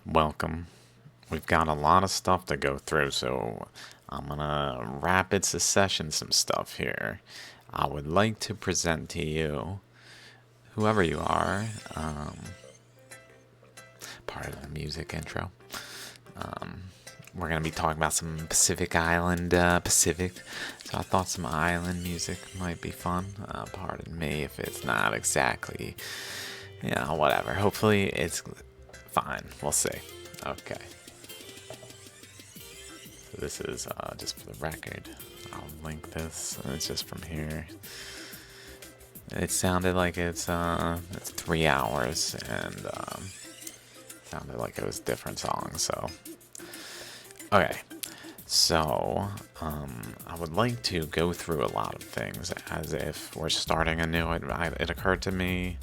Welcome. We've got a lot of stuff to go through, so I'm gonna rapid succession some stuff here. I would like to present to you, whoever you are, part of the music intro. We're gonna be talking about some Pacific Island, Pacific. So I thought some island music might be fun. Pardon me if it's not exactly, whatever. Hopefully it's fine. We'll see. Okay. So this is just for the record. I'll link this. It's just from here. It sounded like it's 3 hours, and sounded like it was different songs. So okay, so I would like to go through a lot of things as if we're starting anew. It occurred to me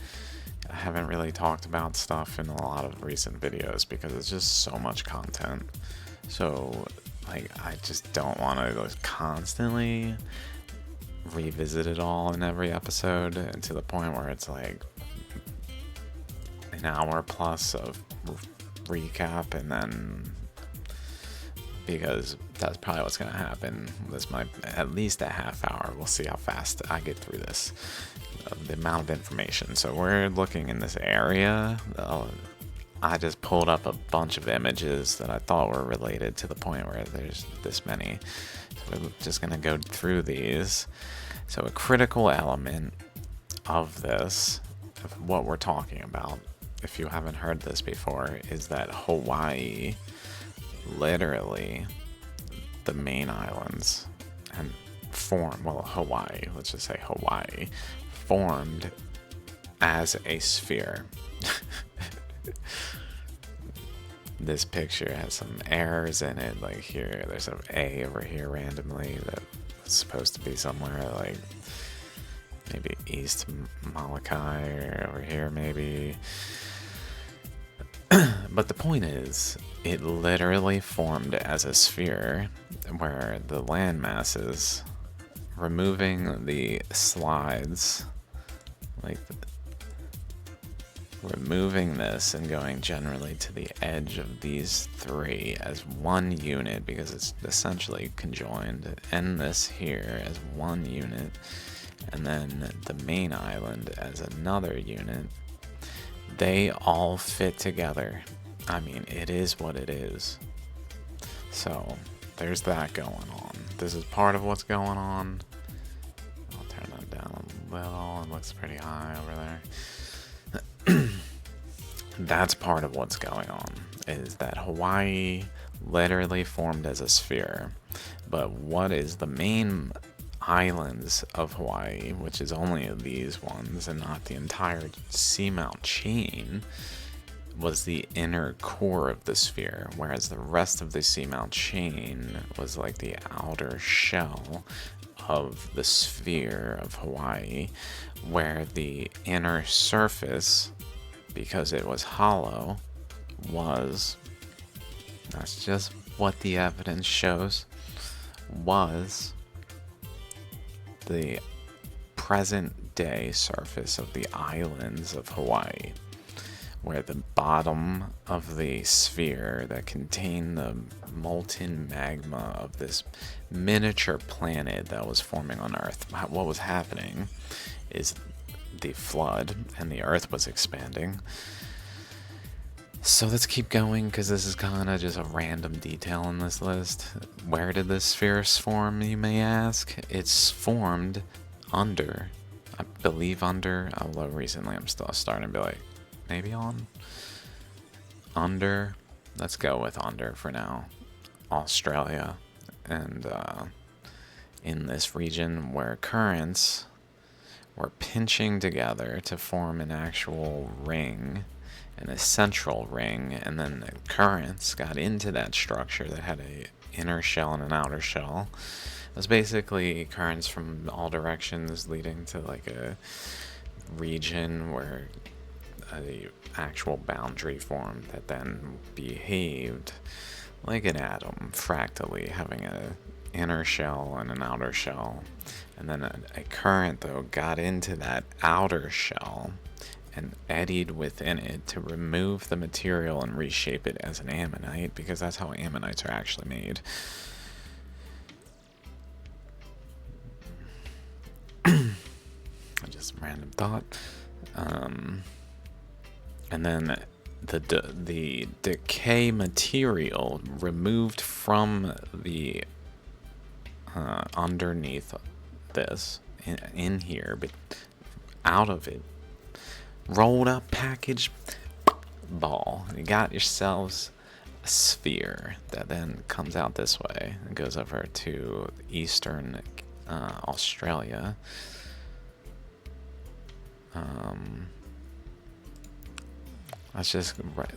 I haven't really talked about stuff in a lot of recent videos because it's just so much content. So like I just don't want to constantly revisit it all in every episode, and to the point where it's like an hour plus of recap, and then because that's probably what's going to happen. This might at least a half hour. We'll see how fast I get through this. The amount of information. So we're looking in this area. I just pulled up a bunch of images that I thought were related to the point where there's this many. So we're just going to go through these. So a critical element of this, of what we're talking about, if you haven't heard this before, is that Hawaii, literally the main islands, and Hawaii, let's just say Hawaii, formed as a sphere. This picture has some errors in it, like here, there's an A over here randomly that was supposed to be somewhere like maybe East Molokai, or over here maybe. But the point is, it literally formed as a sphere where the land masses, removing the slides, like removing this and going generally to the edge of these three as one unit, because it's essentially conjoined, and this here as one unit, and then the main island as another unit, they all fit together. I mean, it is what it is. So there's that going on. This is part of what's going on. I'll turn that down a little. It looks pretty high over there. That's part of what's going on, is that Hawaii literally formed as a sphere. But what is the main islands of Hawaii, which is only these ones and not the entire seamount chain, was the inner core of the sphere, whereas the rest of the seamount chain was like the outer shell of the sphere of Hawaii, where the inner surface, because it was hollow, that's just what the evidence shows, was the present day surface of the islands of Hawaii, where the bottom of the sphere that contained the molten magma of this miniature planet that was forming on Earth. What was happening is the flood, and the Earth was expanding. So let's keep going, because this is kind of just a random detail in this list. Where did this sphere form, you may ask? It's formed under, I believe under, although recently I'm still starting to be like, maybe under, let's go with under for now, Australia, and in this region where currents were pinching together to form an actual ring, and a central ring, and then the currents got into that structure that had a inner shell and an outer shell. It was basically currents from all directions leading to like a region where the actual boundary formed that then behaved like an atom, fractally, having an inner shell and an outer shell. And then a current, though, got into that outer shell and eddied within it to remove the material and reshape it as an ammonite, because that's how ammonites are actually made. Just a random thought. And then the decay material removed from the underneath this in here, but out of it, rolled up package ball. You got yourselves a sphere that then comes out this way and goes over to eastern Australia. Let's just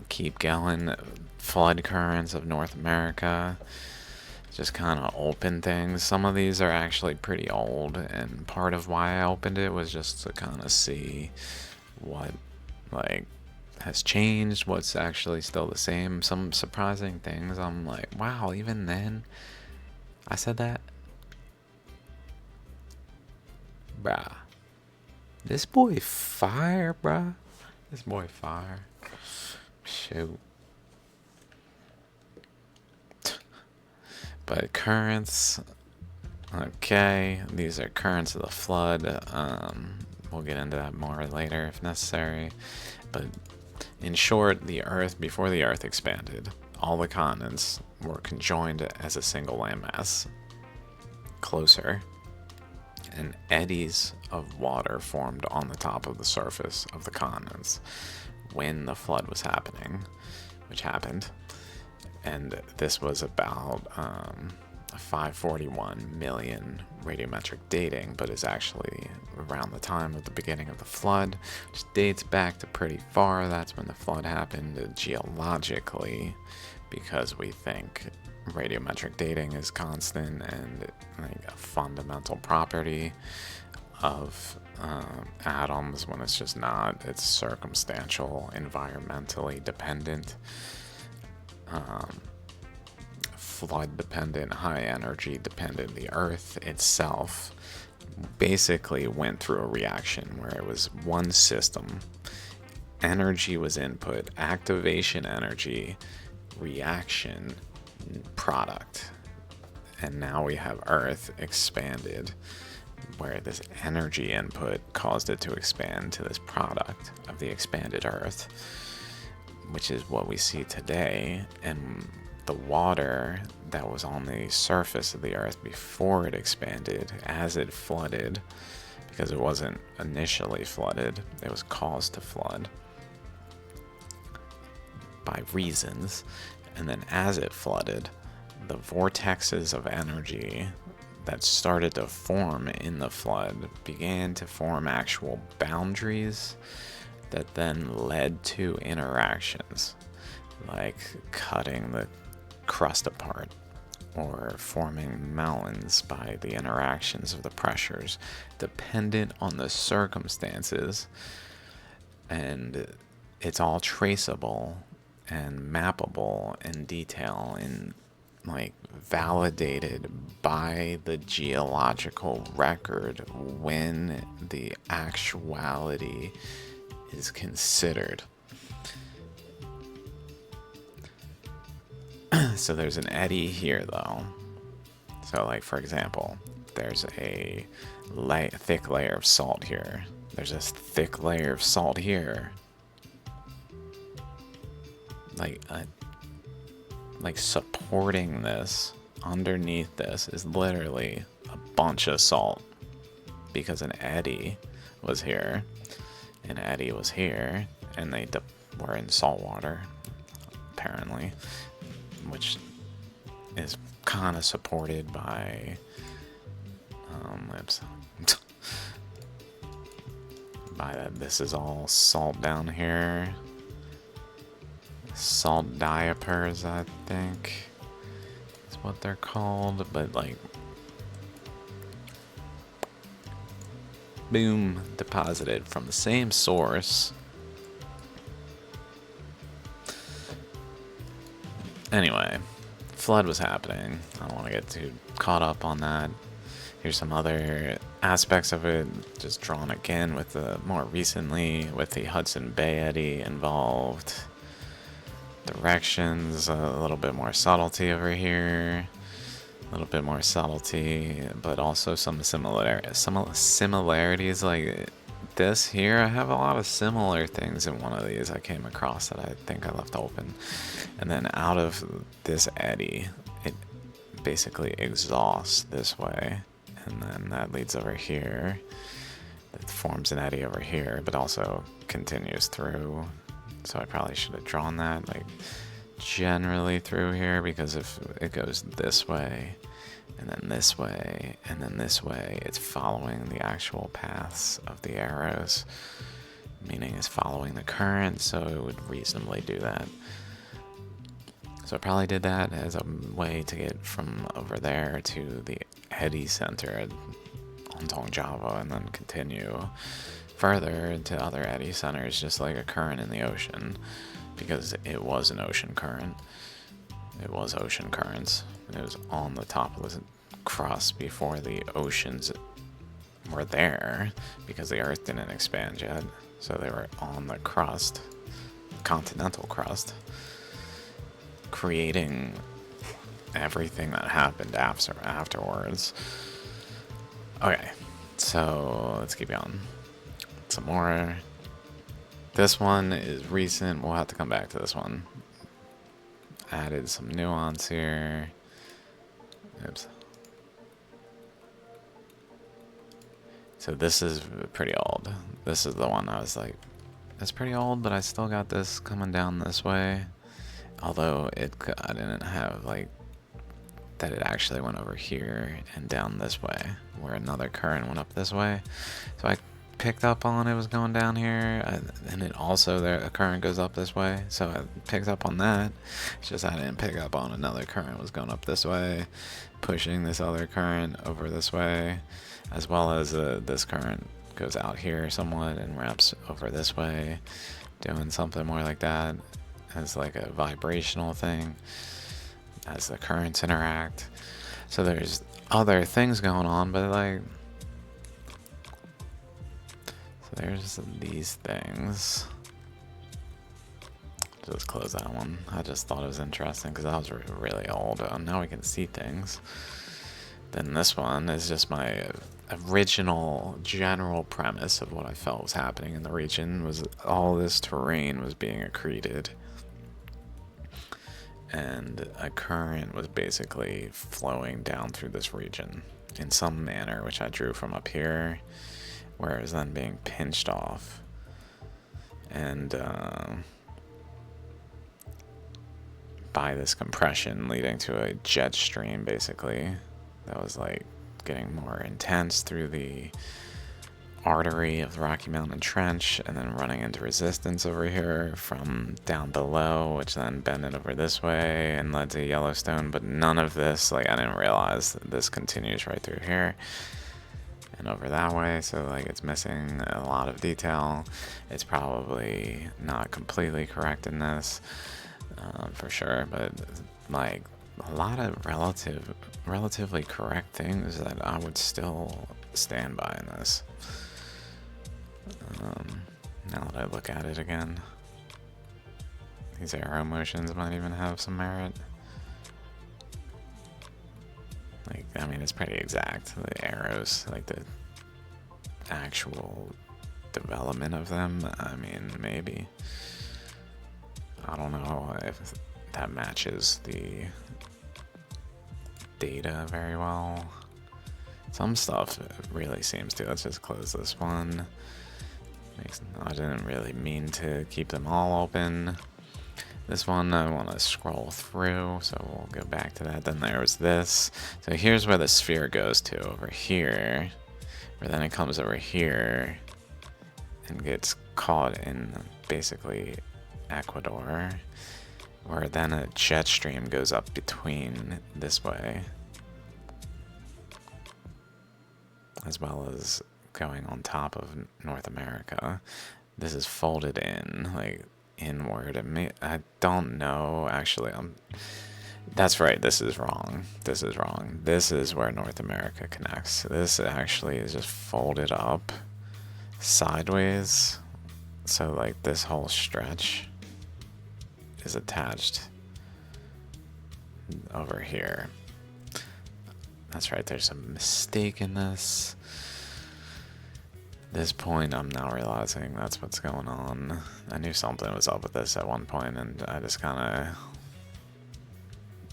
keep going. Flood currents of North America. Just kind of open things. Some of these are actually pretty old, and part of why I opened it was just to kind of see what like has changed, what's actually still the same. Some surprising things. I'm like, wow, even then I said that. Bruh. This boy fire, bruh. This boy fire. Shoot. But currents, okay, these are currents of the flood. We'll get into that more later if necessary. But in short, the Earth, before the Earth expanded, all the continents were conjoined as a single landmass, closer, and eddies of water formed on the top of the surface of the continents when the flood was happening, which happened. And this was about 541 million radiometric dating, but is actually around the time of the beginning of the flood, which dates back to pretty far. That's when the flood happened geologically, because we think radiometric dating is constant and like a fundamental property of atoms, when it's just not. It's circumstantial, environmentally dependent, flood dependent, high energy dependent. The Earth itself basically went through a reaction where it was one system. Energy was input, activation energy, reaction, product. And now we have Earth expanded, where this energy input caused it to expand to this product of the expanded Earth, which is what we see today. And the water that was on the surface of the Earth before it expanded, as it flooded, because it wasn't initially flooded, it was caused to flood by reasons. And then as it flooded, the vortexes of energy that started to form in the flood began to form actual boundaries that then led to interactions, like cutting the crust apart or forming mountains by the interactions of the pressures, dependent on the circumstances. And it's all traceable and mappable in detail and like validated by the geological record when the actuality is considered. So there's an eddy here though. So like, for example, there's a thick layer of salt here. There's this thick layer of salt here. Like supporting this, underneath this, is literally a bunch of salt, because an eddy was here, an eddy was here, and they were in salt water, apparently, which is kind of supported by by that. This is all salt down here. Salt diapers, I think is what they're called, but like, boom, deposited from the same source. Anyway, flood was happening. I don't want to get too caught up on that. Here's some other aspects of it, just drawn again with the more recently with the Hudson Bay eddy involved. Directions, a little bit more subtlety over here. A little bit more subtlety, but also some similarities like this here. I have a lot of similar things in one of these I came across that I think I left open. And then out of this eddy, it basically exhausts this way. And then that leads over here. It forms an eddy over here, but also continues through. So I probably should have drawn that like generally through here, because if it goes this way and then this way and then this way, it's following the actual paths of the arrows, meaning it's following the current, so it would reasonably do that. So I probably did that as a way to get from over there to the eddy center on Tongjava and then continue further to other eddy centers, just like a current in the ocean, because it was an ocean current. It was ocean currents. It was on the top of the crust before the oceans were there, because the Earth didn't expand yet. So they were on the crust, continental crust, creating everything that happened afterwards. Okay, so let's keep going. Some more. This one is recent. We'll have to come back to this one. Added some nuance here. Oops. So this is pretty old. This is the one I was like, it's pretty old, but I still got this coming down this way. Although I didn't have like that it actually went over here and down this way, where another current went up this way. So I picked up on it was going down here, and it also a current goes up this way, so I picked up on that. It's just I didn't pick up on another current was going up this way, pushing this other current over this way, as well as this current goes out here somewhat and wraps over this way, doing something more like that as like a vibrational thing as the currents interact. So there's other things going on, but like, so there's these things. Just close that one. I just thought it was interesting because that was really old. Now we can see things. Then this one is just my original general premise of what I felt was happening in the region, was all this terrain was being accreted. And a current was basically flowing down through this region in some manner, which I drew from up here, where it was then being pinched off. And by this compression leading to a jet stream, basically, that was like getting more intense through the artery of the Rocky Mountain Trench, and then running into resistance over here from down below, which then bended over this way and led to Yellowstone. But none of this, like, I didn't realize that this continues right through here and over that way, so like it's missing a lot of detail. It's probably not completely correct in this, for sure, but like a lot of relatively correct things that I would still stand by in this. Now that I look at it again, these arrow motions might even have some merit. Like, I mean, it's pretty exact. The arrows, like the actual development of them, I mean, maybe. I don't know if that matches the data very well. Some stuff really seems to. Let's just close this one. I didn't really mean to keep them all open. This one I want to scroll through, so we'll go back to that. Then there was this. So here's where the sphere goes to, over here. Where then it comes over here and gets caught in basically Ecuador. Where then a jet stream goes up between this way, as well as going on top of North America. This is folded in, like, inward. I don't know, actually. That's right, this is wrong. This is wrong. This is where North America connects. This actually is just folded up sideways. So, like, this whole stretch is attached over here. That's right, there's a mistake in this. This point, I'm now realizing that's what's going on. I knew something was up with this at one point, and I just kind of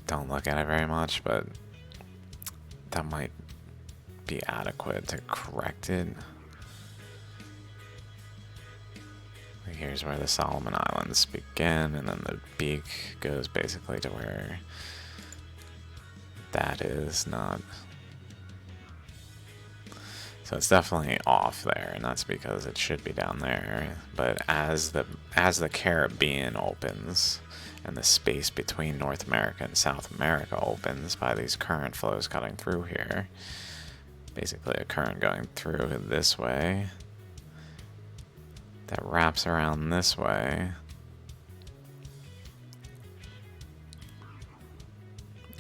don't look at it very much, but that might be adequate to correct it. Here's where the Solomon Islands begin, and then the beak goes basically to where that is not. So it's definitely off there, and that's because it should be down there. But as the Caribbean opens, and the space between North America and South America opens by these current flows cutting through here, basically a current going through this way, that wraps around this way,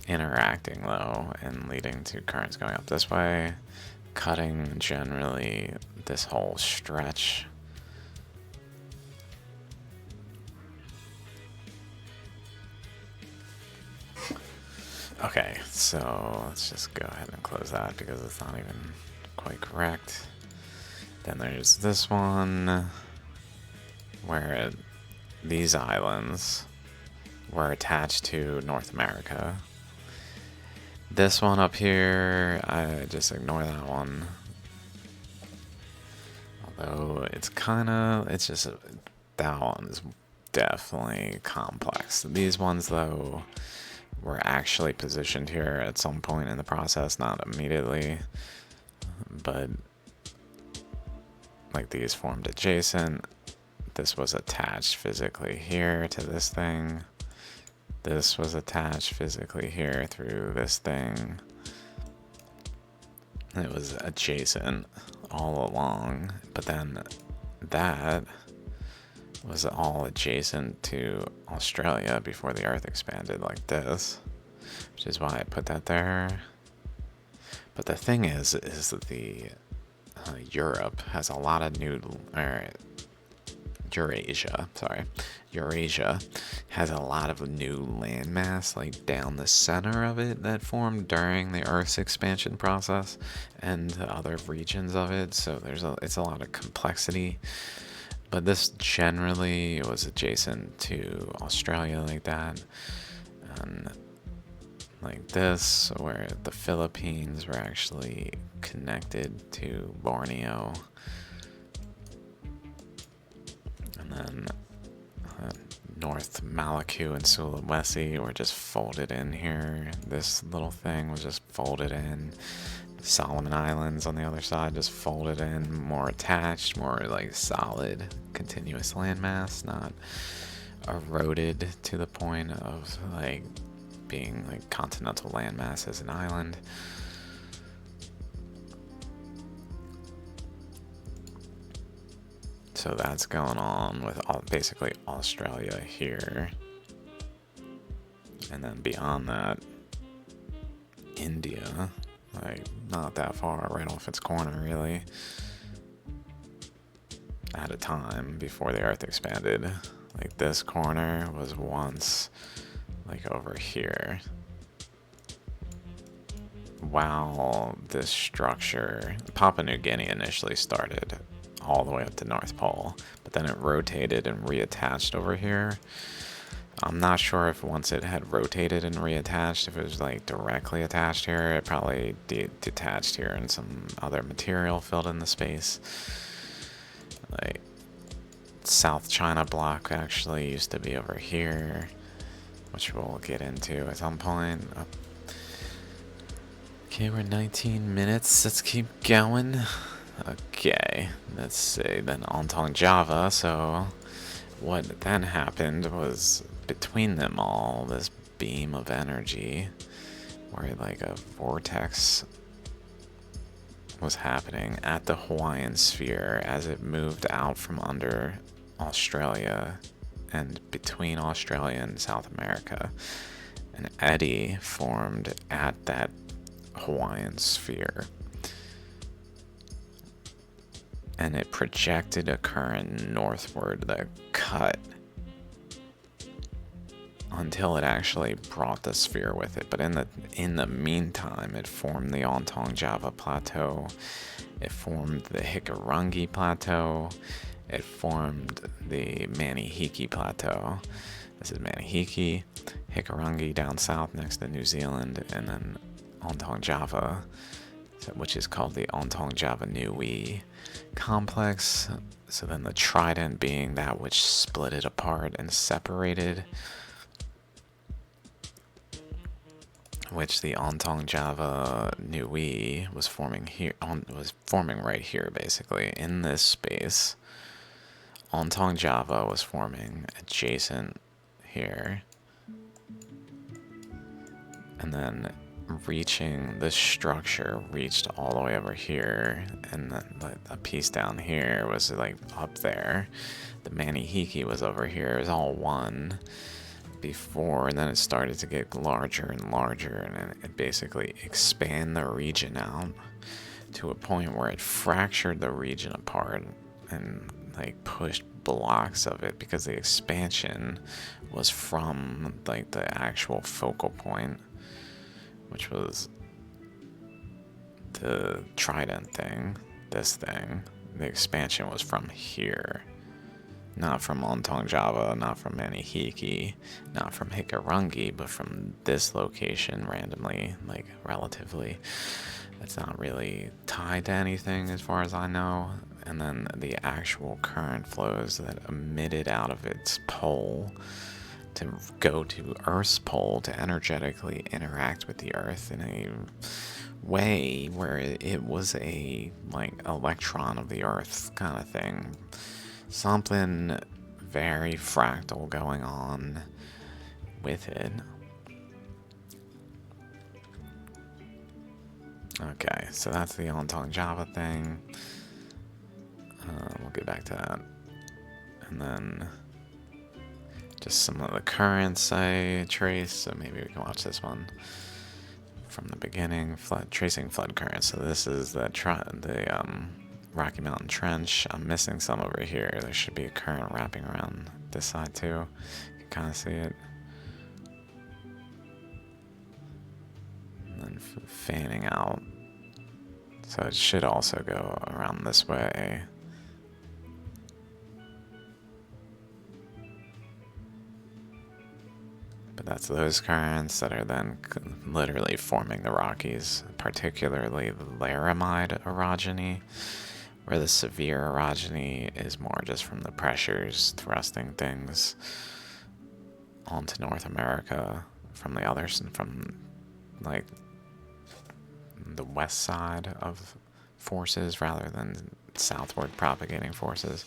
interacting though, and leading to currents going up this way, cutting generally this whole stretch. Okay, so let's just go ahead and close that because it's not even quite correct. Then there's this one where these islands were attached to North America. This one up here, I just ignore that one. Although it's just, that one's definitely complex. These ones though were actually positioned here at some point in the process, not immediately, but like these formed adjacent. This was attached physically here to this thing. This was attached physically here through this thing. It was adjacent all along, but then that was all adjacent to Australia before the Earth expanded like this, which is why I put that there. But the thing is that the Europe has a lot of new, Eurasia has a lot of new landmass like down the center of it that formed during the Earth's expansion process and other regions of it. So it's a lot of complexity. But this generally was adjacent to Australia like that. And like this, where the Philippines were actually connected to Borneo. And then North Maluku and Sulawesi were just folded in here. This little thing was just folded in. Solomon Islands on the other side just folded in, more attached, more like solid, continuous landmass, not eroded to the point of like being like continental landmass as an island. So that's going on with basically Australia here. And then beyond that, India, like not that far, right off its corner really, at a time before the Earth expanded. Like this corner was once like over here. While this structure, Papua New Guinea initially started all the way up to North Pole, but then it rotated and reattached over here. I'm not sure if once it had rotated and reattached, if it was like directly attached here, it probably detached here and some other material filled in the space. Like South China block actually used to be over here, which we'll get into at some point. Okay, we're 19 minutes. Let's keep going. Okay, let's see. Then Ontong Java. So what then happened was between them all, this beam of energy, where like a vortex was happening at the Hawaiian Sphere as it moved out from under Australia and between Australia and South America. an eddy formed at that Hawaiian sphere. And it projected a current northward that cut until it actually brought the sphere with it. But in the meantime, it formed the Ontong Java Plateau. It formed the Hikurangi Plateau. It formed the Manihiki Plateau. This is Manihiki, Hikurangi down south next to New Zealand, and then Ontong Java, which is called the Ontong Java Nui complex. So then the trident being that which split it apart and separated, which the Ontong Java Nui was forming here, was forming right here, basically in this space. Ontong Java was forming adjacent here, and then reaching this structure reached all the way over here, and then a piece down here was like up there. The Manihiki was over here. It was all one before, and then it started to get larger and larger, and it basically expand the region out to a point where it fractured the region apart and like pushed blocks of it, because the expansion was from like the actual focal point, which was the trident thing, this thing. The expansion was from here, not from Ontong Java, not from Manihiki, not from Hikurangi, but from this location randomly, like relatively. It's not really tied to anything as far as I know. And then the actual current flows that emitted out of its pole to go to Earth's pole to energetically interact with the Earth in a way where it was a like electron of the Earth kind of thing. Something very fractal going on with it. Okay, so that's the Ontong Java thing. We'll get back to that. And then just some of the currents I traced, so maybe we can watch this one from the beginning. Tracing flood currents. So this is the Rocky Mountain Trench. I'm missing some over here. There should be a current wrapping around this side too. You can kind of see it. And then fanning out. So it should also go around this way. But that's those currents that are then literally forming the Rockies, particularly the Laramide orogeny, where the severe orogeny is more just from the pressures thrusting things onto North America from the others, and from like the west side of forces rather than southward propagating forces.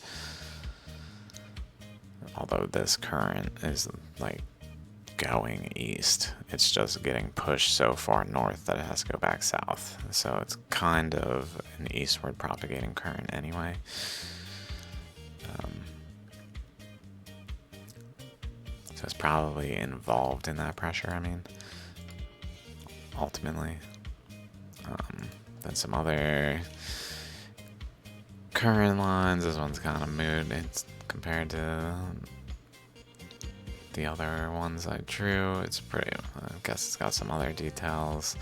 Although this current is like going east, it's just getting pushed so far north that it has to go back south. So it's kind of an eastward propagating current anyway. So it's probably involved in that pressure, I mean, ultimately. Then some other current lines. This one's kind of mood. It's compared to the other ones I drew. It's pretty, I guess it's got some other details.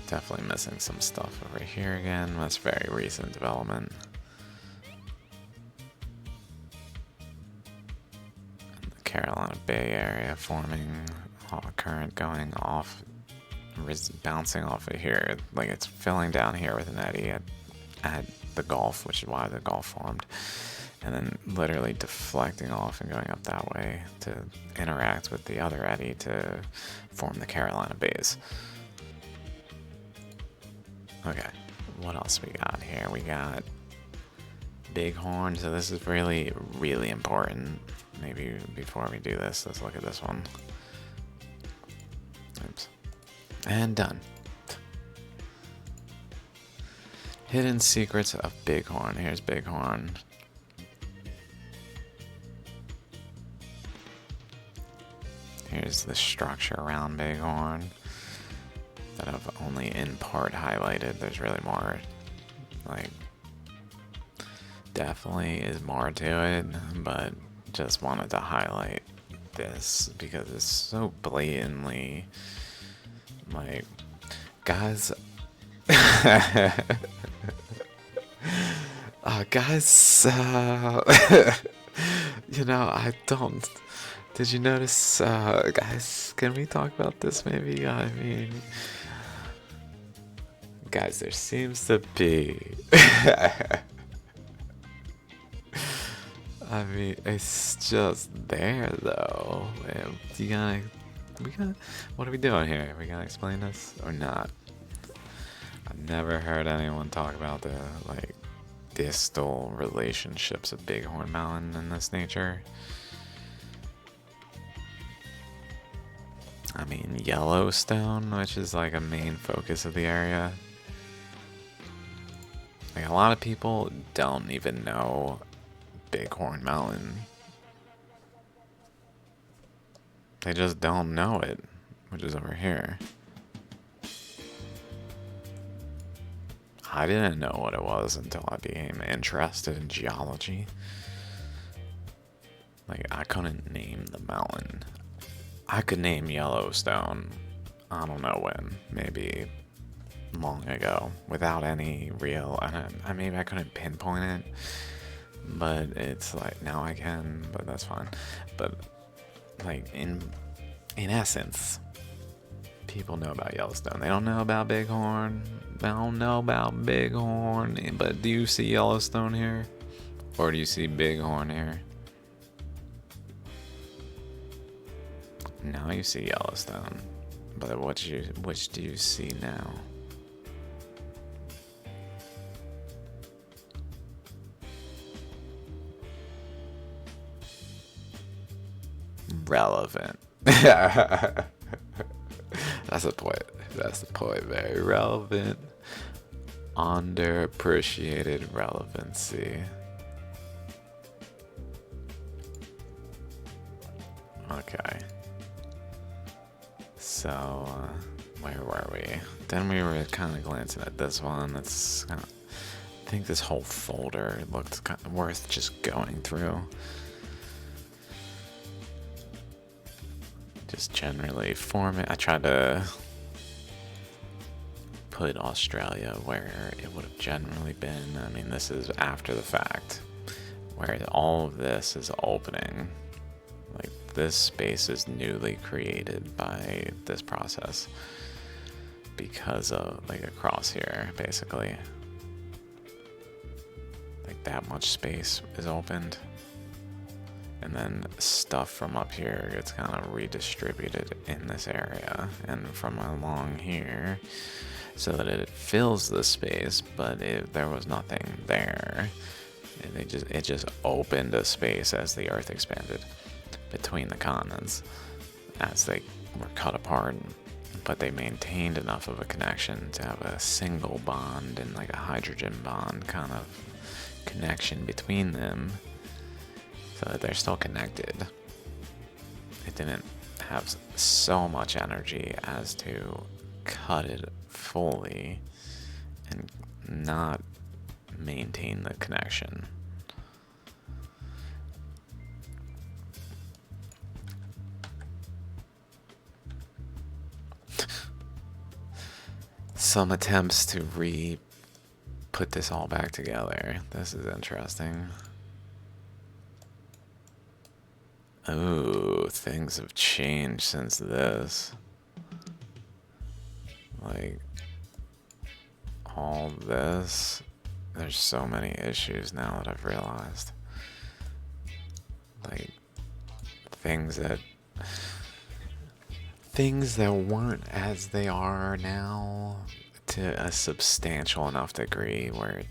Definitely missing some stuff over here again. That's very recent development. And the Carolina Bay area forming a current going off, bouncing off of here. Like it's filling down here with an eddy at the Gulf, which is why the Gulf formed. And then literally deflecting off and going up that way to interact with the other eddy to form the Carolina Bays. Okay, what else we got here? We got Bighorn, so this is really, really important. Maybe before we do this, let's look at this one. Oops. And done. Hidden Secrets of Bighorn. Here's Bighorn. here's the structure around Bighorn that I've only in part highlighted. There's really more, like, definitely is more to it, but just wanted to highlight this because it's so blatantly, like, guys, guys, you know, I don't. Did you notice, guys? Can we talk about this maybe? I mean, guys, there seems to be. I mean, it's just there though. And what are we doing here? We gotta explain this or not? I've never heard anyone talk about the, like, distal relationships of Bighorn Mountain in this nature. I mean, Yellowstone, which is like a main focus of the area. Like, a lot of people don't even know Bighorn Mountain. They just don't know it, which is over here. I didn't know what it was until I became interested in geology. Like, I couldn't name the mountain. I could name Yellowstone, I don't know when, maybe long ago, without any real, maybe I couldn't pinpoint it, but it's like, now I can, but that's fine. But, like, in essence, people know about Yellowstone. They don't know about Bighorn. They don't know about Bighorn, but do you see Yellowstone here? Or do you see Bighorn here? Now you see Yellowstone, but which do you see now? Relevant. That's the point. That's the point. Very relevant. Underappreciated relevancy. Okay. So, where were we? Then we were kind of glancing at this one. That's kind of, I think this whole folder looked kind of worth just going through. Just generally format. I tried to put Australia where it would have generally been. I mean, this is after the fact, where all of this is opening. Like, this space is newly created by this process because of, like, across here, basically. Like, that much space is opened. And then stuff from up here gets kind of redistributed in this area and from along here so that it fills the space, but there was nothing there. And it just opened a space as the Earth expanded between the continents as they were cut apart, but they maintained enough of a connection to have a single bond and like a hydrogen bond kind of connection between them so that they're still connected. It didn't have so much energy as to cut it fully and not maintain the connection. Some attempts to put this all back together. This is interesting. Oh, things have changed since this. Like, all this. There's so many issues now that I've realized. Like, things that weren't as they are now to a substantial enough degree where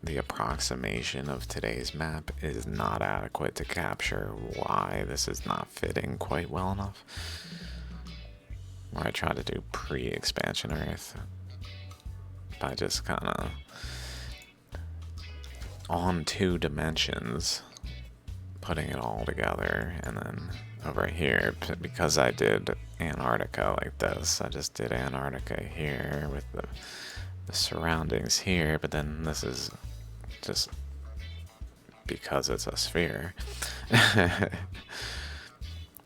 the approximation of today's map is not adequate to capture why this is not fitting quite well enough. Where I try to do pre-expansion Earth by just kind of on 2 dimensions putting it all together. And then over here, because I did Antarctica like this, I just did Antarctica here with the surroundings here, but then this is just because it's a sphere.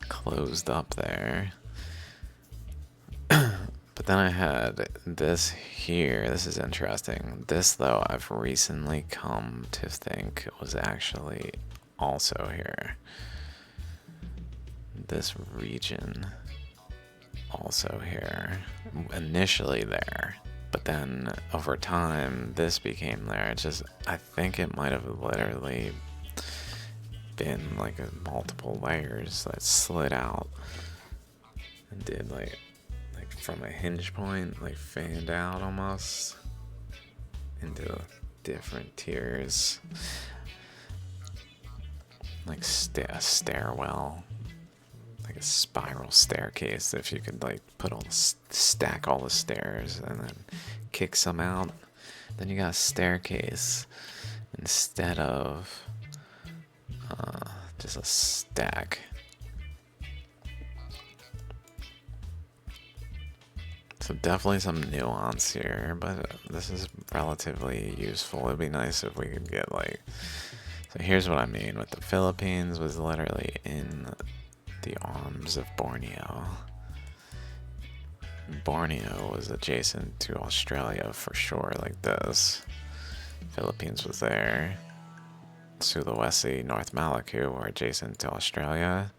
Closed up there. But then I had this here. This is interesting. This, though, I've recently come to think was actually also here. This region also here. Initially there. But then over time, this became there. It's just, I think it might have literally been like multiple layers that slid out and did like from a hinge point, like fanned out almost into different tiers, like a stairwell, like a spiral staircase. If you could like put all stack all the stairs and then kick some out, then you got a staircase instead of just a stack. So definitely some nuance here, but this is relatively useful. It'd be nice if we could get like... So here's what I mean with the Philippines was literally in the arms of Borneo. Borneo was adjacent to Australia for sure, like this. Philippines was there. Sulawesi, North Maluku were adjacent to Australia,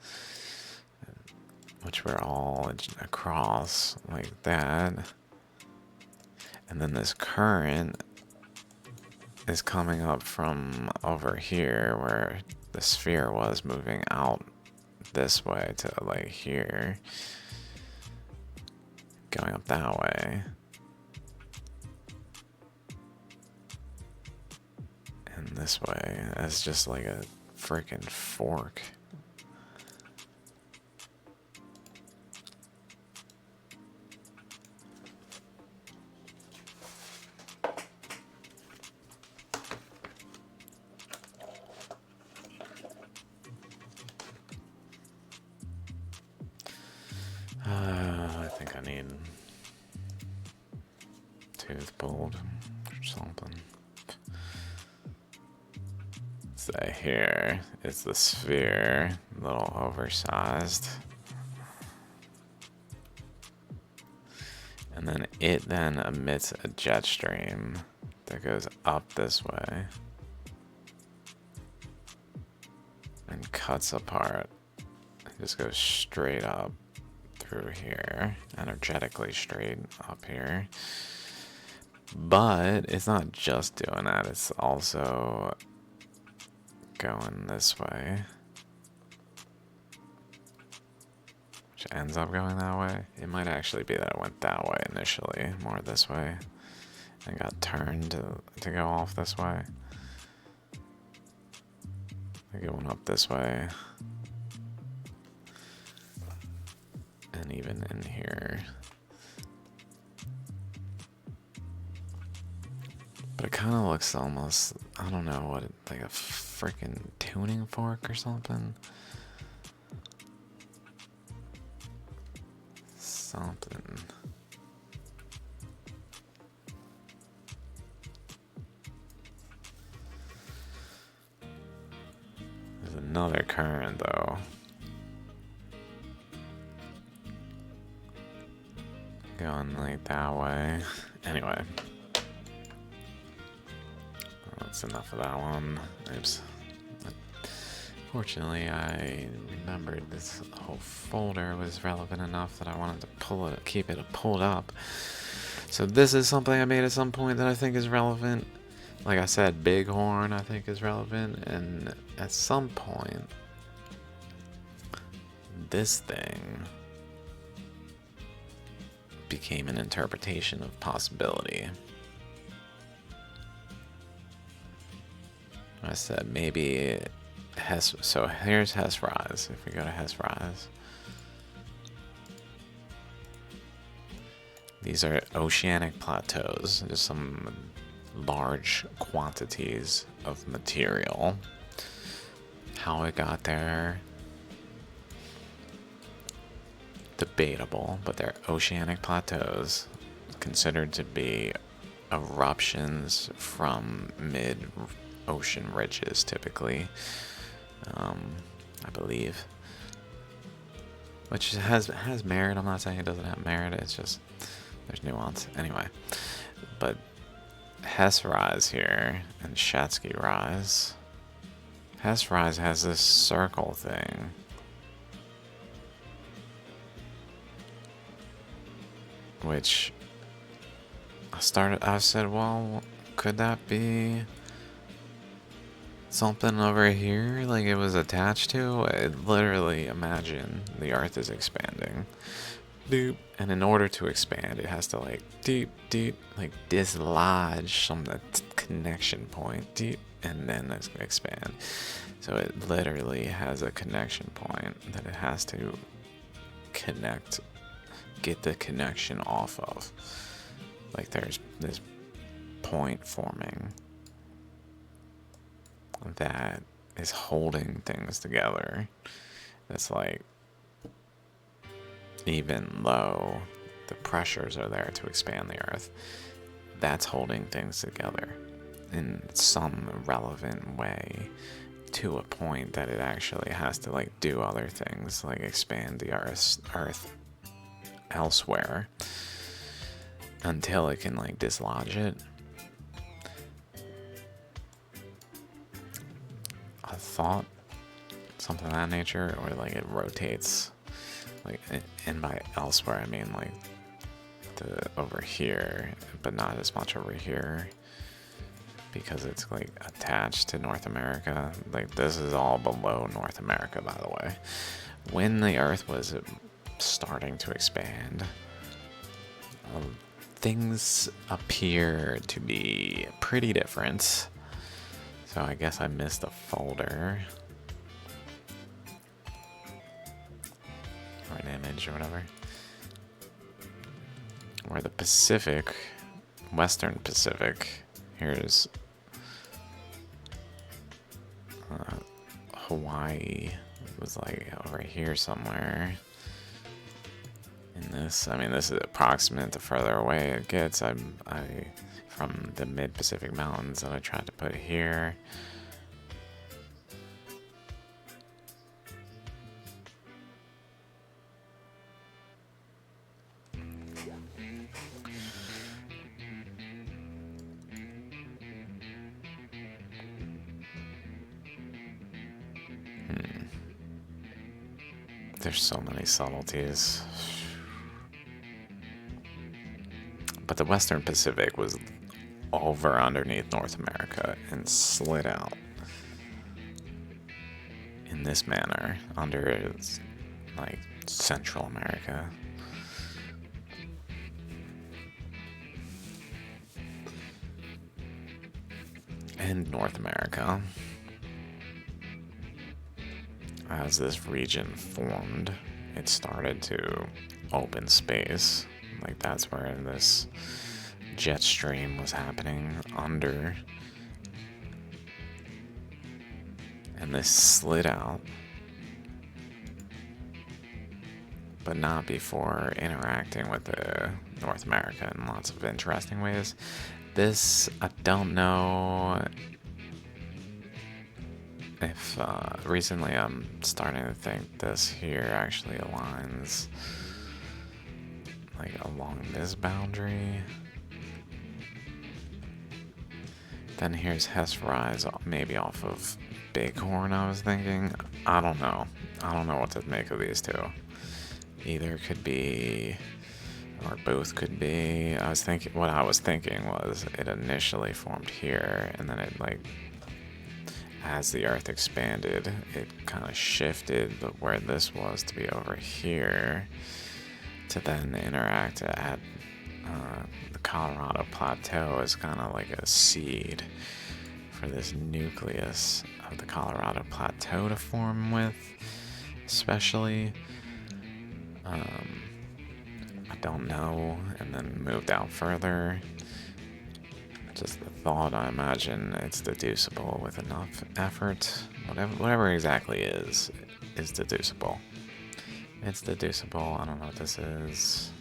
which were all across like that. And then this current is coming up from over here where the sphere was, moving out this way to like here, going up that way. And this way as just like a freaking fork. I think I need tooth pulled or something. Say here is the sphere, a little oversized. And then it then emits a jet stream that goes up this way and cuts apart. It just goes straight up through here, energetically straight up here. But it's not just doing that, it's also going this way, which ends up going that way. It might actually be that it went that way initially, more this way, and got turned to go off this way. I think it went up this way. And even in here. But it kind of looks almost, I don't know what, like a freaking tuning fork or something. Something. There's another current though. Going like that way. Anyway. That's enough of that one. Oops. Fortunately, I remembered this whole folder was relevant enough that I wanted to pull it, keep it pulled up. So this is something I made at some point that I think is relevant. Like I said, Bighorn I think is relevant, and at some point, this thing became an interpretation of possibility. I said maybe so here's Hesperyes. If we go to Hesperyes, these are oceanic plateaus. There's some large quantities of material How it got there, debatable, but they're oceanic plateaus considered to be eruptions from mid-ocean ridges, typically, I believe. Which has merit. I'm not saying it doesn't have merit. It's just there's nuance. Anyway, but Hess Rise here and Shatsky Rise. Hess Rise has this circle thing. Which I said, well, could that be something over here like it was attached to? Literally imagine the earth is expanding. Doop. And in order to expand, it has to like deep, like dislodge some connection point, deep, and then it's gonna expand. So it literally has a connection point that it has to get the connection off of. Like there's this point forming that is holding things together. It's like, even though the pressures are there to expand the earth, that's holding things together in some relevant way to a point that it actually has to like do other things, like expand the earth elsewhere until it can like dislodge it. I thought something of that nature, or like it rotates, like, and by elsewhere I mean like over here, but not as much over here, because it's like attached to North America. Like this is all below North America, by the way. When the earth was starting to expand, things appear to be pretty different. So I guess I missed a folder or an image or whatever, where the Pacific, Western Pacific, here's Hawaii, was like over here somewhere. In this, I mean, this is approximate. The further away it gets, I from the mid-Pacific Mountains that I tried to put here. There's so many subtleties. But the Western Pacific was over underneath North America and slid out in this manner under like Central America. And North America. As this region formed, it started to open space. Like that's where this jet stream was happening under. And this slid out. But not before interacting with the North America in lots of interesting ways. This, I don't know if recently I'm starting to think this here actually aligns like along this boundary. Then here's Hess Rise, maybe off of Bighorn, I was thinking. I don't know. I don't know what to make of these two. Either could be, or both could be. What I was thinking was it initially formed here, and then it like, as the earth expanded, it kind of shifted where this was to be over here to then interact at the Colorado Plateau as kind of like a seed for this nucleus of the Colorado Plateau to form with, especially. I don't know, and then moved out further. Just the thought, I imagine it's deducible with enough effort, whatever exactly is deducible. It's deducible. I don't know what this is.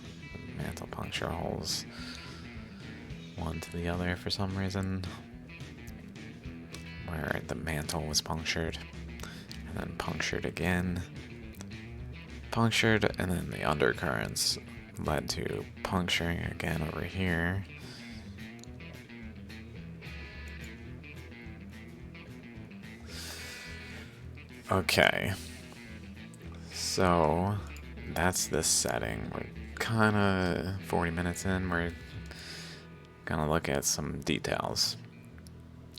Mantle puncture holes. One to the other for some reason. Where the mantle was punctured. And then punctured again. Punctured, and then the undercurrents led to puncturing again over here. Okay. So that's this setting. We're kind of 40 minutes in. We're gonna look at some details.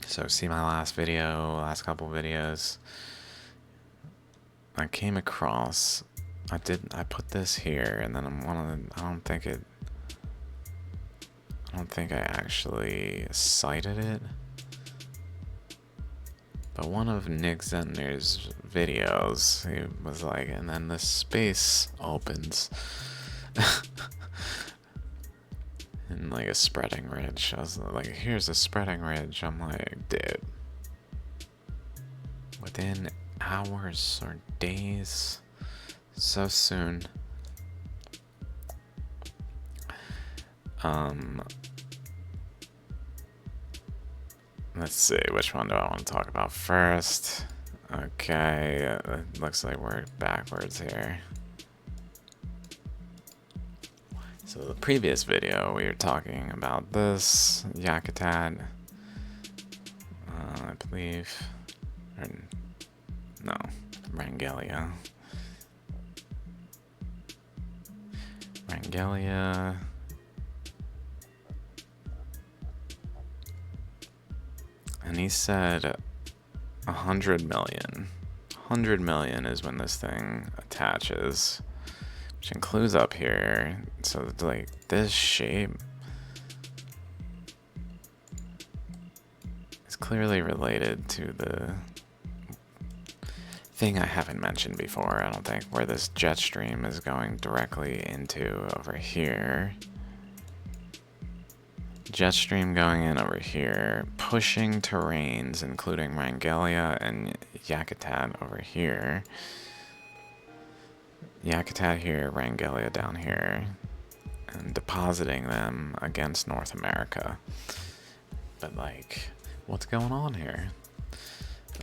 So see my last couple videos. I came across. I put this here, and then I don't think I actually cited it. But one of Nick Zentner's videos, he was like, and then the space opens in like a spreading ridge. I was like, here's a spreading ridge. I'm like, dude, within hours or days, so soon. Let's see, which one do I want to talk about first? Okay, it looks like we're backwards here. So the previous video, we were talking about this, Yakutat, I believe, or no, Rangelia. And he said 100 million. 100 million is when this thing attaches, which includes up here. So like this shape is clearly related to the thing I haven't mentioned before, I don't think, where this jet stream is going directly into over here. Jet stream going in over here, pushing terrains, including Rangelia and Yakutat over here. Yakutat here, Rangelia down here, and depositing them against North America. But like, what's going on here?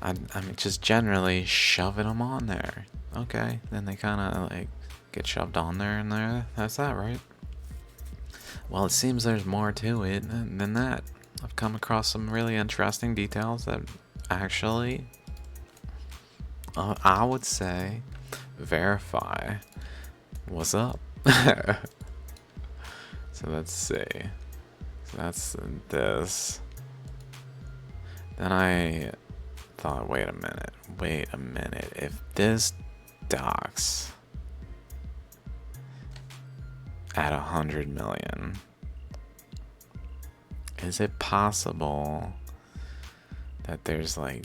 I'm just generally shoving them on there. Okay, then they kind of like get shoved on there and there. That's that, right? Well, it seems there's more to it than that. I've come across some really interesting details that actually, I would say, verify what's up. So let's see. So that's this. Then I thought, wait a minute. If this docks at 100 million, is it possible that there's like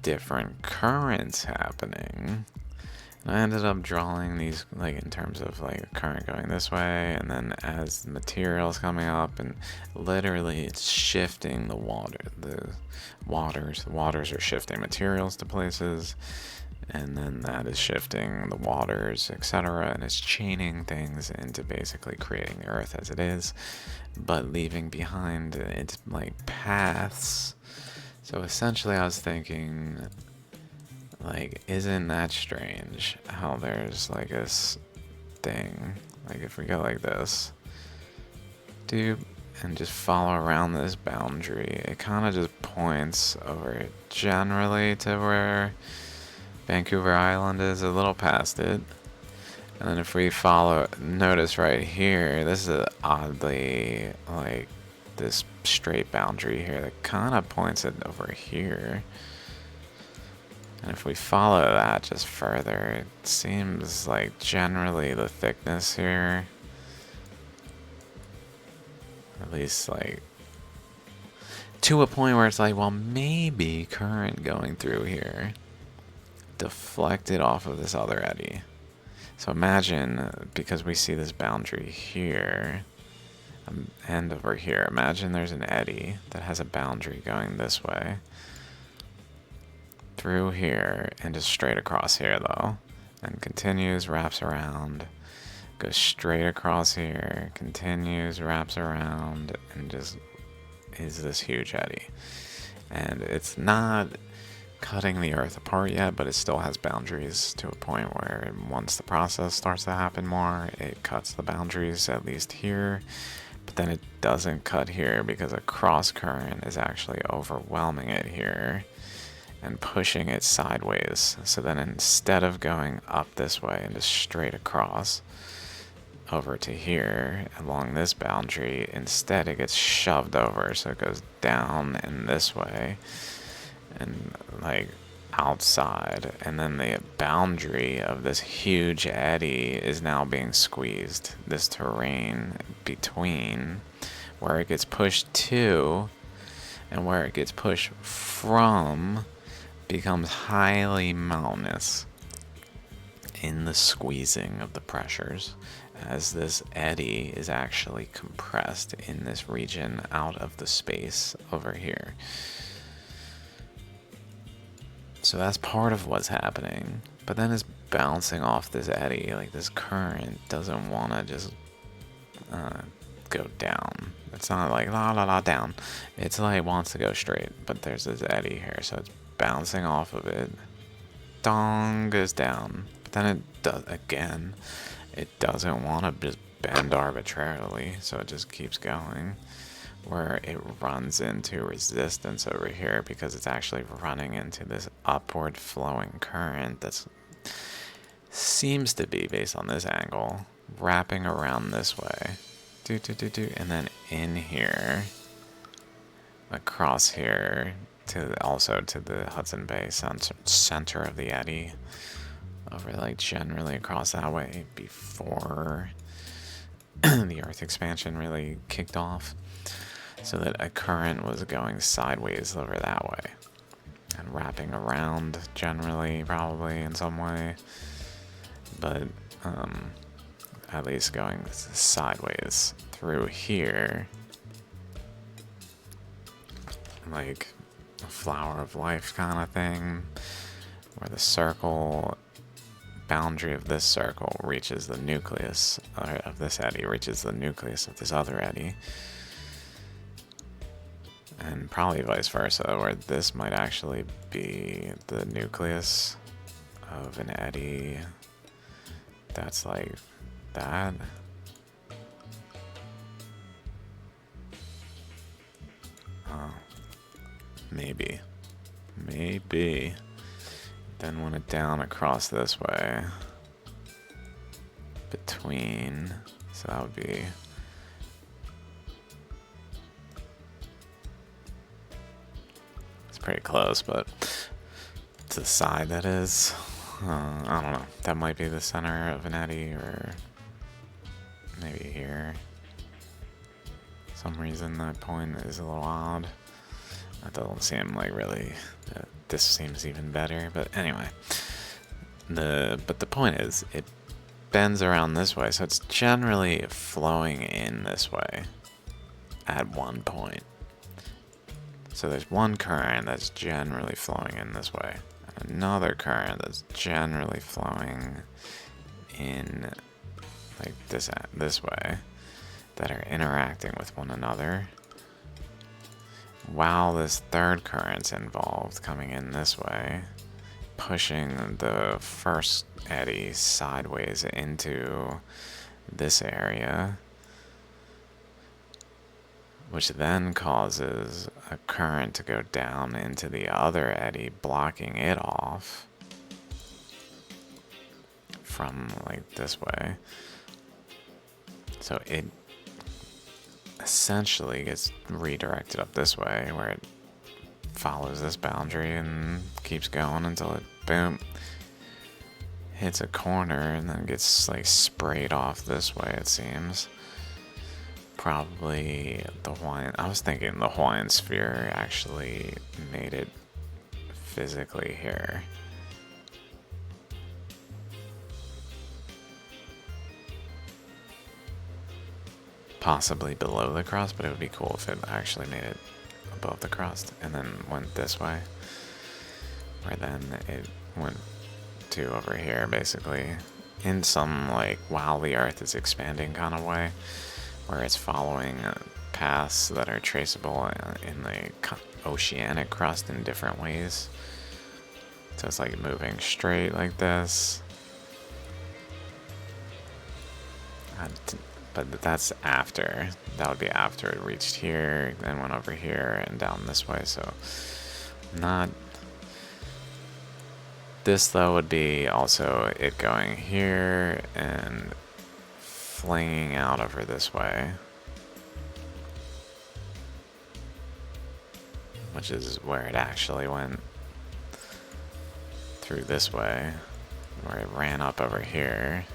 different currents happening? And I ended up drawing these like in terms of like a current going this way, and then as the material's coming up, and literally it's shifting the water. The waters are shifting materials to places, and then that is shifting the waters, etc., and it's chaining things into basically creating the Earth as it is, but leaving behind its like paths. So essentially I was thinking, like, isn't that strange how there's like this thing, like if we go like this, dude, and just follow around this boundary, it kind of just points over generally to where Vancouver Island is, a little past it. And then if we notice right here, this is oddly like this straight boundary here that kind of points it over here. And if we follow that just further, it seems like generally the thickness here, at least like to a point where it's like, well, maybe current going through here deflected off of this other eddy. So imagine, because we see this boundary here and over here, imagine there's an eddy that has a boundary going this way. through here and just straight across here though. And continues, wraps around, goes straight across here, continues, wraps around, and just is this huge eddy. And it's not cutting the earth apart yet, but it still has boundaries to a point where once the process starts to happen more, it cuts the boundaries, at least here. But then it doesn't cut here because a cross current is actually overwhelming it here and pushing it sideways. So then instead of going up this way and just straight across over to here along this boundary, instead it gets shoved over, so it goes down in this way and like outside, and then the boundary of this huge eddy is now being squeezed. This terrain between where it gets pushed to and where it gets pushed from becomes highly mountainous in the squeezing of the pressures, as this eddy is actually compressed in this region out of the space over here. So that's part of what's happening, but then it's bouncing off this eddy. Like, this current doesn't want to just go down. It's not like la la la down. It's like wants to go straight, but there's this eddy here, so it's bouncing off of it. Dong goes down, but then it does again. It doesn't want to just bend arbitrarily, so it just keeps going. Where it runs into resistance over here because it's actually running into this upward flowing current that's seems to be, based on this angle, wrapping around this way. And then in here, across here, also to the Hudson Bay center of the eddy, over like generally across that way before the Earth expansion really kicked off. So that a current was going sideways over that way and wrapping around generally, probably in some way, but at least going sideways through here, like a flower of life kind of thing, where the circle boundary of this circle reaches the nucleus of this eddy, reaches the nucleus of this other eddy. And probably vice versa, where this might actually be the nucleus of an eddy that's like that. Oh, maybe. Then when it down across this way, between, so that would be pretty close, but to the side that is, I don't know, that might be the center of an eddy, or maybe here. Some reason that point is a little odd. That doesn't seem like really, this seems even better, but anyway. But the point is, it bends around this way, so it's generally flowing in this way at one point. So there's one current that's generally flowing in this way, and another current that's generally flowing in like this way, that are interacting with one another, while this third current's involved coming in this way, pushing the first eddy sideways into this area, which then causes a current to go down into the other eddy, blocking it off from like this way. So it essentially gets redirected up this way, where it follows this boundary and keeps going until it, boom, hits a corner and then gets like sprayed off this way, it seems. Probably the Hawaiian, I was thinking the Hawaiian sphere actually made it physically here. Possibly below the crust, but it would be cool if it actually made it above the crust and then went this way. where then it went to over here, basically, in some, like, while the Earth is expanding kind of way, where it's following paths that are traceable in the oceanic crust in different ways. So it's like moving straight like this. But that's after. That would be after it reached here, then went over here and down this way. So not... This, though, would be also it going here and flinging out over this way. Which is where it actually went. Through this way. Where it ran up over here.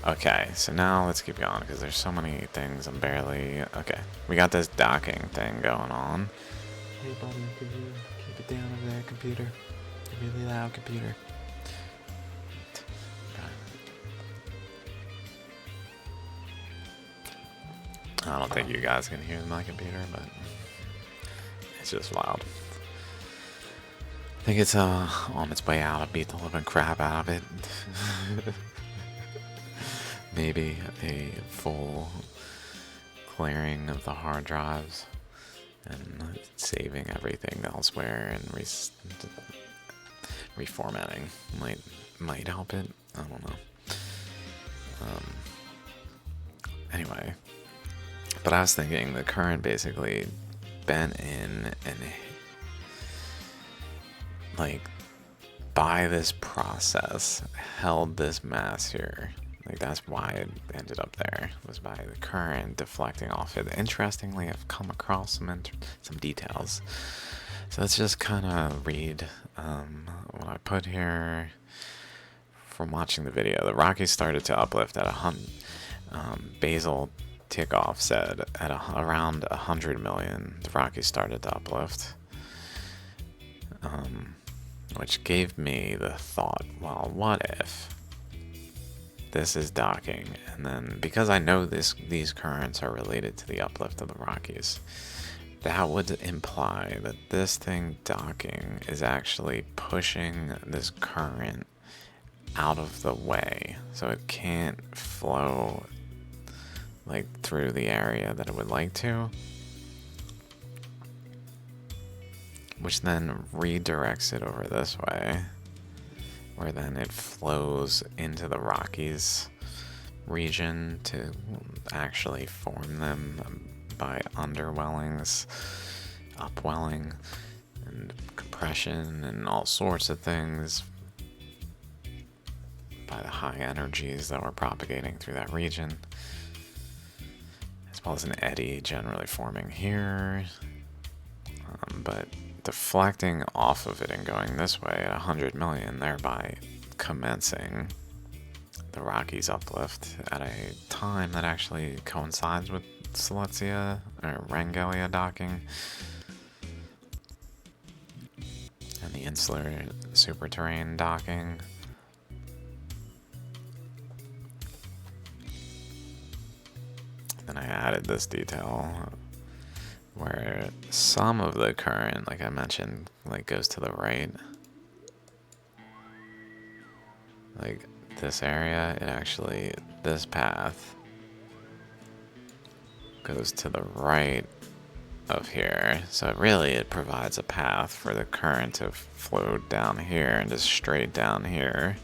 Okay, so now let's keep going, because there's so many things I'm barely... Okay, we got this docking thing going on. Hey buddy, could you keep it down over there, computer? Really loud, computer. I don't think you guys can hear my computer, but it's just loud. I think it's on its way out. I beat the living crap out of it. Maybe a full clearing of the hard drives and saving everything elsewhere and reformatting might help it. I don't know. Anyway, but I was thinking the current basically bent in and like by this process held this mass here. Like, that's why it ended up there, was by the current deflecting off it. Interestingly, I've come across some details. So let's just kind of read what I put here from watching the video. The Rockies started to uplift at Basil Tikoff said at around 100 million, the Rockies started to uplift. Which gave me the thought, well, what if this is docking, and then because I know these currents are related to the uplift of the Rockies, that would imply that this thing docking is actually pushing this current out of the way, so it can't flow like through the area that it would like to, which then redirects it over this way, where then it flows into the Rockies region to actually form them by underwellings, upwelling, and compression, and all sorts of things by the high energies that were propagating through that region, as well as an eddy generally forming here, but deflecting off of it and going this way at 100 million, thereby commencing the Rockies uplift at a time that actually coincides with Silesia or Wrangellia docking and the insular superterranean docking. Then I added this detail where some of the current, like I mentioned, like goes to the right. Like this area, it actually, this path goes to the right of here. So it provides a path for the current to flow down here and just straight down here,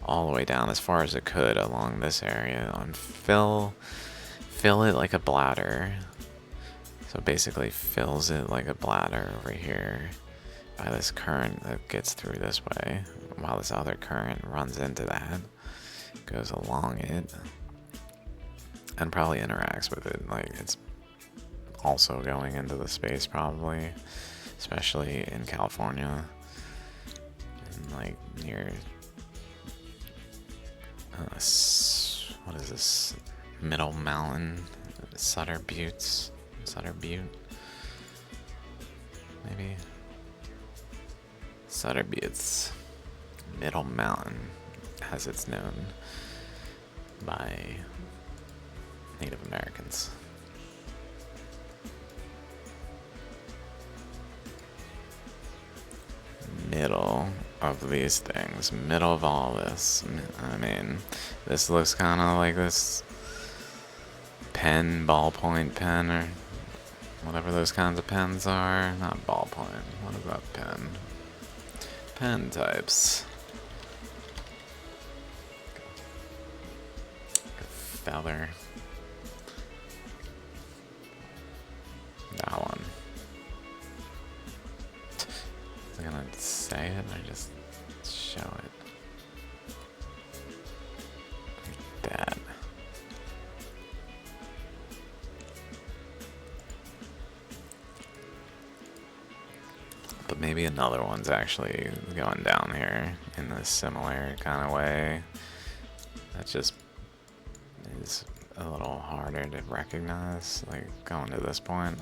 all the way down as far as it could along this area, and fill it like a bladder. So basically fills it like a bladder over here by this current that gets through this way, while this other current runs into that, goes along it, and probably interacts with it. Like, it's also going into the space probably, especially in California, and like near what is this, Middle Mountain, Sutter Butte, maybe. Sutter Butte's Middle Mountain, as it's known by Native Americans. middle of these things, middle of all this. I mean, this looks kind of like this pen, ballpoint pen, or whatever those kinds of pens are. Not ballpoint. What is that pen? Pen types. Feather. That one. Is it gonna say it or just show it? Dead. But maybe another one's actually going down here in a similar kind of way. That just is a little harder to recognize, like going to this point.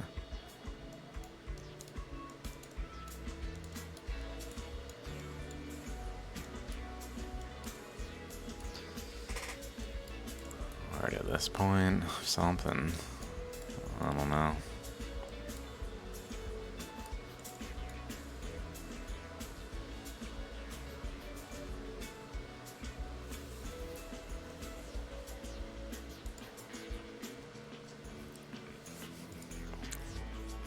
Or to this point, something. I don't know.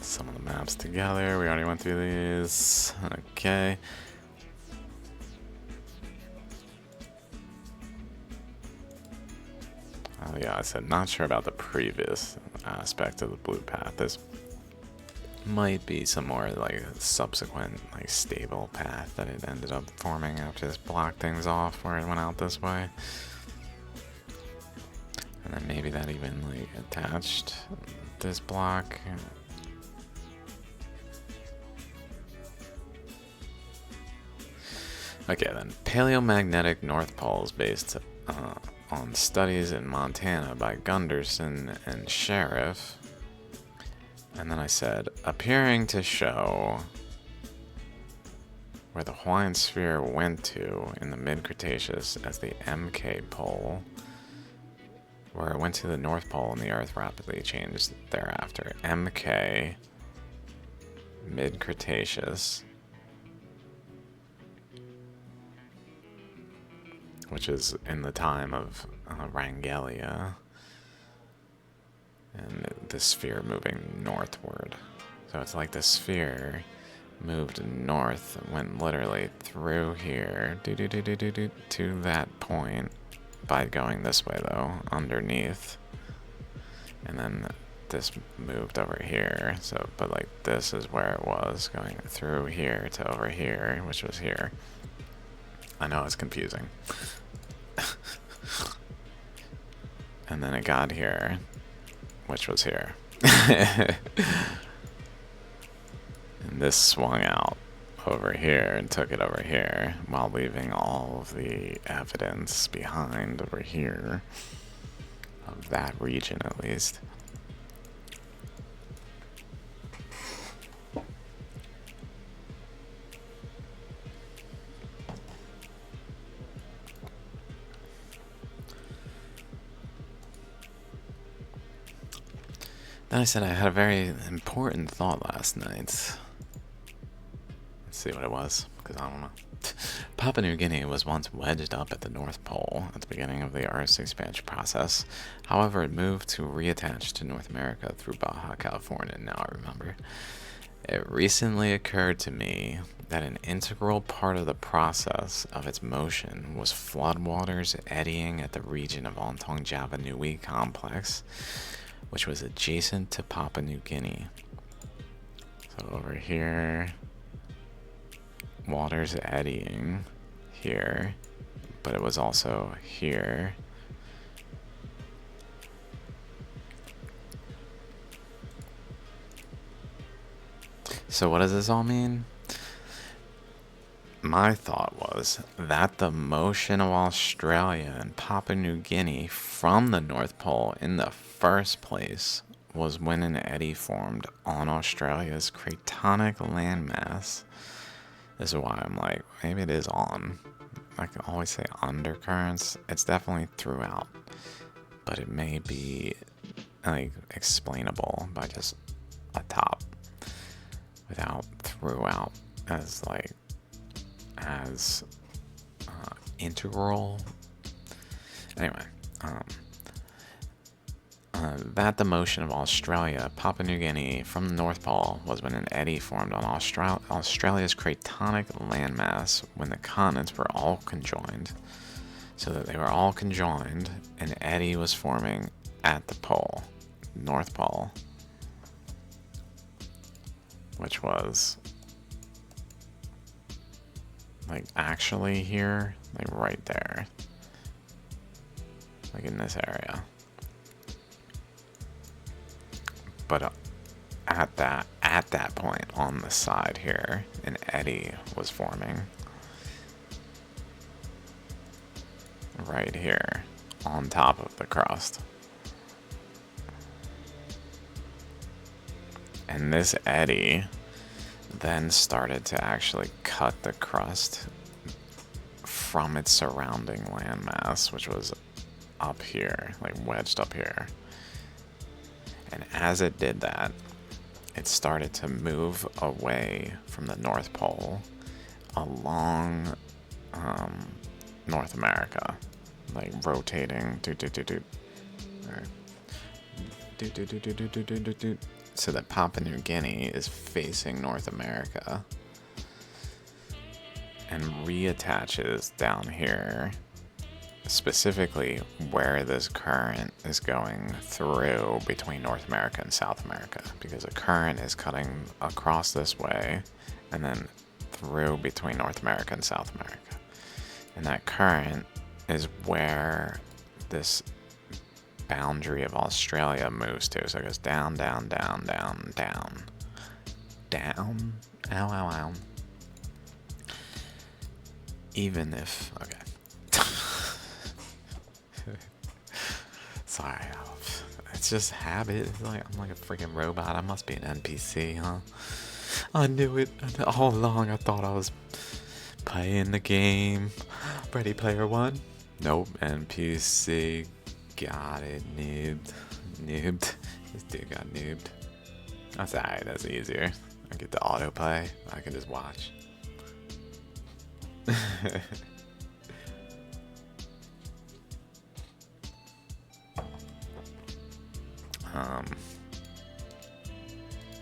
Some of the maps together. We already went through these. Okay. Oh yeah, I said not sure about the previous aspect of the blue path. This might be some more like subsequent, like stable path that it ended up forming after this blocked things off, where it went out this way. And then maybe that even like attached this block. Okay, then paleomagnetic North Poles based on studies in Montana by Gunderson and Sheriff. And then I said, appearing to show where the Hawaiian Sphere went to in the mid-Cretaceous as the MK pole, where it went to the North Pole and the Earth rapidly changed thereafter. MK, mid-Cretaceous, which is in the time of Wrangellia, and the sphere moving northward. So it's like the sphere moved north, went literally through here, to that point, by going this way though, underneath. And then this moved over here, so, but like this is where it was, going through here to over here, which was here. I know it's confusing. And then it got here, which was here. And this swung out over here and took it over here, while leaving all of the evidence behind over here, of that region at least. Then I said I had a very important thought last night. Let's see what it was, because I don't know. Papua New Guinea was once wedged up at the North Pole at the beginning of the Earth's expansion process. However, it moved to reattach to North America through Baja California, now I remember. It recently occurred to me that an integral part of the process of its motion was floodwaters eddying at the region of Ontong Java Nui complex, which was adjacent to Papua New Guinea. So over here, water's eddying here, but it was also here. So what does this all mean? My thought was that the motion of Australia and Papua New Guinea from the North Pole in the first place was when an eddy formed on Australia's cratonic landmass. This is why I'm like, maybe it is on. I can always say undercurrents. It's definitely throughout, but it may be like explainable by just a top without throughout as like as integral. Anyway, that the motion of Australia, Papua New Guinea from the North Pole was when an eddy formed on Australia's cratonic landmass when the continents were all conjoined. So that they were all conjoined, an eddy was forming at the pole, North Pole, which was like actually here, like right there, like in this area. But at that point on the side here, an eddy was forming right here on top of the crust. And this eddy then started to actually cut the crust from its surrounding landmass, which was up here, like wedged up here. And as it did that, it started to move away from the North Pole along North America, like rotating, so that Papua New Guinea is facing North America and reattaches down here, specifically where this current is going through between North America and South America, because a current is cutting across this way and then through between North America and South America. And that current is where this boundary of Australia moves to. So it goes down, down, down, down, down, down. Ow, ow, ow. Even if, okay. Sorry, it's just habit. It's like I'm like a freaking robot. I must be an NPC, huh? I knew it all along. I thought I was playing the game. Ready Player One? Nope, NPC. Got it, noobed. Noobed. This dude got noobed. That's alright, that's easier. I get the autoplay. I can just watch.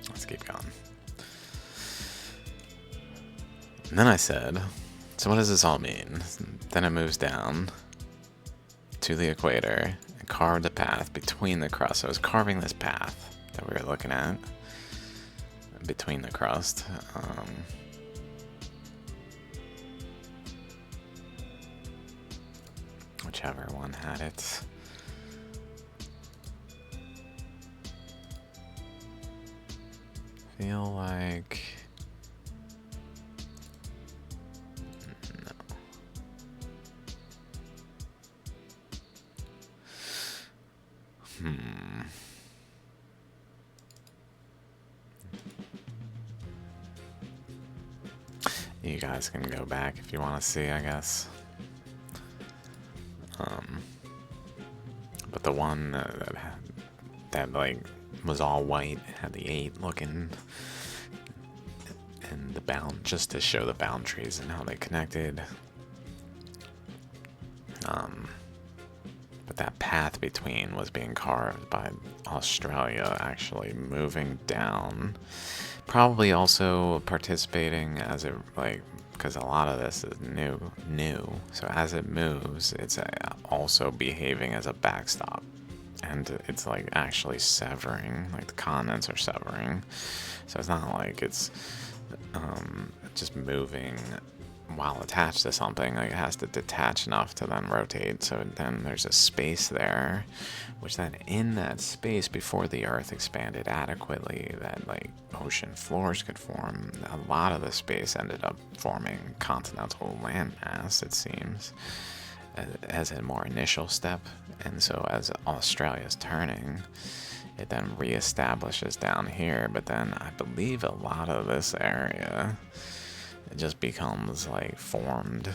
Let's keep going. And then I said, so what does this all mean? Then it moves down to the equator and carved a path between the crust. So I was carving this path that we were looking at between the crust. Whichever one had it. Feel like no. You guys can go back if you want to see, I guess. But the one that like was all white had the 8 looking, and the bound, just to show the boundaries and how they connected. But that path between was being carved by Australia, actually moving down. Probably also participating as it, like, because a lot of this is new. So as it moves, it's also behaving as a backstop. And it's like actually severing, like the continents are severing. So it's not like it's just moving while attached to something. Like it has to detach enough to then rotate. So then there's a space there, which then in that space, before the Earth expanded adequately, that like ocean floors could form, a lot of the space ended up forming continental landmass, it seems, as a more initial step. And so as Australia's turning, it then reestablishes down here. But then I believe a lot of this area, it just becomes like formed.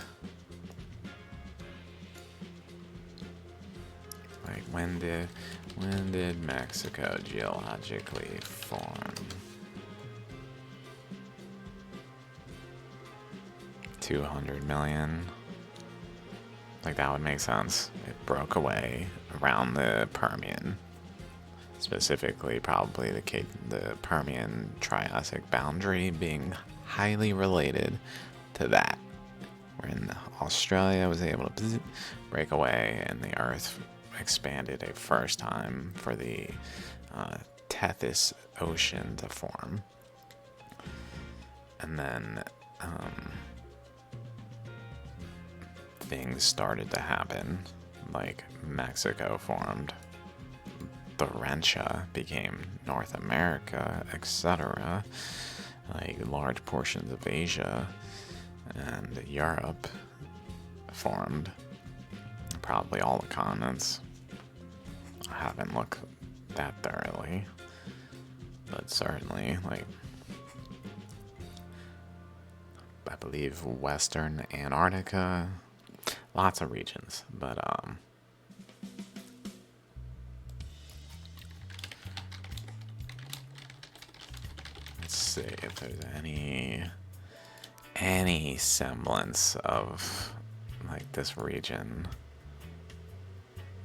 Like when did Mexico geologically form? 200 million. Like, that would make sense. It broke away around the Permian. Specifically, probably the Permian-Triassic boundary being highly related to that. When Australia was able to break away and the Earth expanded a first time for the Tethys Ocean to form. And then things started to happen, like Mexico formed, Laurentia became North America, etc. Like large portions of Asia and Europe formed, probably all the continents. I haven't looked that thoroughly, but certainly, like, I believe Western Antarctica, lots of regions, but let's see if there's any semblance of like this region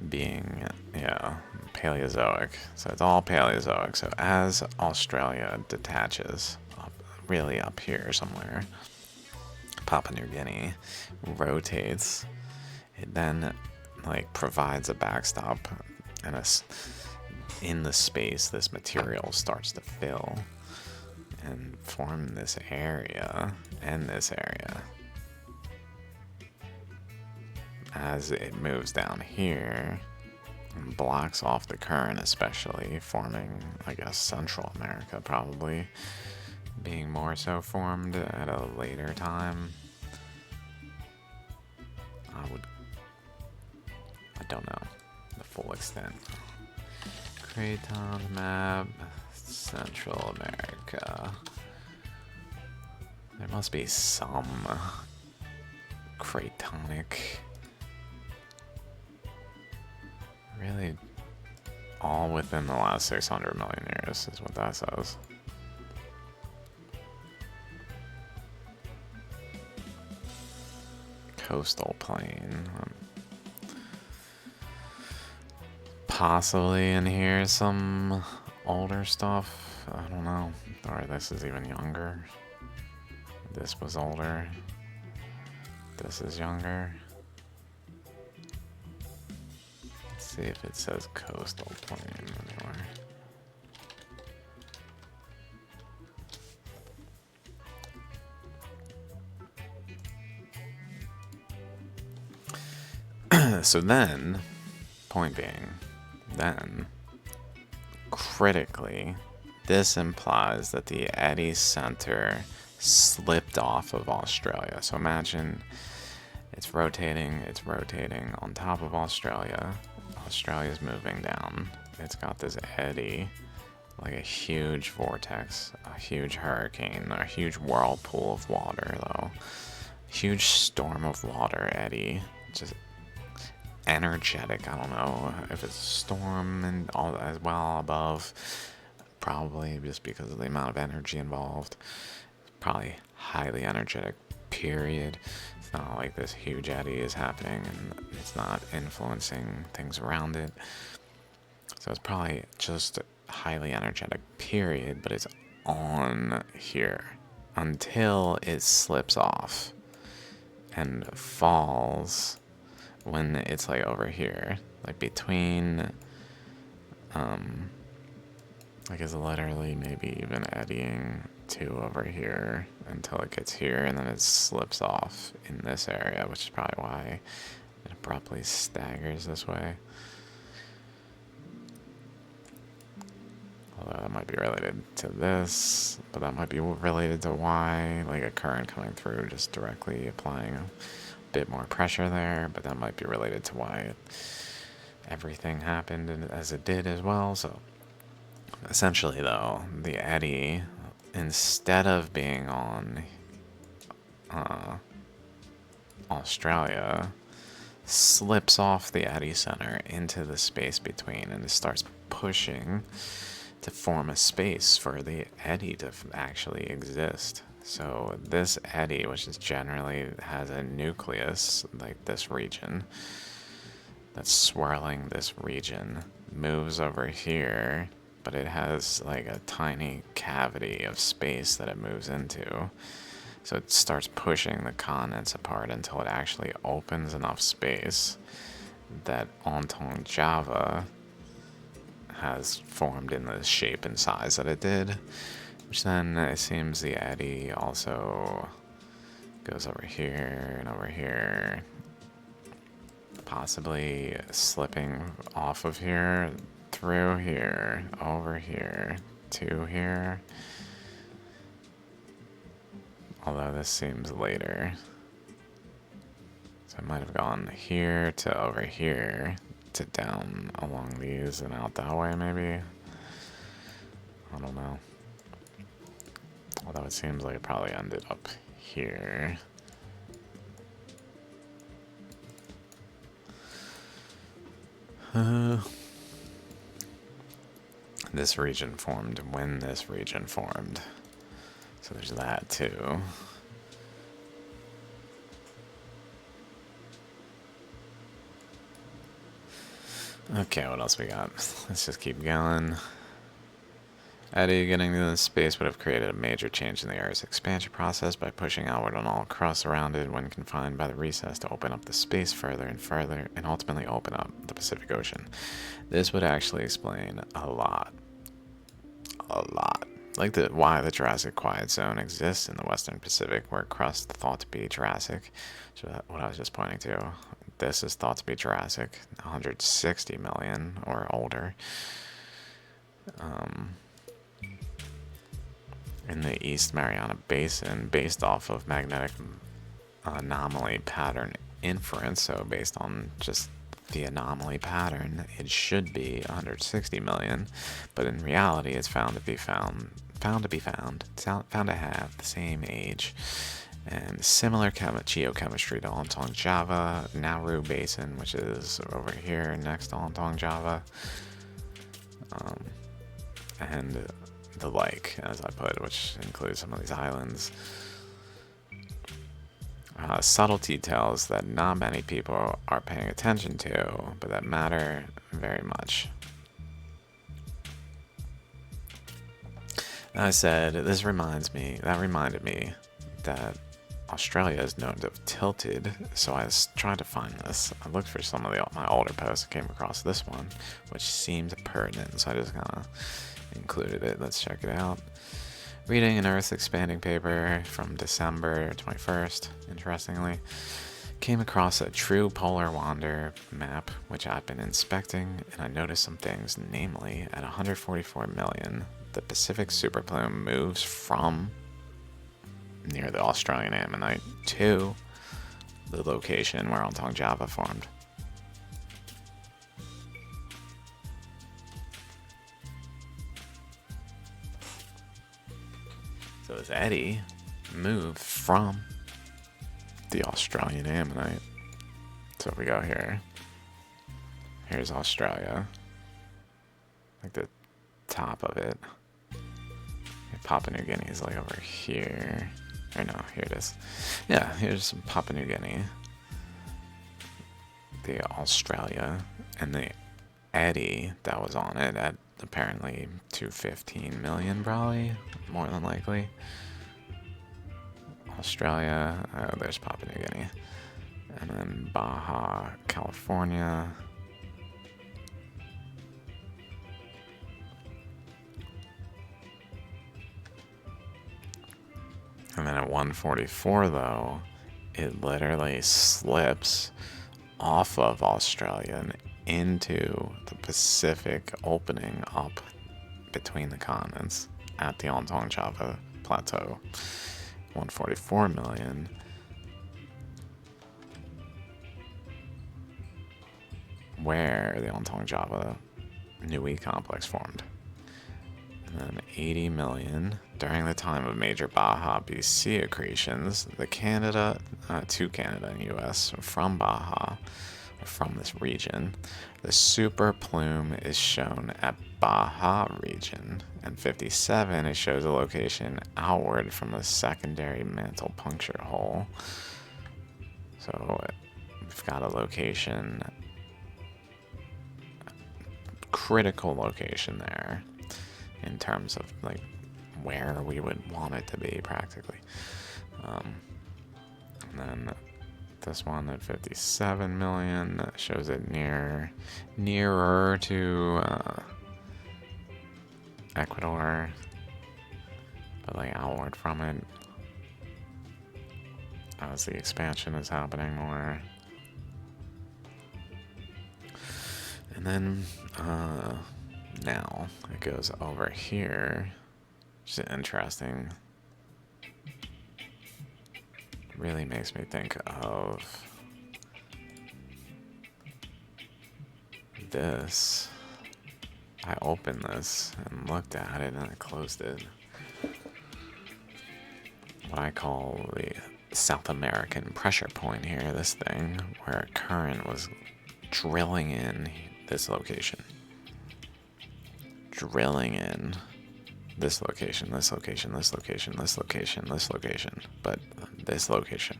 being, yeah, Paleozoic. So it's all Paleozoic. So as Australia detaches really up here somewhere, Papua New Guinea rotates, it then like provides a backstop, and in the space this material starts to fill and form this area and this area. As it moves down here and blocks off the current, especially forming, I guess, Central America probably being more so formed at a later time. I don't know the full extent. Craton map, Central America. There must be some cratonic. Really, all within the last 600 million years is what that says. Coastal plain. Possibly in here some older stuff. I don't know. Or this is even younger. This was older. This is younger. Let's see if it says coastal plain anywhere. So then, point being, then, critically, this implies that the eddy center slipped off of Australia. So imagine it's rotating on top of Australia. Australia's moving down. It's got this eddy, like a huge vortex, a huge hurricane, a huge whirlpool of water, though. Huge storm of water eddy. Just energetic. I don't know if it's storm and all as well above. Probably just because of the amount of energy involved. Probably highly energetic, period. It's not like this huge eddy is happening and it's not influencing things around it. So it's probably just highly energetic, period, but it's on here until it slips off and falls when it's like over here, like between, like it's literally maybe even eddying to over here until it gets here, and then it slips off in this area, which is probably why it abruptly staggers this way. Although that might be related to this, but that might be related to why, like a current coming through, just directly applying a bit more pressure there, but that might be related to why everything happened as it did as well. So essentially, though, the eddy, instead of being on Australia, slips off the eddy center into the space between, and it starts pushing to form a space for the eddy to actually exist. So this eddy, which is generally has a nucleus, like this region, that's swirling this region, moves over here, but it has like a tiny cavity of space that it moves into. So it starts pushing the continents apart until it actually opens enough space that Ontong Java has formed in the shape and size that it did. Which then it seems the eddy also goes over here and over here. Possibly slipping off of here, through here, over here, to here. Although this seems later. So it might have gone here to over here to down along these and out that way maybe. I don't know. Although it seems like it probably ended up here. This region formed when this region formed. So there's that too. Okay, what else we got? Let's just keep going. Eddy getting to this space would have created a major change in the Earth's expansion process by pushing outward on all crusts around it when confined by the recess to open up the space further and further and ultimately open up the Pacific Ocean. This would actually explain a lot. Like why the Jurassic Quiet Zone exists in the Western Pacific, where crust thought to be Jurassic, which is what I was just pointing to. This is thought to be Jurassic, 160 million or older. In the East Mariana Basin, based off of magnetic anomaly pattern inference, so based on just the anomaly pattern, it should be 160 million, but in reality it's found to have the same age and similar geochemistry to Ontong Java, Nauru Basin, which is over here next to Ontong Java, and the like, as I put, which includes some of these islands. Subtle details that not many people are paying attention to, but that matter very much. I said, that reminded me that Australia is known to have tilted, so I was trying to find this. I looked for some of my older posts and came across this one, which seemed pertinent, so I just kind of included it. Let's check it out. Reading an Earth expanding paper from December 21st, interestingly, came across a true polar wander map, which I've been inspecting, and I noticed some things, namely, at 144 million, the Pacific superplume moves from near the Australian Ammonite to the location where Ontong Java formed. So this eddy moved from the Australian Ammonite. So if we go here, here's Australia, like the top of it. Papua New Guinea is like over here. Or no, here it is. Yeah, here's Papua New Guinea. The Australia, and the eddy that was on it at apparently 215 million, probably, more than likely. Australia, there's Papua New Guinea. And then Baja, California. And then at 144, though, it literally slips off of Australia and into the Pacific, opening up between the continents at the Ontong Java Plateau. 144 million. Where the Ontong Java Nui complex formed. And then 80 million during the time of major Baja BC accretions, to Canada and US from Baja, or from this region. The super plume is shown at Baja region, and 57 it shows a location outward from a secondary mantle puncture hole. So we've got a location, critical location there in terms of like where we would want it to be practically. And then this one at 57 million shows it nearer to Ecuador, but like outward from it as the expansion is happening more. And then now it goes over here, which is interesting. Really makes me think of this. I opened this and looked at it and I closed it. What I call the South American pressure point here, this thing, where a current was drilling in this location. Drilling in this location, this location, this location, this location, this location, but this location.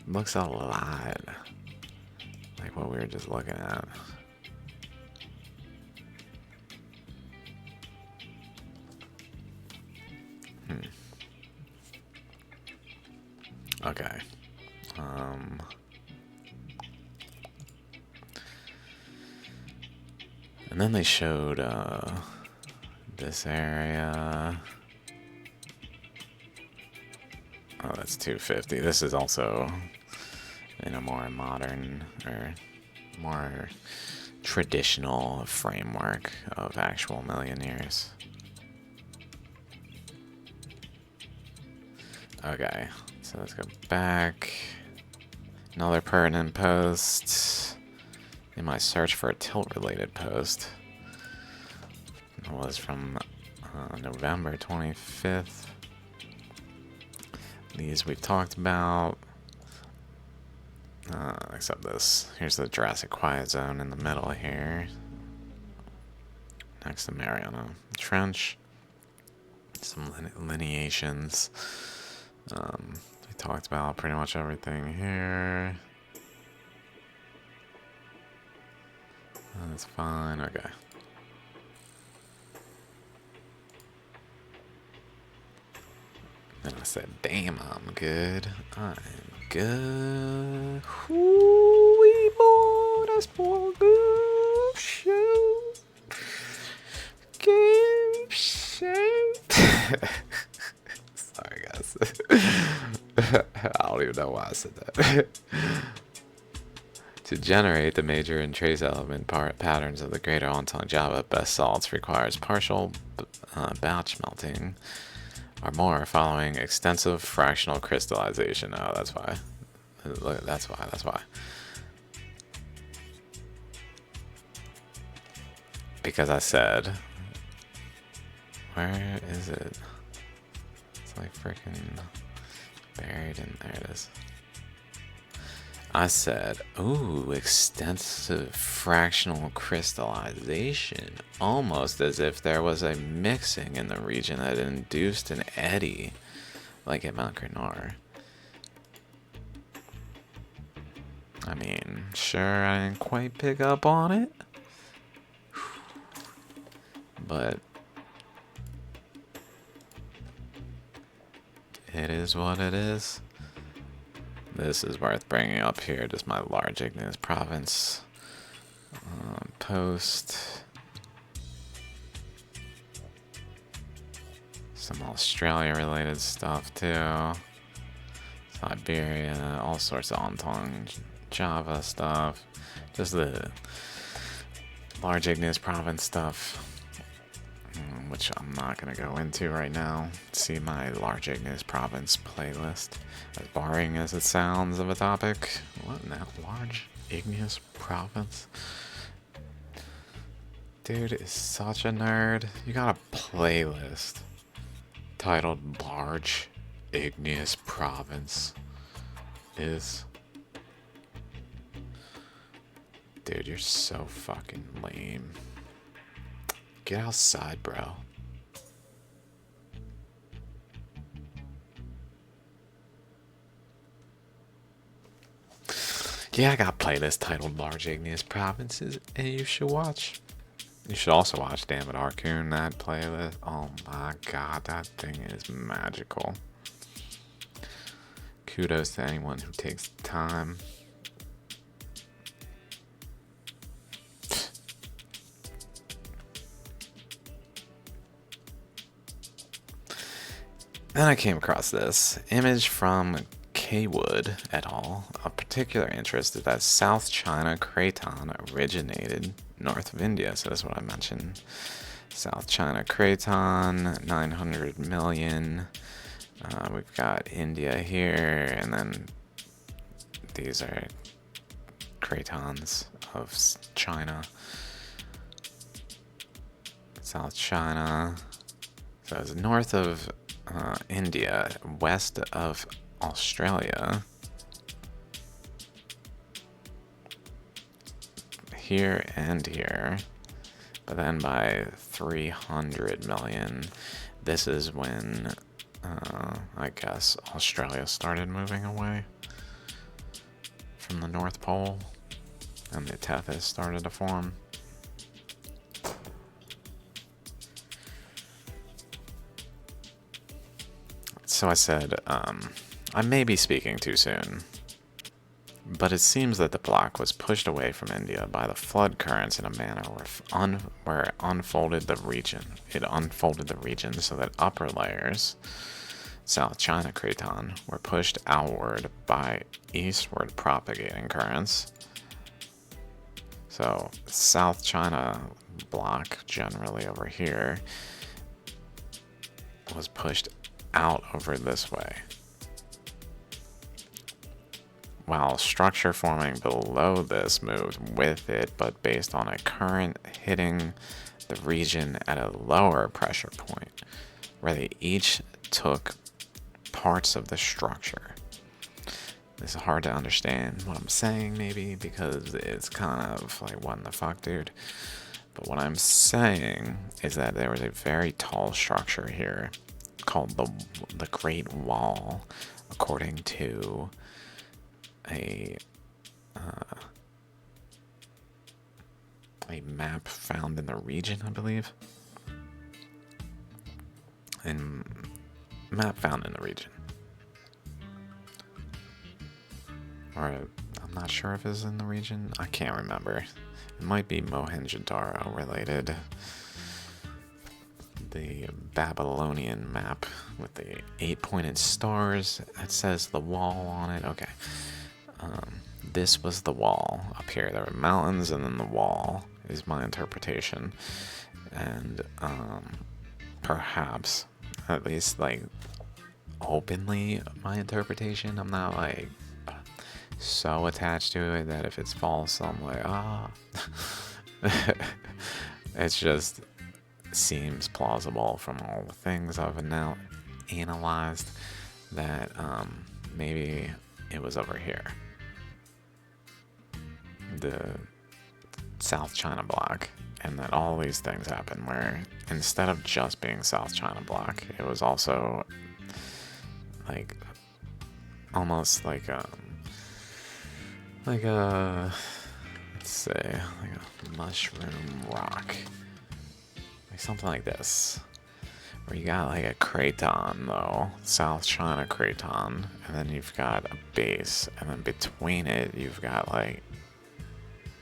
Looks a lot like what we were just looking at. Okay. And then they showed this area. Oh, that's 250. This is also in a more modern or more traditional framework of actual million years. Okay, so let's go back. Another pertinent post. In my search for a tilt-related post, it was from November 25th. These we've talked about, except this. Here's the Jurassic Quiet Zone in the middle here, next to Mariana Trench. Some lineations. We talked about pretty much everything here. That's fine, okay. Then I said, damn, I'm good. I'm good. Hoo-wee, boy, that's for good show. Game shape. Sorry, guys. I don't even know why I said that. To generate the major and trace element patterns of the greater Entente Java best salts requires partial batch melting or more following extensive fractional crystallization. Oh, that's why. Look, that's why. Because I said, where is it? It's like freaking buried in there. It is. I said, ooh, extensive fractional crystallization, almost as if there was a mixing in the region that induced an eddy, like at Mount Grenor. I mean, sure, I didn't quite pick up on it, but it is what it is. This is worth bringing up here, just my large igneous province post. Some Australia related stuff too. Siberia, all sorts of Entente Java stuff. Just the large igneous province stuff, which I'm not going to go into right now. See my large igneous province playlist. As boring as it sounds of a topic. What now? Large igneous province? Dude is such a nerd. You got a playlist titled Large Igneous Province. Dude, you're so fucking lame. Get outside, bro. Yeah, I got a playlist titled Large Igneous Provinces, and you should watch. You should also watch Damn It Arcoon, that playlist. Oh my god, that thing is magical. Kudos to anyone who takes the time. Then I came across this image from Kaywood et al. Of particular interest is that South China Craton originated north of India. So that's what I mentioned. South China Craton, 900 million. We've got India here, and then these are cratons of China. South China. So it's north of India, west of Australia. Here and here. But then by 300 million, this is when I guess Australia started moving away from the North Pole and the Tethys started to form. So I said, I may be speaking too soon, but it seems that the block was pushed away from India by the flood currents in a manner where it unfolded the region. It unfolded the region so that upper layers, South China Craton, were pushed outward by eastward propagating currents. So South China block, generally over here, was pushed out over this way, while structure forming below this moved with it, but based on a current hitting the region at a lower pressure point, where they each took parts of the structure. This is hard to understand what I'm saying, maybe, because it's kind of like, what in the fuck, dude? But what I'm saying is that there was a very tall structure here called the Great Wall, according to a map found in the region, I believe. And map found in the region. Or I'm not sure if it's in the region. I can't remember. It might be Mohenjo-Daro related. The Babylonian map with the 8-pointed stars. It says the wall on it. Okay. This was the wall up here. There were mountains and then the wall is my interpretation. And perhaps, at least like openly my interpretation. I'm not like so attached to it that if it's false, I'm like, It's just seems plausible from all the things I've now analyzed that maybe it was over here. The South China block, and that all these things happen where instead of just being South China block, it was also like almost like a let's say like a mushroom rock, like something like this, where you got like a craton though, South China craton, and then you've got a base, and then between it you've got like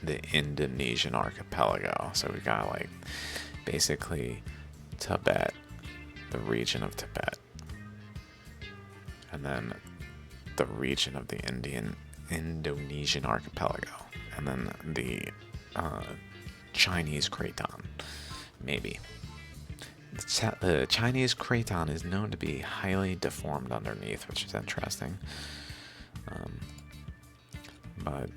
the Indonesian archipelago. So we got like basically Tibet, the region of Tibet, and then the region of the Indonesian archipelago, and then the Chinese craton, maybe. The Chinese craton is known to be highly deformed underneath, which is interesting. But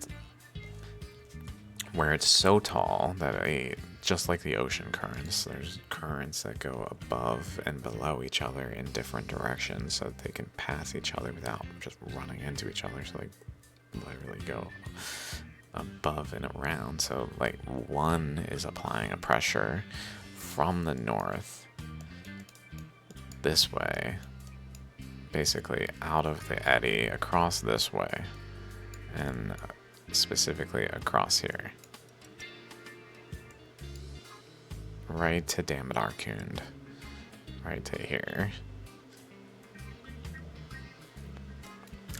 where it's so tall that just like the ocean currents, there's currents that go above and below each other in different directions so that they can pass each other without just running into each other. So they literally go above and around. So like one is applying a pressure from the north this way, basically out of the eddy across this way, and specifically across here, right to Dammit right to here,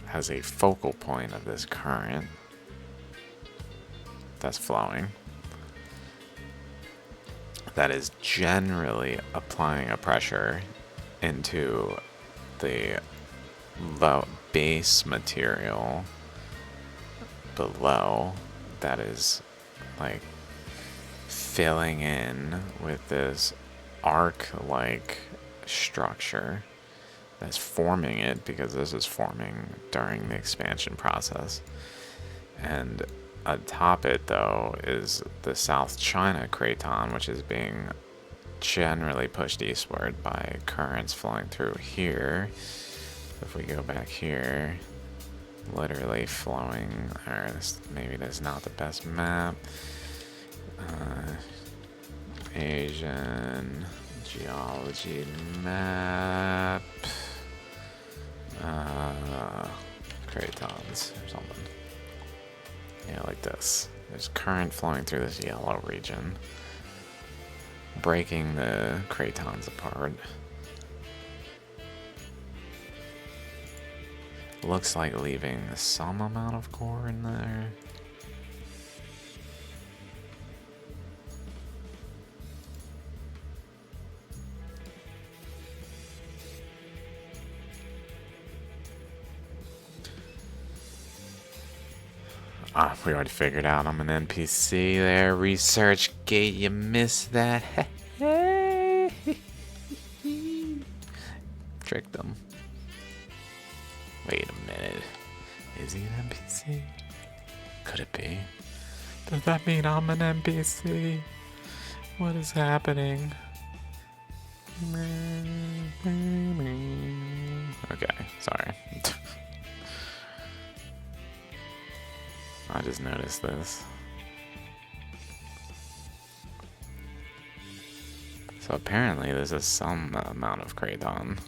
has a focal point of this current that's flowing that is generally applying a pressure into the base material below that is like filling in with this arc-like structure that's forming it, because this is forming during the expansion process. And atop it, though, is the South China Craton, which is being generally pushed eastward by currents flowing through here. If we go back here, literally flowing, or maybe that's not the best map. Asian geology map. Cratons or something. Yeah, like this. There's current flowing through this yellow region, breaking the cratons apart. Looks like leaving some amount of core in there. Ah, we already figured out I'm an NPC there. Research gate, you missed that. Tricked them. Wait a minute. Is he an NPC? Could it be? Does that mean I'm an NPC? What is happening? Okay, sorry. I just noticed this. So apparently this is some amount of Kraton.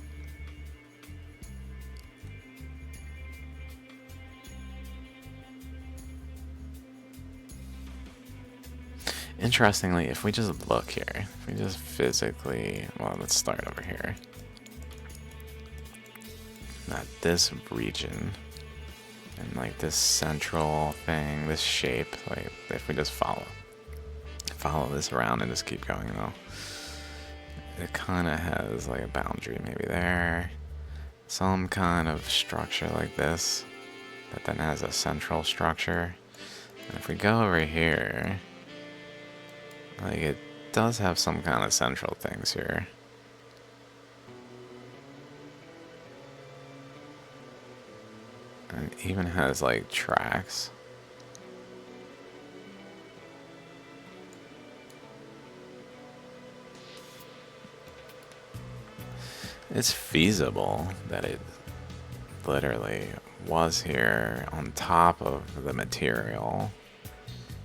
Interestingly, if we just look here, if we just physically, well, let's start over here. Not this region. And like this central thing, this shape, like if we just follow this around and just keep going though, it kind of has like a boundary maybe there, some kind of structure like this that then has a central structure. And if we go over here, like it does have some kind of central things here. And it even has like tracks. It's feasible that it literally was here on top of the material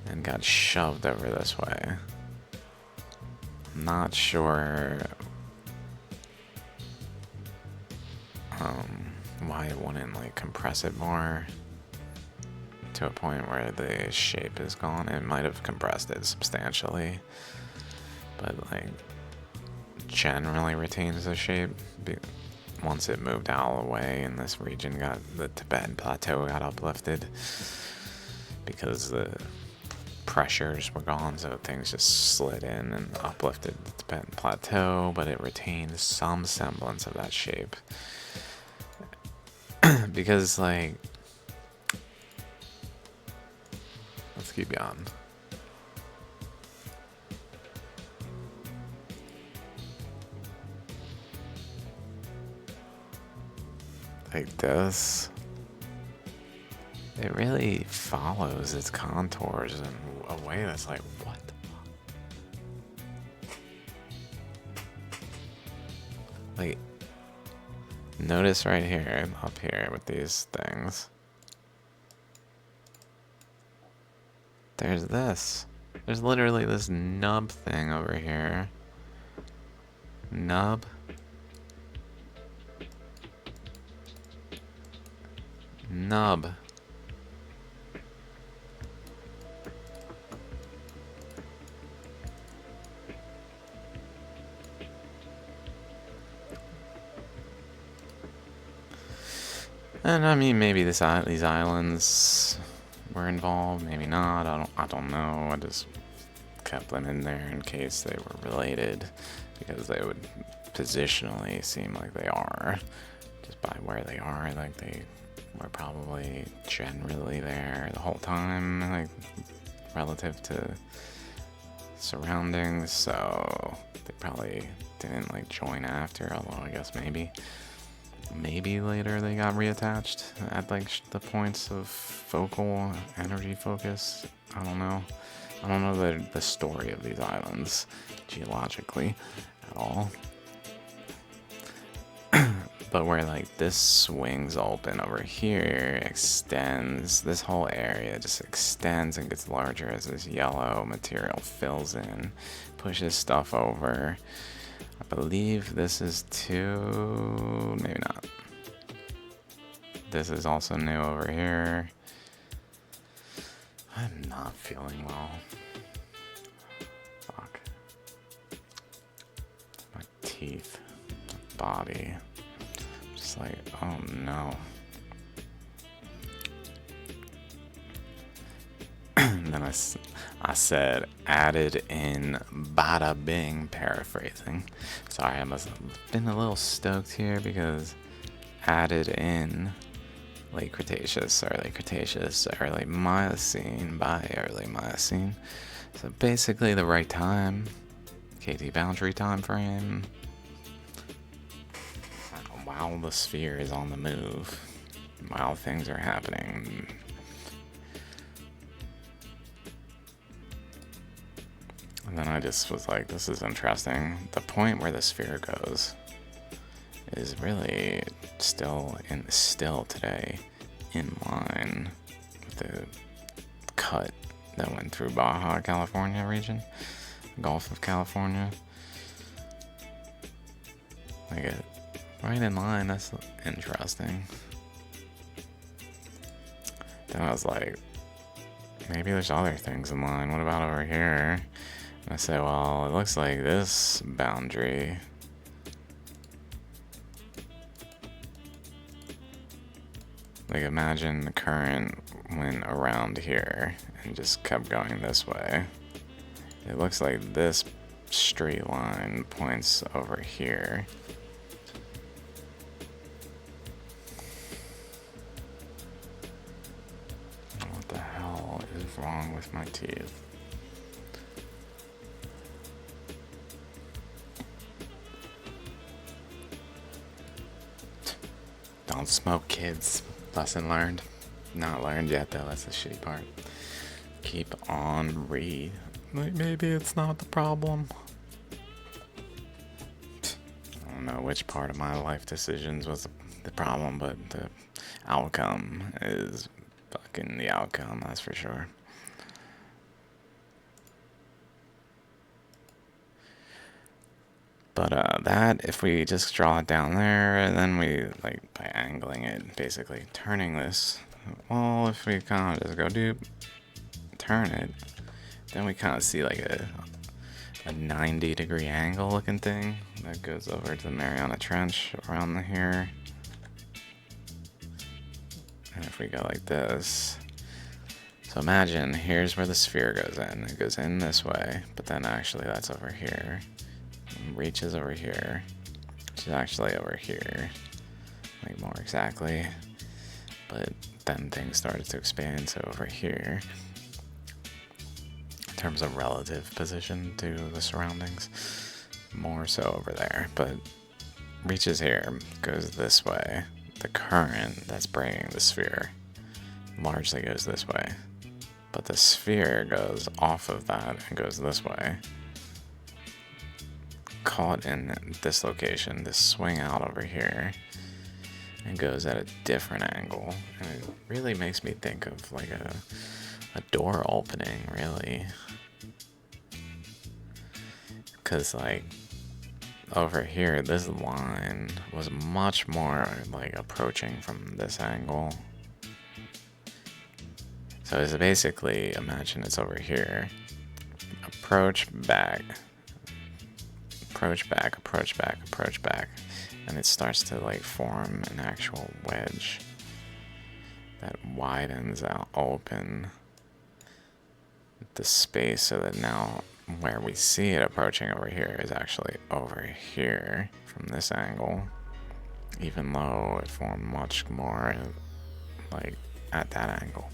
and got shoved over this way. I'm not sure why it wouldn't like compress it more to a point where the shape is gone. It might have compressed it substantially, but like generally retains the shape once it moved out of the way and this region got, the Tibetan Plateau got uplifted because the pressures were gone, so things just slid in and uplifted the Tibetan Plateau, but it retained some semblance of that shape. Because like, let's keep going. Like this, it really follows its contours in a way that's like, what the fuck? Like, notice right here, up here with these things. There's this. There's literally this nub thing over here. Nub. Nub. And I mean, maybe these islands were involved, maybe not. I don't know. I just kept them in there in case they were related, because they would positionally seem like they are, just by where they are. Like they were probably generally there the whole time, like relative to surroundings. So they probably didn't like join after. Although I guess maybe later they got reattached at like the points of focal energy focus. I don't know. I don't know the story of these islands geologically at all. But where like this swings open over here, extends, this whole area just extends and gets larger as this yellow material fills in, pushes stuff over. I believe this is two, maybe not. This is also new over here. I'm not feeling well. Fuck. My teeth, my body. Just like, oh no. And then I said, added in, bada bing, paraphrasing. Sorry, I must have been a little stoked here because added in late Cretaceous, early Cretaceous, early Miocene by early Miocene. So basically the right time, KT boundary time frame. While the sphere is on the move, while things are happening. And then I just was like, this is interesting. The point where the sphere goes is really still today in line with the cut that went through Baja California region, Gulf of California. Like right in line. That's interesting. Then I was like, maybe there's other things in line. What about over here? And I said, well, it looks like this boundary like imagine the current went around here and just kept going this way. It looks like this straight line points over here. What the hell is wrong with my teeth? Don't smoke, kids. Lesson learned. Not learned yet, though. That's the shitty part. Keep on read. Like, maybe it's not the problem. I don't know which part of my life decisions was the problem, but the outcome is fucking the outcome, that's for sure. But that, if we just draw it down there, and then we, like, by angling it, basically turning this, well, if we kind of just go doop, turn it, then we kind of see like a 90-degree angle looking thing that goes over to the Mariana Trench around here. And if we go like this, so imagine here's where the sphere goes in. It goes in this way, but then actually that's over here. Reaches over here, which is actually over here, like more exactly, but then things started to expand, so over here, in terms of relative position to the surroundings, more so over there, but reaches here, goes this way. The current that's bringing the sphere largely goes this way, but the sphere goes off of that and goes this way. Caught in this location, this swing out over here, and goes at a different angle. And it really makes me think of like a door opening, really. Because like over here, this line was much more like approaching from this angle. So it's basically, imagine it's over here. Approach back. Approach back, approach back, approach back. And it starts to like form an actual wedge that widens out open the space so that now where we see it approaching over here is actually over here from this angle, even though it formed much more like at that angle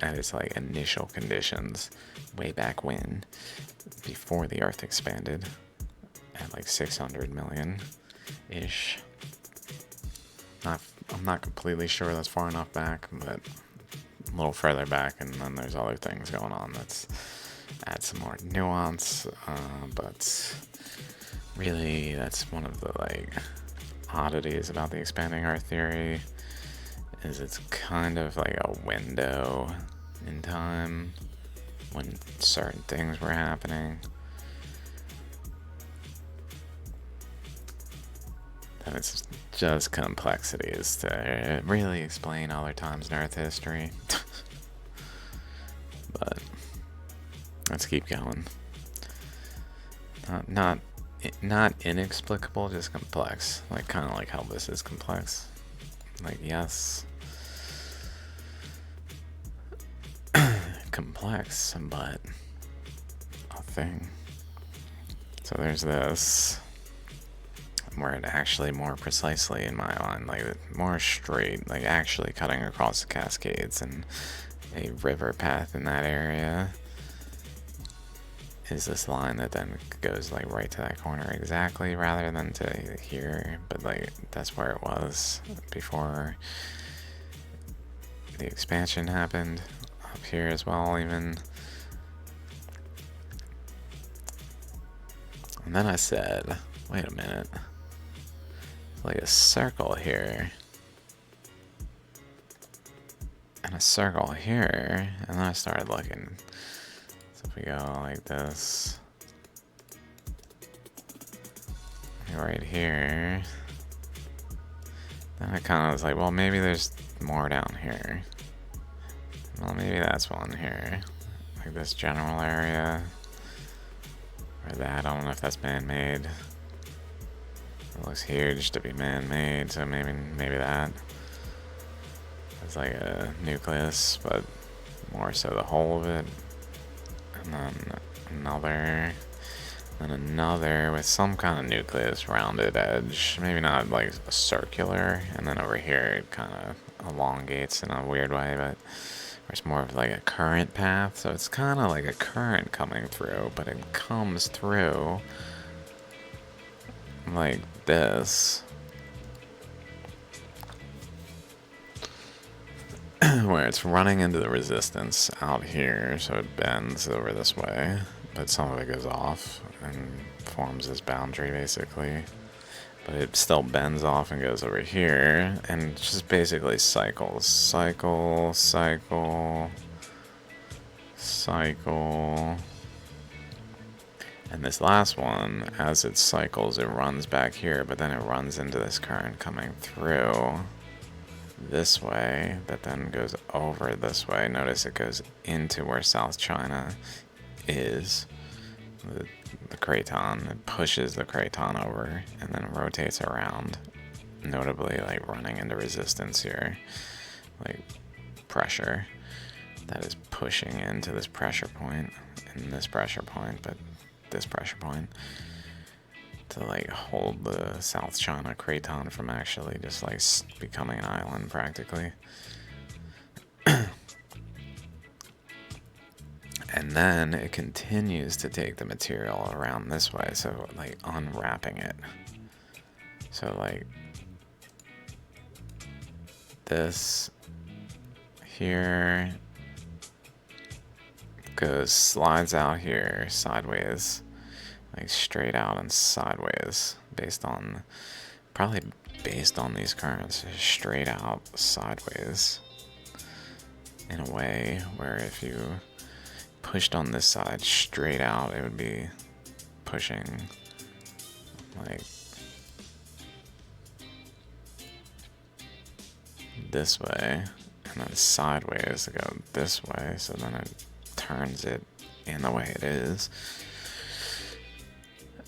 at its like initial conditions way back when, before the earth expanded at like 600 million ish. I'm not completely sure that's far enough back, but a little further back, and then there's other things going on that's add some more nuance, but really that's one of the like oddities about the expanding earth theory, is it's kind of like a window in time when certain things were happening. And it's just complexities to really explain other times in Earth history. But let's keep going. Not inexplicable, just complex. Like kind of like how this is complex. Like yes, complex, but a thing. So there's this, where it actually more precisely in my mind, like more straight, like actually cutting across the Cascades and a river path in that area, is this line that then goes like right to that corner exactly, rather than to here, but like that's where it was before the expansion happened, up here as well even. And then I said, wait a minute, like a circle here and a circle here, and then I started looking. So if we go like this, right here, then I kind of was like, well, maybe there's more down here. Well, maybe that's one here, like this general area, or that. I don't know if that's man-made. It looks huge to be man-made, so maybe that. It's like a nucleus, but more so the whole of it. And then another with some kind of nucleus, rounded edge. Maybe not like circular. And then over here it kind of elongates in a weird way, but it's more of like a current path. So it's kind of like a current coming through, but it comes through like this. Where it's running into the resistance out here, so it bends over this way, but some of it goes off and forms this boundary basically. But it still bends off and goes over here, and just basically cycles. Cycle, cycle, cycle. And this last one, as it cycles, it runs back here, but then it runs into this current coming through this way that then goes over this way. Notice it goes into where South China is, the craton. It pushes the craton over and then rotates around, notably like running into resistance here, like pressure that is pushing into this pressure point and this pressure point, but this pressure point, to like hold the South China Craton from actually just like becoming an island practically. And then it continues to take the material around this way, so like unwrapping it. So like this here slides out here sideways, like straight out and sideways, based on probably based on these currents straight out sideways in a way where if you pushed on this side straight out, it would be pushing like this way, and then sideways to go this way, so then it turns it in the way it is.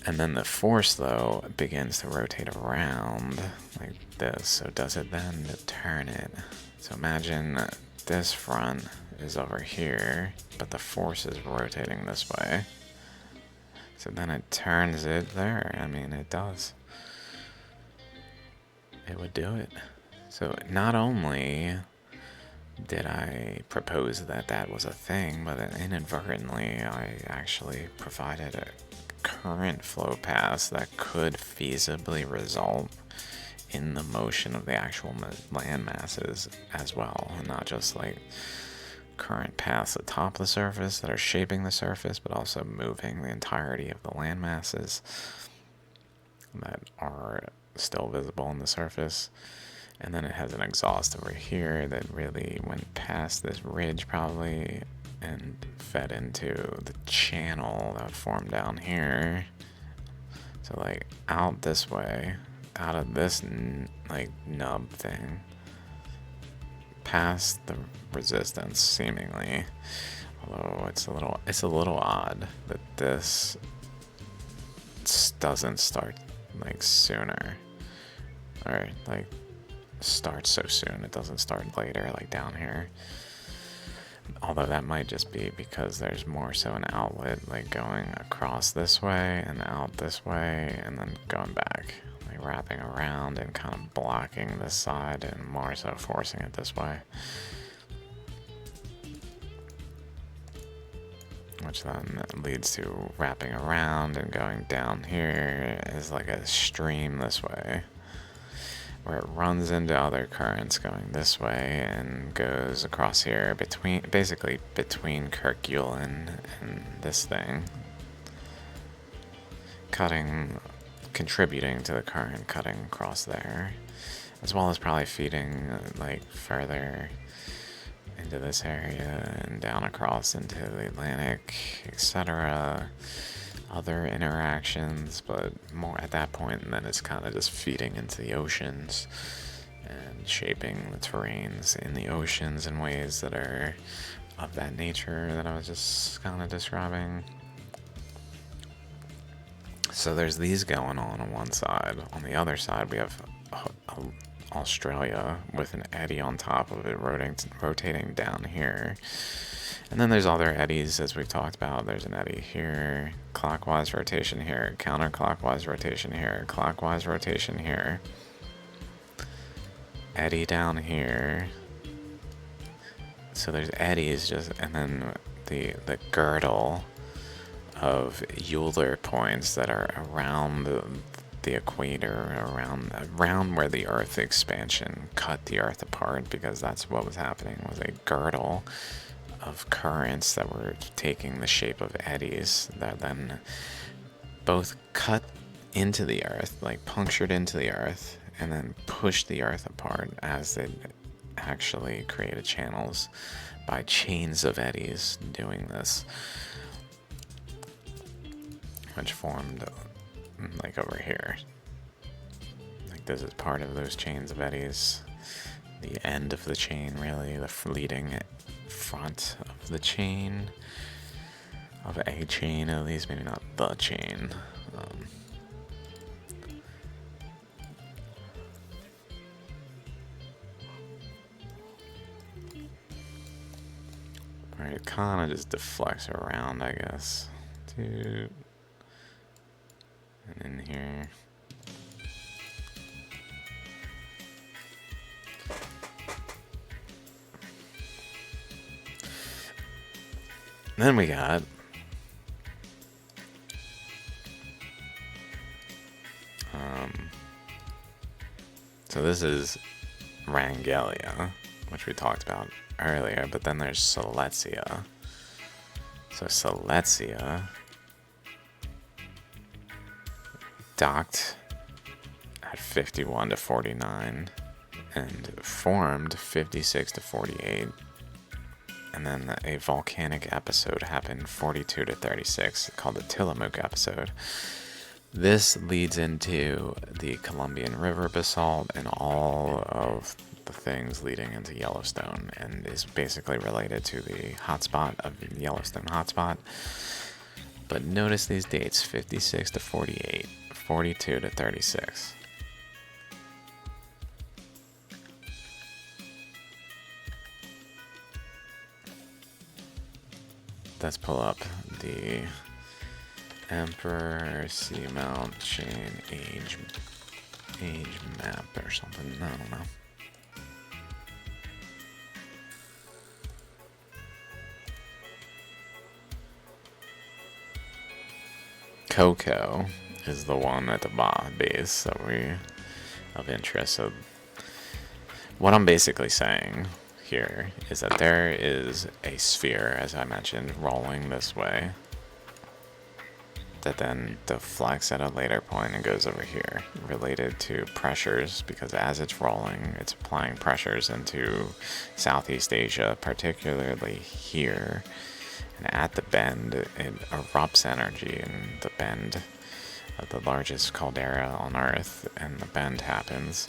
And then the force, though, begins to rotate around like this. So does it then to turn it? So imagine this front is over here, but the force is rotating this way. So then it turns it there. I mean, it does. It would do it. So not only did I propose that that was a thing, but inadvertently I actually provided a current flow path that could feasibly result in the motion of the actual land masses as well, and not just like current paths atop the surface that are shaping the surface, but also moving the entirety of the land masses that are still visible on the surface. And then it has an exhaust over here that really went past this ridge probably and fed into the channel that would form down here. So like out this way, out of this like nub thing, past the resistance seemingly. Although it's a little odd that this doesn't start like sooner, or like starts so soon. It doesn't start later like down here. Although that might just be because there's more so an outlet like going across this way and out this way and then going back, like wrapping around and kind of blocking this side and more so forcing it this way. Which then leads to wrapping around and going down here as like a stream this way, where it runs into other currents going this way and goes across here basically between Kerguelen and this thing, contributing to the current cutting across there, as well as probably feeding like further into this area and down across into the Atlantic, etc. Other interactions, but more at that point, and then it's kind of just feeding into the oceans and shaping the terrains in the oceans in ways that are of that nature that I was just kind of describing. So there's these going on one side. On the other side, we have Australia with an eddy on top of it rotating down here. And then there's other eddies, as we've talked about. There's an eddy here, clockwise rotation here, counterclockwise rotation here, clockwise rotation here, eddy down here. So there's eddies just, and then the girdle of Euler points that are around the equator, around where the Earth expansion cut the Earth apart, because that's what was happening, was a girdle of currents that were taking the shape of eddies that then both cut into the Earth, like punctured into the Earth, and then pushed the Earth apart as they actually created channels by chains of eddies doing this, which formed like over here. Like this is part of those chains of eddies, the end of the chain really, the leading front of the chain, of a chain at least, maybe not the chain. Where it kind of just deflects around, I guess. And in here. Then we got so this is Rangelia, which we talked about earlier, but then there's Silesia. So Silesia docked at 51 to 49, and formed 56 to 48. And then a volcanic episode happened 42 to 36, called the Tillamook episode. This leads into the Columbian River basalt and all of the things leading into Yellowstone, and is basically related to the hotspot of the Yellowstone hotspot. But notice these dates: 56 to 48, 42 to 36. Let's pull up the Emperor Seamount Chain age map or something. I don't know. Coco is the one at the base that of interest. So what I'm basically saying here is that there is a sphere, as I mentioned, rolling this way, that then deflects at a later point and goes over here, related to pressures, because as it's rolling, it's applying pressures into Southeast Asia, particularly here. And at the bend, it erupts energy in the bend of the largest caldera on Earth, and the bend happens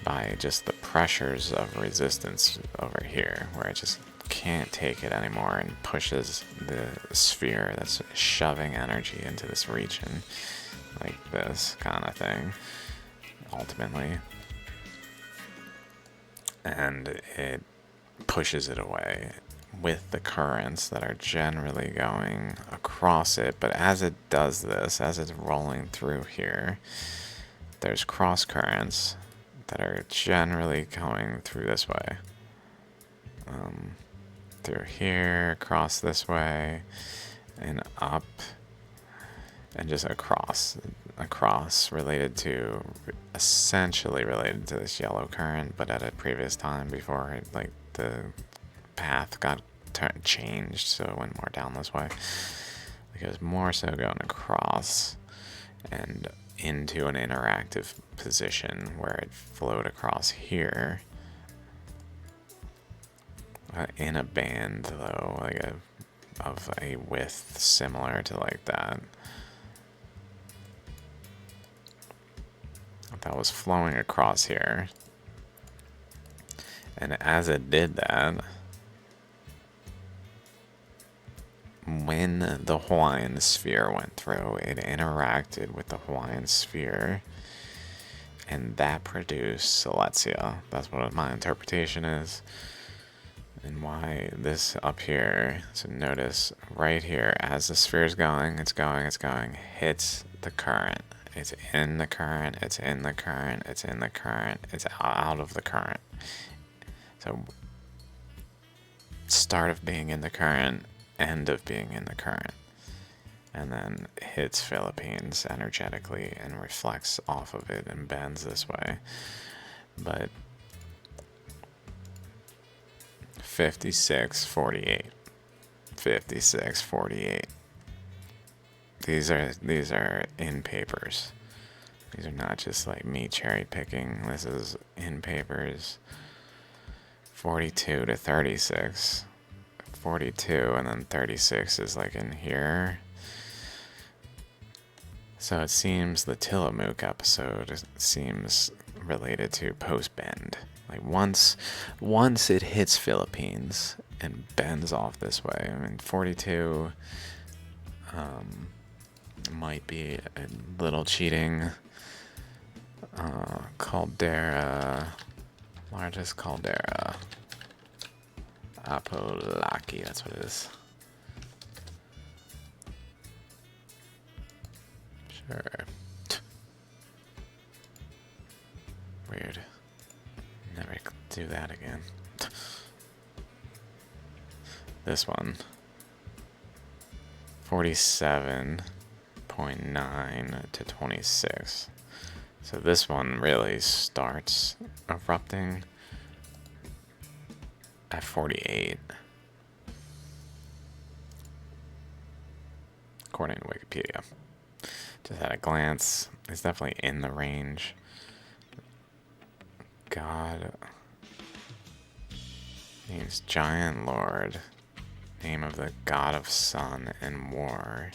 by just the pressures of resistance over here, where it just can't take it anymore and pushes the sphere that's shoving energy into this region, like this kind of thing, ultimately. And it pushes it away with the currents that are generally going across it. But as it does this, as it's rolling through here, there's cross currents that are generally going through this way, through here, across this way, and up, and just across, essentially related to this yellow current, but at a previous time before it, like, the path got changed, so it went more down this way. It was more so going across and into an interactive position where it flowed across here, in a band though, like of a width similar to like that. That was flowing across here, and as it did that, when the Hawaiian sphere went through, it interacted with the Hawaiian sphere, and that produced Silesia. That's what my interpretation is. And why this up here, so notice right here, as the sphere is going, it's going, hits the current. It's in the current, it's in the current, it's in the current, it's out of the current. So, start of being in the current, end of being in the current, and then hits Philippines energetically and reflects off of it and bends this way. But 56-48, 56-48. These are in papers. These are not just like me cherry picking. This is in papers. 42 to 36. 42 and then 36 is like in here. So it seems the Tillamook episode seems related to post-bend. Like once it hits Philippines and bends off this way. I mean, 42 might be a little cheating. Caldera, largest caldera, Apolaki, that's what it is. Sure. Weird. Never do that again. This one. 47.9 to 26. So this one really starts erupting at 48. According to Wikipedia. Just at a glance, it's definitely in the range. god means giant lord. Name of the god of sun and war.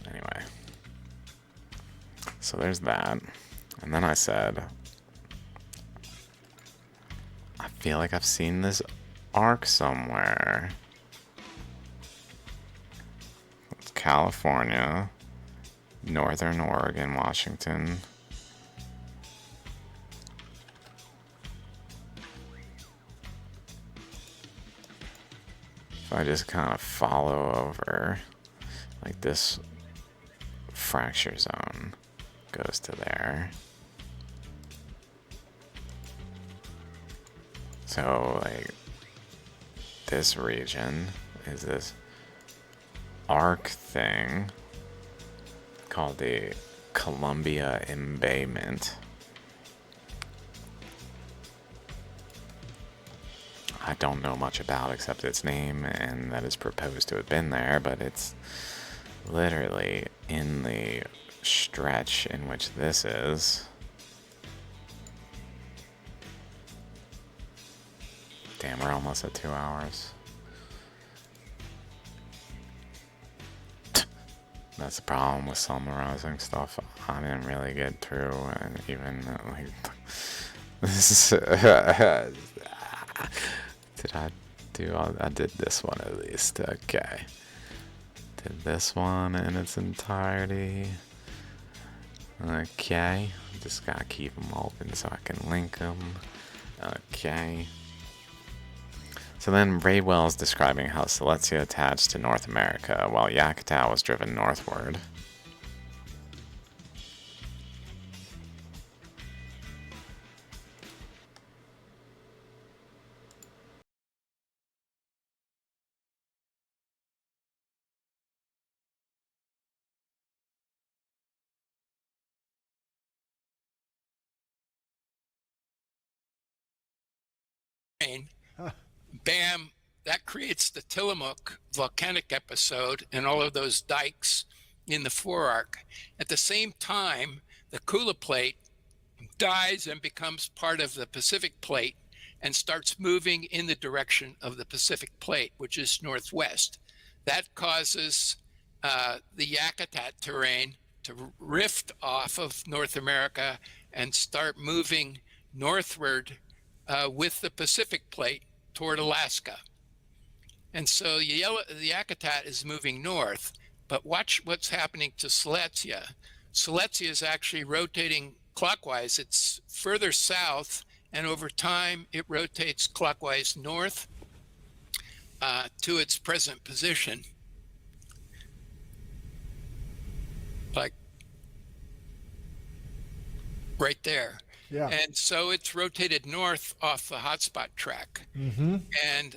Anyway. So there's that. And then I said, I feel like I've seen this arc somewhere. It's California, Northern Oregon, Washington. If I just kind of follow over, like this fracture zone goes to there. So, like, this region is this arc thing called the Columbia Embayment. I don't know much about except its name and that it's proposed to have been there, but it's literally in the stretch in which this is. Damn, we're almost at 2 hours. That's the problem with summarizing stuff. I didn't really get through, and even like this. Did I do? I did this one at least. Okay. Did this one in its entirety. Okay. Just gotta keep them open so I can link them. Okay. So then Ray Wells describing how Silesia attached to North America while Yakutat was driven northward. Bam, that creates the Tillamook volcanic episode and all of those dikes in the forearc. At the same time, the Kula plate dies and becomes part of the Pacific plate and starts moving in the direction of the Pacific plate, which is northwest. That causes the Yakutat terrain to rift off of North America and start moving northward with the Pacific plate toward Alaska. And so the Yakutat is moving north, but watch what's happening to Silesia. Silesia is actually rotating clockwise. It's further south, and over time it rotates clockwise north to its present position. Like right there. Yeah. And so it's rotated north off the hotspot track. Mm-hmm. And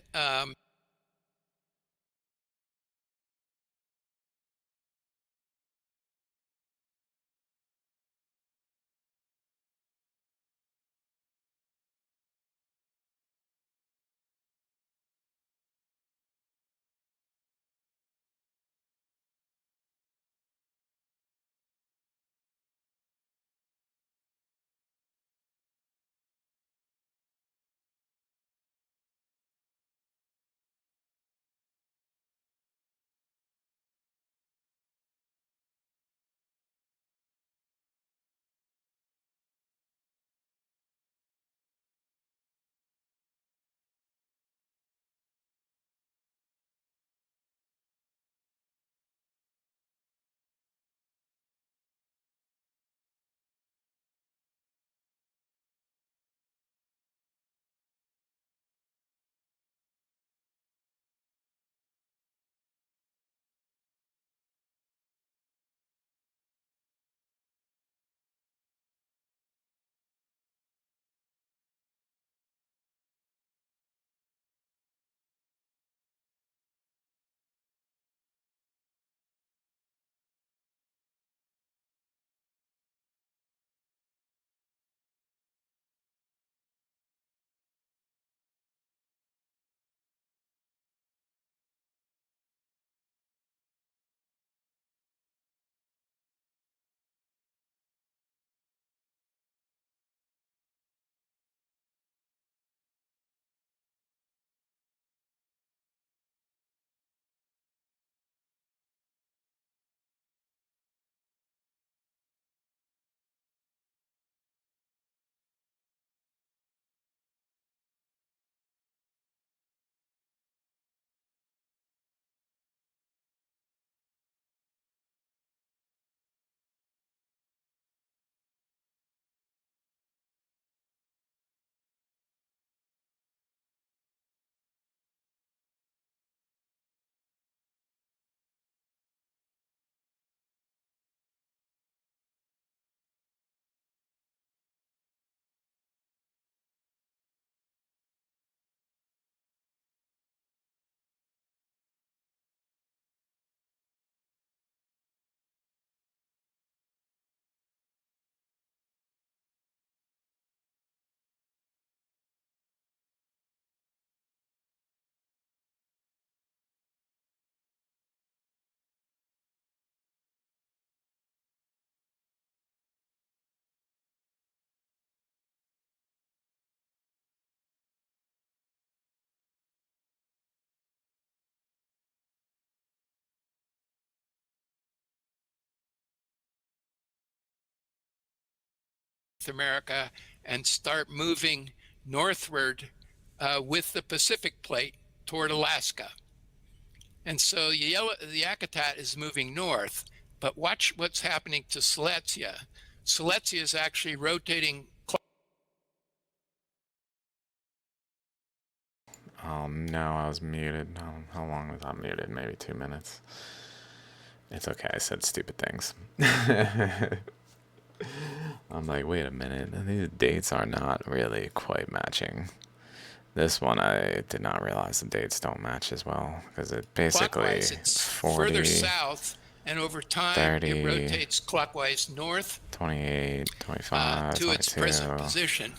America and start moving northward with the Pacific plate toward Alaska. And so the Yakutat is moving north, but watch what's happening to Silesia. Silesia is actually rotating. Oh no, I was muted. How long was I muted? Maybe 2 minutes. It's okay, I said stupid things. I'm like, wait a minute, these dates are not really quite matching. This one, I did not realize the dates don't match as well, because it basically Clockwise, it's 40, further south, and over time 30, it rotates clockwise north 28, 25, to its 22, present position.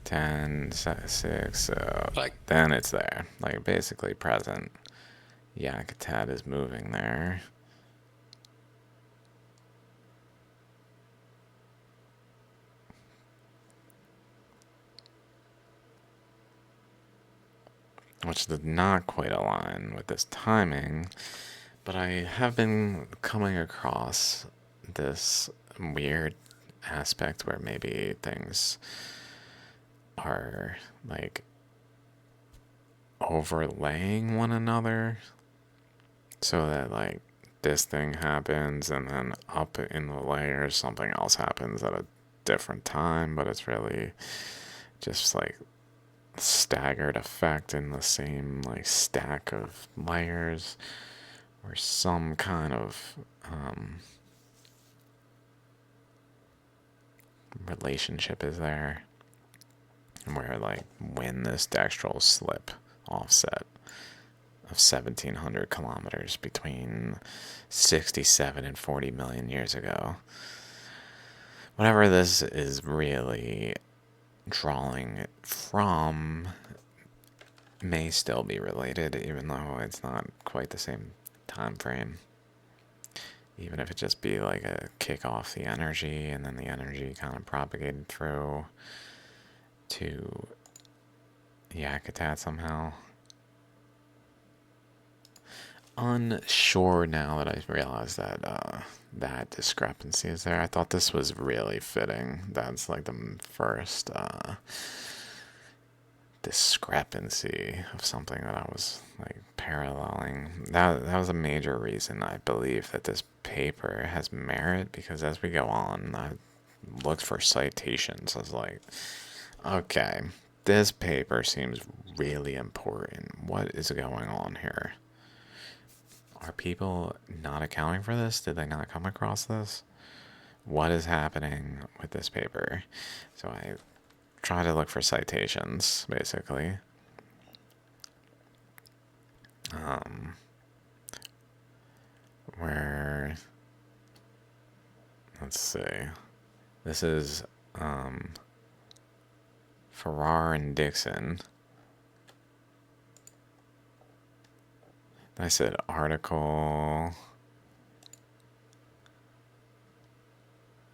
10, 6, Like, then it's there. Like, basically present. Yakutat is moving there. Which did not quite align with this timing, but I have been coming across this weird aspect where maybe things are like overlaying one another, so that like this thing happens and then up in the layers something else happens at a different time, but it's really just like staggered effect in the same like stack of layers, or some kind of relationship is there, where like when this dextral slip offset of 1700 kilometers between 67 and 40 million years ago, whatever this is really drawing from may still be related, even though it's not quite the same time frame. Even if it just be like a kick off the energy, and then the energy kind of propagated through to Yakutat somehow. Unsure now that I realized that that discrepancy is there. I thought this was really fitting. That's like the first discrepancy of something that I was like paralleling. That was a major reason I believe that this paper has merit, because as we go on, I looked for citations. I was like, okay, this paper seems really important. What is going on here? Are people not accounting for this? Did they not come across this? What is happening with this paper? So I try to look for citations, basically. Where, let's see, this is Farrar and Dixon. I said article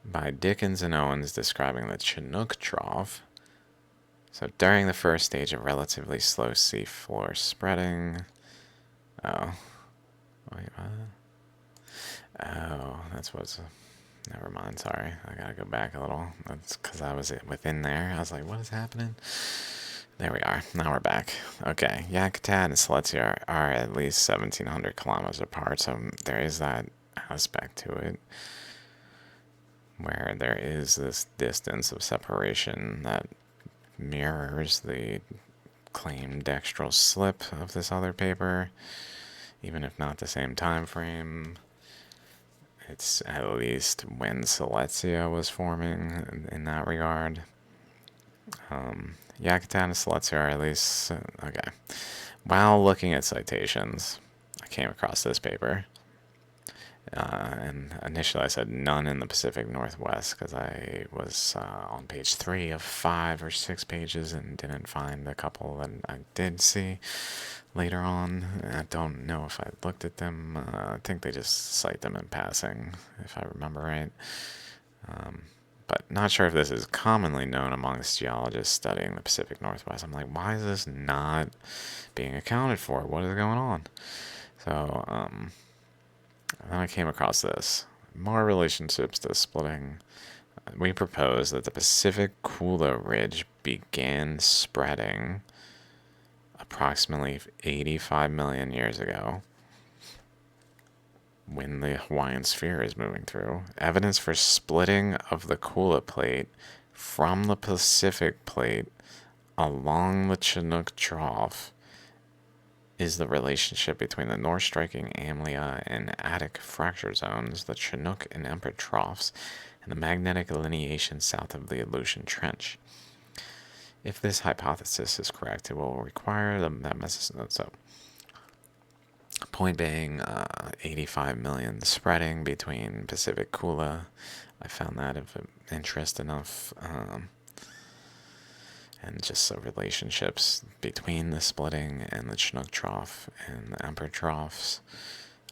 by Dickens and Owens describing the Chinook Trough. So during the first stage of relatively slow seafloor spreading. Oh. Wait, what? Oh, that's what's. Never mind, sorry. I gotta go back a little. That's because I was within there. I was like, what is happening? There we are. Now we're back. Okay. Yakutat and Silesia are at least 1,700 kilometers apart, so there is that aspect to it, where there is this distance of separation that mirrors the claimed dextral slip of this other paper, even if not the same time frame. It's at least when Silesia was forming in that regard. Yakutat and Silesia are at least okay. While looking at citations, I came across this paper. And initially I said none in the Pacific Northwest, because I was on page 3 of 5 or 6 pages and didn't find a couple that I did see later on. I don't know if I looked at them. I think they just cite them in passing, if I remember right. But not sure if this is commonly known amongst geologists studying the Pacific Northwest. I'm like, why is this not being accounted for? What is going on? So, then I came across this. More relationships to splitting We propose that the Pacific Kula Ridge began spreading approximately 85 million years ago when the Hawaiian Sphere is moving through. Evidence for splitting of the Kula Plate from the Pacific Plate along the Chinook Trough is the relationship between the north striking Amlia and Attic fracture zones, the Chinook and Emperor troughs, and the magnetic lineation south of the Aleutian Trench. If this hypothesis is correct, it will require that message. So, point being, 85 million spreading between Pacific Kula. I found that of interest enough. And just the relationships between the splitting and the Chinook Trough and the Emperor Troughs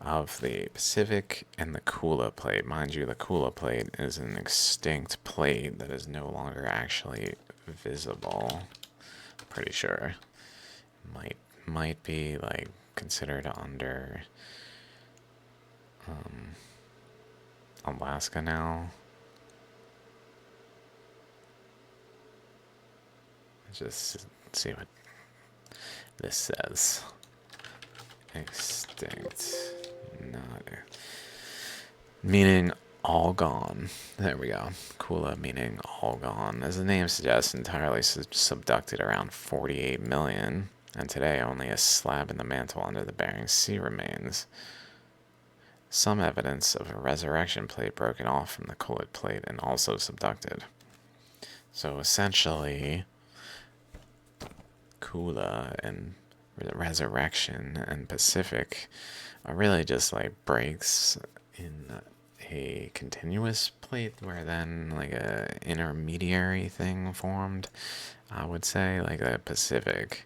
of the Pacific and the Kula Plate. Mind you, the Kula Plate is an extinct plate that is no longer actually visible. Pretty sure might be like considered under Alaska now. Just see what this says. Extinct, not meaning all gone. There we go. Kula meaning all gone. As the name suggests, entirely subducted around 48 million, and today only a slab in the mantle under the Bering Sea remains. Some evidence of a resurrection plate broken off from the Kula Plate and also subducted. So essentially, Kula and Resurrection and Pacific are really just like breaks in a continuous plate where then like a intermediary thing formed. I would say like the Pacific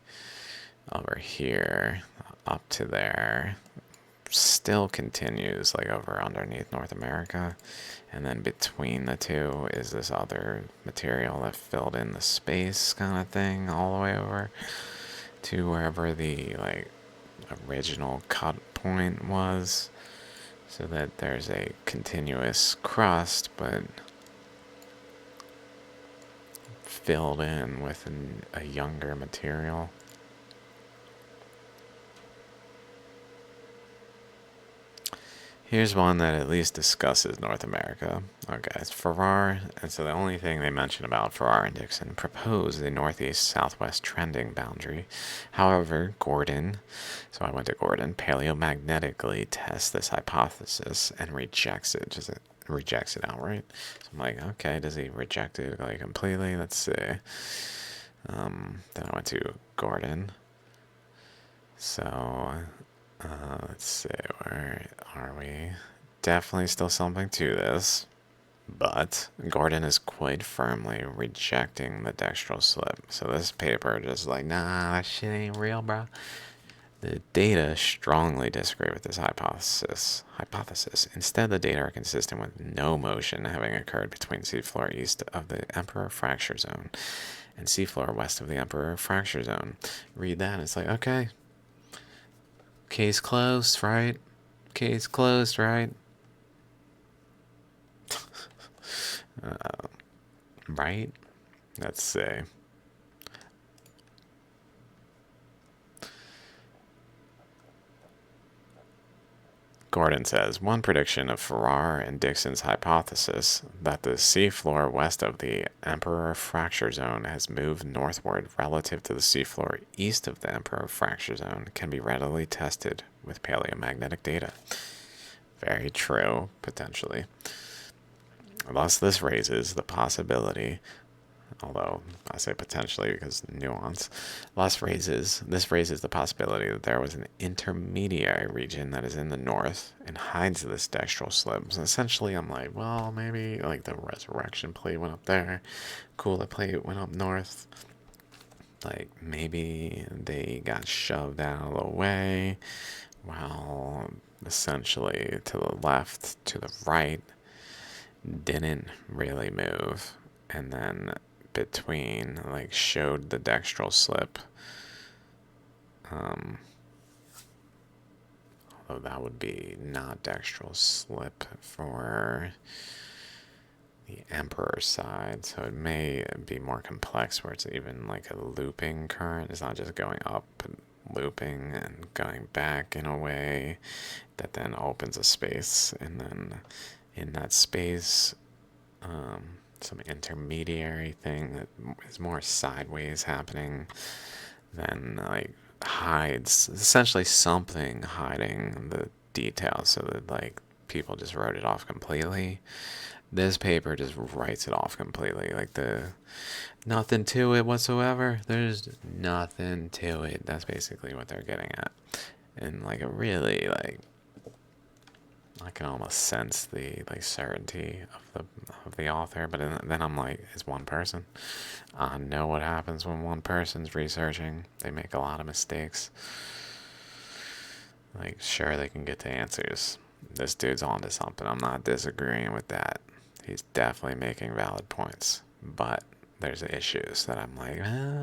over here up to there still continues like over underneath North America, and then between the two is this other material that filled in the space kind of thing all the way over to wherever the like original cut point was, so that there's a continuous crust but filled in with a younger material. Here's one that at least discusses North America. Okay, it's Farrar, and so the only thing they mention about Farrar and Dixon propose the northeast-southwest trending boundary. However, Gordon, so I went to Gordon, paleomagnetically tests this hypothesis and rejects it, rejects it outright. So I'm like, okay, does he reject it like completely? Let's see. Then I went to Gordon. So let's see, where are we? Definitely still something to this, but Gordon is quite firmly rejecting the dextral slip. So this paper just like, nah, that shit ain't real, bro. The data strongly disagree with this hypothesis. Instead, the data are consistent with no motion having occurred between seafloor east of the Emperor fracture zone and seafloor west of the Emperor fracture zone. Read that, and it's like, okay, case closed, right? Case closed, right? Right? Let's see. Gordon says, one prediction of Farrar and Dixon's hypothesis that the seafloor west of the Emperor fracture zone has moved northward relative to the seafloor east of the Emperor fracture zone can be readily tested with paleomagnetic data. Very true, potentially. Thus, this raises the possibility, although I say potentially because nuance, this raises the possibility that there was an intermediary region that is in the north and hides this dextral slip. So essentially, I'm like, well, maybe like the resurrection plate went up there, Kula plate went up north. Like maybe they got shoved out of the way, while essentially to the left, to the right, didn't really move, and then between like showed the dextral slip, although that would be not dextral slip for the Emperor side, so it may be more complex where it's even like a looping current. It's not just going up and looping and going back in a way that then opens a space, and then in that space, some intermediary thing that is more sideways happening than like hides, essentially something hiding the details so that like people just wrote it off completely. This paper just writes it off completely. Like the nothing to it whatsoever. There's nothing to it. That's basically what they're getting at. And like it really like I can almost sense the like certainty of the author, but then I'm like, it's one person. I know what happens when one person's researching. They make a lot of mistakes. Like, sure, they can get to answers. This dude's onto something. I'm not disagreeing with that. He's definitely making valid points. But there's issues that I'm like,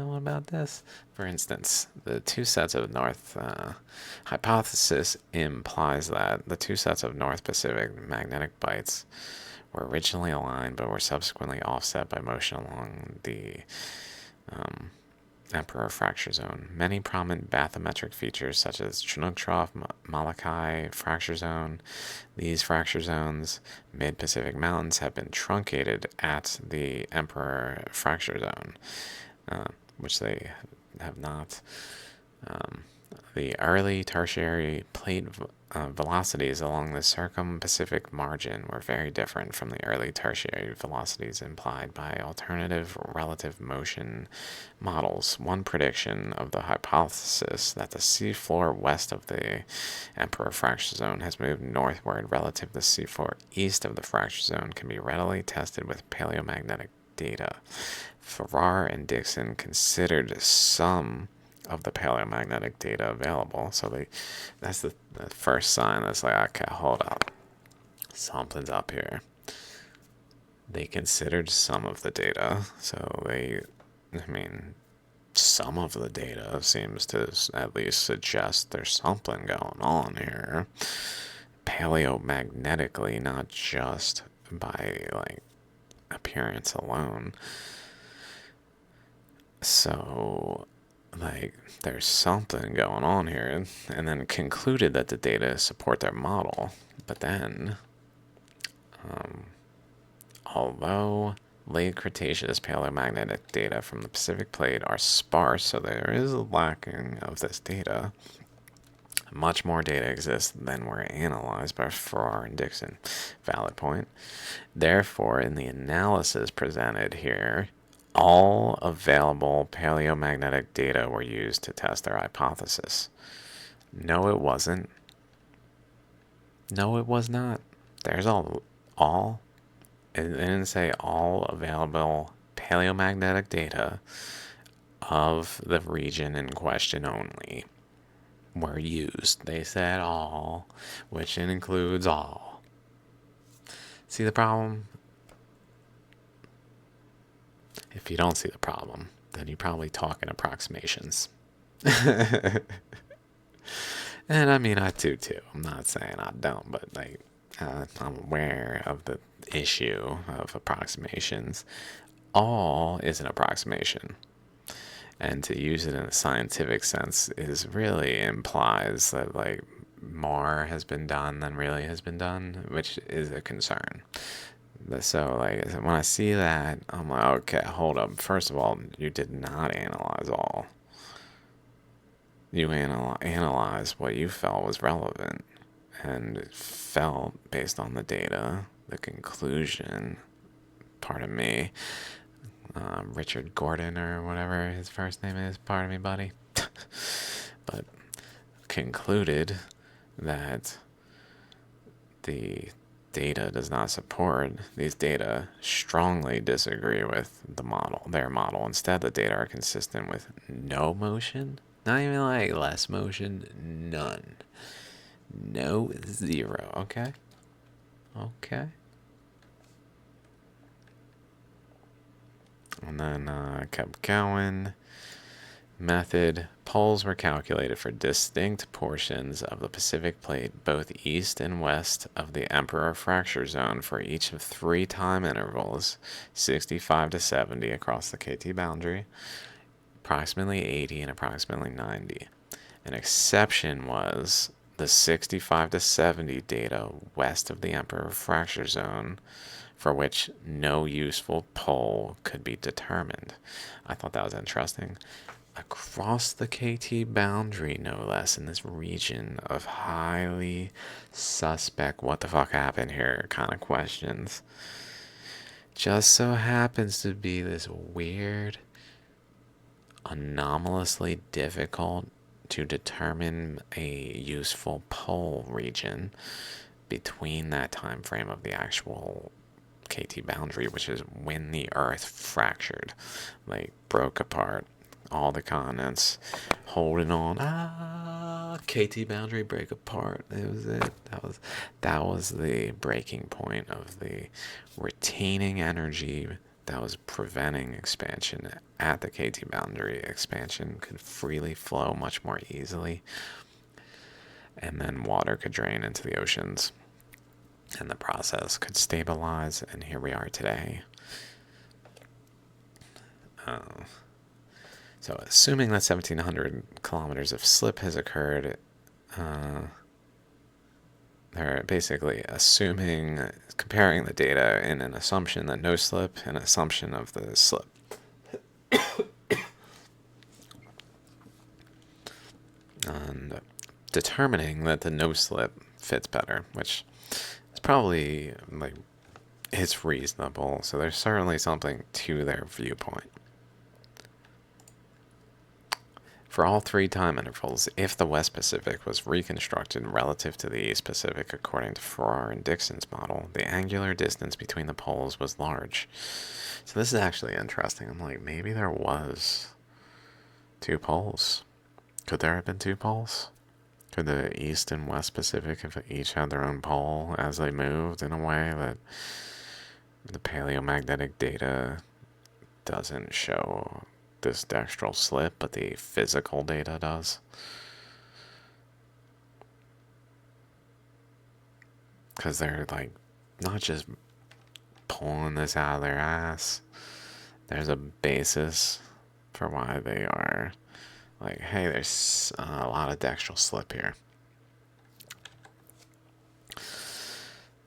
what about this? For instance, the two sets of North hypothesis implies that the two sets of North Pacific magnetic bites were originally aligned but were subsequently offset by motion along the Emperor fracture zone. Many prominent bathymetric features such as Chinook Trough, Molokai fracture zone, these fracture zones, mid-Pacific mountains have been truncated at the Emperor fracture zone, which they have not. The early tertiary plate velocities along the circum-Pacific margin were very different from the early tertiary velocities implied by alternative relative motion models. One prediction of the hypothesis that the seafloor west of the Emperor fracture zone has moved northward relative to the seafloor east of the fracture zone can be readily tested with paleomagnetic data. Farrar and Dixon considered some of the paleomagnetic data available. So that's the first sign that's like, okay, hold up. Something's up here. They considered some of the data. So some of the data seems to at least suggest there's something going on here. Paleomagnetically, not just by like appearance alone. So like there's something going on here, and then concluded that the data support their model. But then although late Cretaceous paleomagnetic data from the Pacific plate are sparse, so there is a lacking of this data, much more data exists than were analyzed by Farrar and Dixon. Valid point. Therefore, in the analysis presented here, all available paleomagnetic data were used to test their hypothesis. No, it wasn't. No, it was not. There's all. It didn't say all available paleomagnetic data of the region in question only were used. They said all, which includes all. See the problem? If you don't see the problem, then you probably talk in approximations. And I mean, I do too. I'm not saying I don't, but like, I'm aware of the issue of approximations. All is an approximation. And to use it in a scientific sense is really implies that like more has been done than really has been done, which is a concern. So like when I see that, I'm like, okay, hold up. First of all, you did not analyze all. You analyzed what you felt was relevant, and felt based on the data, the conclusion. Pardon me, Richard Gordon or whatever his first name is. Pardon me, buddy. But concluded that the data does not support, these data strongly disagree with their model. Instead, the data are consistent with no motion, not even like less motion, none. No, zero, okay? Okay. And then kept going. method, poles were calculated for distinct portions of the Pacific Plate, both east and west of the Emperor Fracture Zone, for each of 3 time intervals, 65 to 70 across the KT boundary, approximately 80 and approximately 90. An exception was the 65 to 70 data west of the Emperor Fracture Zone, for which no useful pole could be determined. I thought that was interesting. Across the KT boundary, no less, in this region of highly suspect what the fuck happened here kind of questions, just so happens to be this weird, anomalously difficult to determine a useful pole region between that time frame of the actual KT boundary, which is when the Earth fractured, like broke apart. All the continents holding on. KT boundary break apart. It was it. That was the breaking point of the retaining energy that was preventing expansion at the KT boundary. Expansion could freely flow much more easily, and then water could drain into the oceans, and the process could stabilize. And here we are today. So assuming that 1,700 kilometers of slip has occurred, they're basically comparing the data in an assumption that no slip and an assumption of the slip. And determining that the no slip fits better, which is probably, like, it's reasonable. So there's certainly something to their viewpoint. For all 3 time intervals, if the West Pacific was reconstructed relative to the East Pacific according to Farrar and Dixon's model, the angular distance between the poles was large. So this is actually interesting. I'm like, maybe there was 2 poles. Could there have been 2 poles? Could the East and West Pacific have each had their own pole as they moved in a way that the paleomagnetic data doesn't show this dextral slip, but the physical data does? Because they're, like, not just pulling this out of their ass. There's a basis for why they are like, hey, there's a lot of dextral slip here.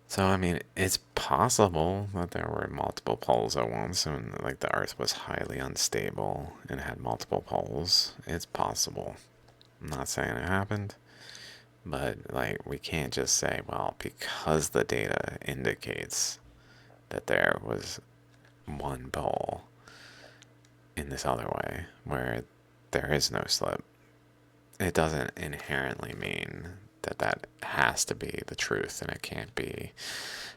So, I mean, it's possible that there were multiple poles at once, and like the Earth was highly unstable and had multiple poles. It's possible. I'm not saying it happened, but like we can't just say, well, because the data indicates that there was one pole in this other way where there is no slip. It doesn't inherently mean that that has to be the truth, and it can't be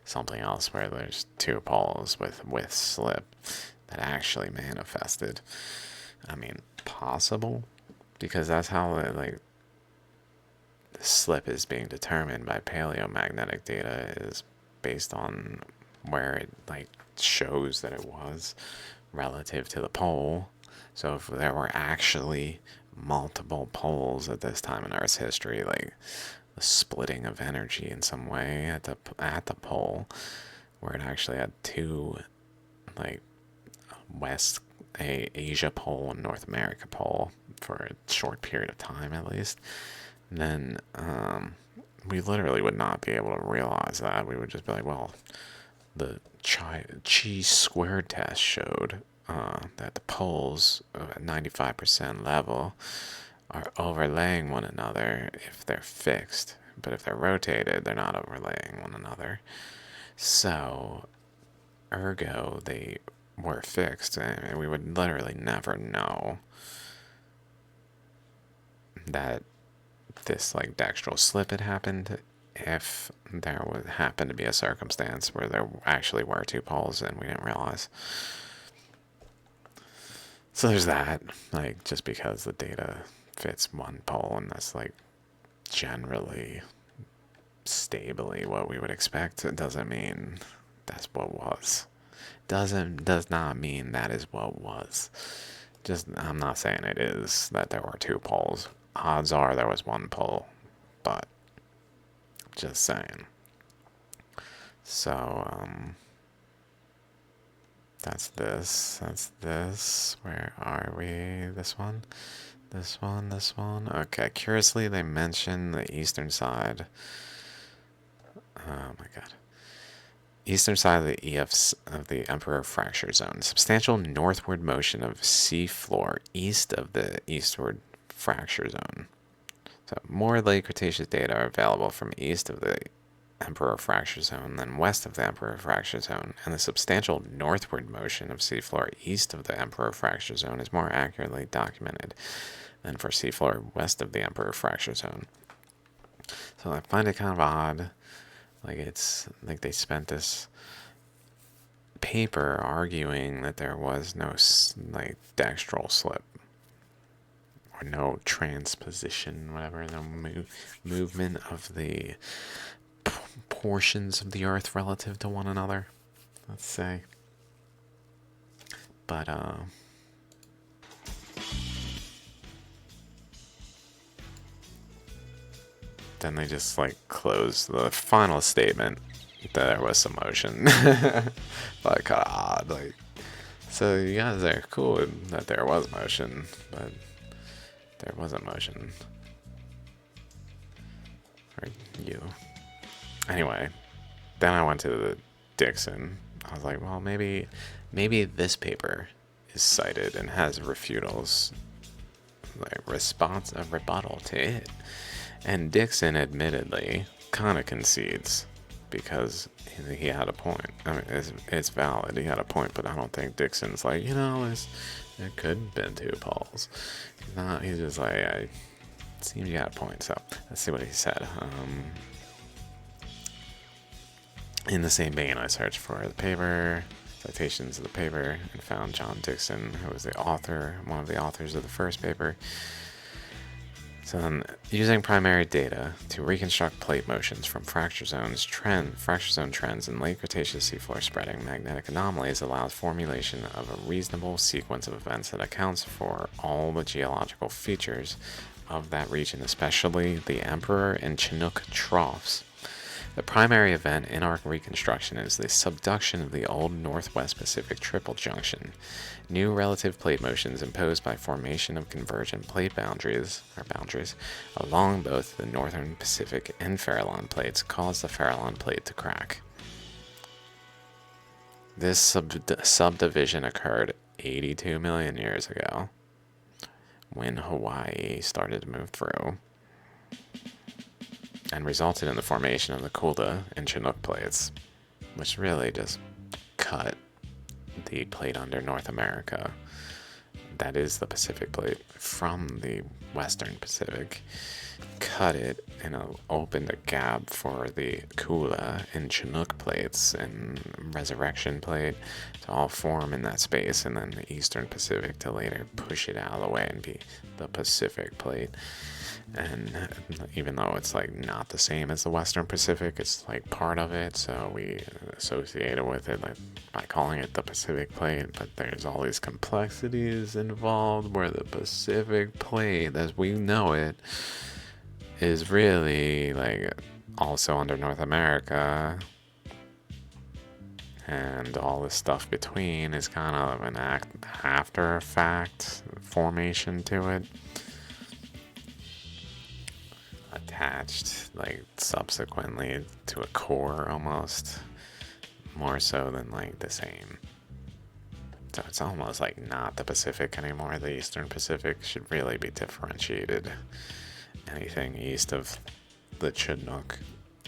something else where there's 2 poles with slip that actually manifested. I mean, possible, because that's how like the slip is being determined by paleomagnetic data, is based on where it like shows that it was relative to the pole. So if there were actually multiple poles at this time in Earth's history, like the splitting of energy in some way at the pole, where it actually had 2, like Asia pole and North America pole for a short period of time at least, then we literally would not be able to realize that. We would just be like, well, the chi-squared test showed that the poles at 95% level are overlaying one another if they're fixed, but if they're rotated, they're not overlaying one another. So, ergo, they were fixed, and we would literally never know that this like dextral slip had happened if there would happen to be a circumstance where there actually were 2 poles and we didn't realize. So there's that, like, just because the data fits one pole and that's like generally stably what we would expect, it doesn't mean that's what was. Does not mean that is what was. Just, I'm not saying it is that there were two poles. Odds are there was one pole, but just saying. So, that's this. That's this. Where are we? This one? This one? This one? Okay, curiously, they mention the eastern side. Oh my god. Eastern side of the EFs of the Emperor Fracture Zone. Substantial northward motion of sea floor east of the eastward fracture zone. So more late Cretaceous data are available from east of the Emperor Fracture Zone than west of the Emperor Fracture Zone, and the substantial northward motion of seafloor east of the Emperor Fracture Zone is more accurately documented than for seafloor west of the Emperor Fracture Zone. So I find it kind of odd. Like, it's like they spent this paper arguing that there was no like dextral slip or no transposition, whatever, the movement of the portions of the Earth relative to one another, let's say. But then they just like close the final statement that there was some motion. But kind of odd, like, so you guys are cool that there was motion, but there wasn't motion for you. Anyway, then I went to the Dixon. I was like, well, maybe this paper is cited and has refutals, like a rebuttal to it. And Dixon admittedly kind of concedes because he had a point. I mean, it's valid. He had a point, but I don't think Dixon's like, it could have been two poles. No, he's just like, it seems you had a point. So let's see what he said. In the same vein, I searched for the paper, citations of the paper, and found John Dixon, who was one of the authors of the first paper. So then, using primary data to reconstruct plate motions from fracture zone trends in late Cretaceous seafloor spreading magnetic anomalies allows formulation of a reasonable sequence of events that accounts for all the geological features of that region, especially the Emperor and Chinook troughs. The primary event in our reconstruction is the subduction of the old Northwest Pacific Triple Junction. New relative plate motions imposed by formation of convergent plate boundaries along both the Northern Pacific and Farallon plates caused the Farallon plate to crack. This subdivision occurred 82 million years ago when Hawaii started to move through, and resulted in the formation of the Kula and Chinook plates, which really just cut the plate under North America, that is the Pacific plate, from the Western Pacific, cut it and opened a gap for the Kula and Chinook plates and Resurrection plate to all form in that space, and then the Eastern Pacific to later push it out of the way and be the Pacific plate. And even though it's like not the same as the Western Pacific, it's like part of it, so we associate it with it like by calling it the Pacific plate. But there's all these complexities involved where the Pacific plate, as we know it, is really like also under North America, and all this stuff between is kind of an after fact formation to it, attached like subsequently to a core, almost more so than like the same. So it's almost like not the Pacific anymore. The Eastern Pacific should really be differentiated. Anything east of the Chinook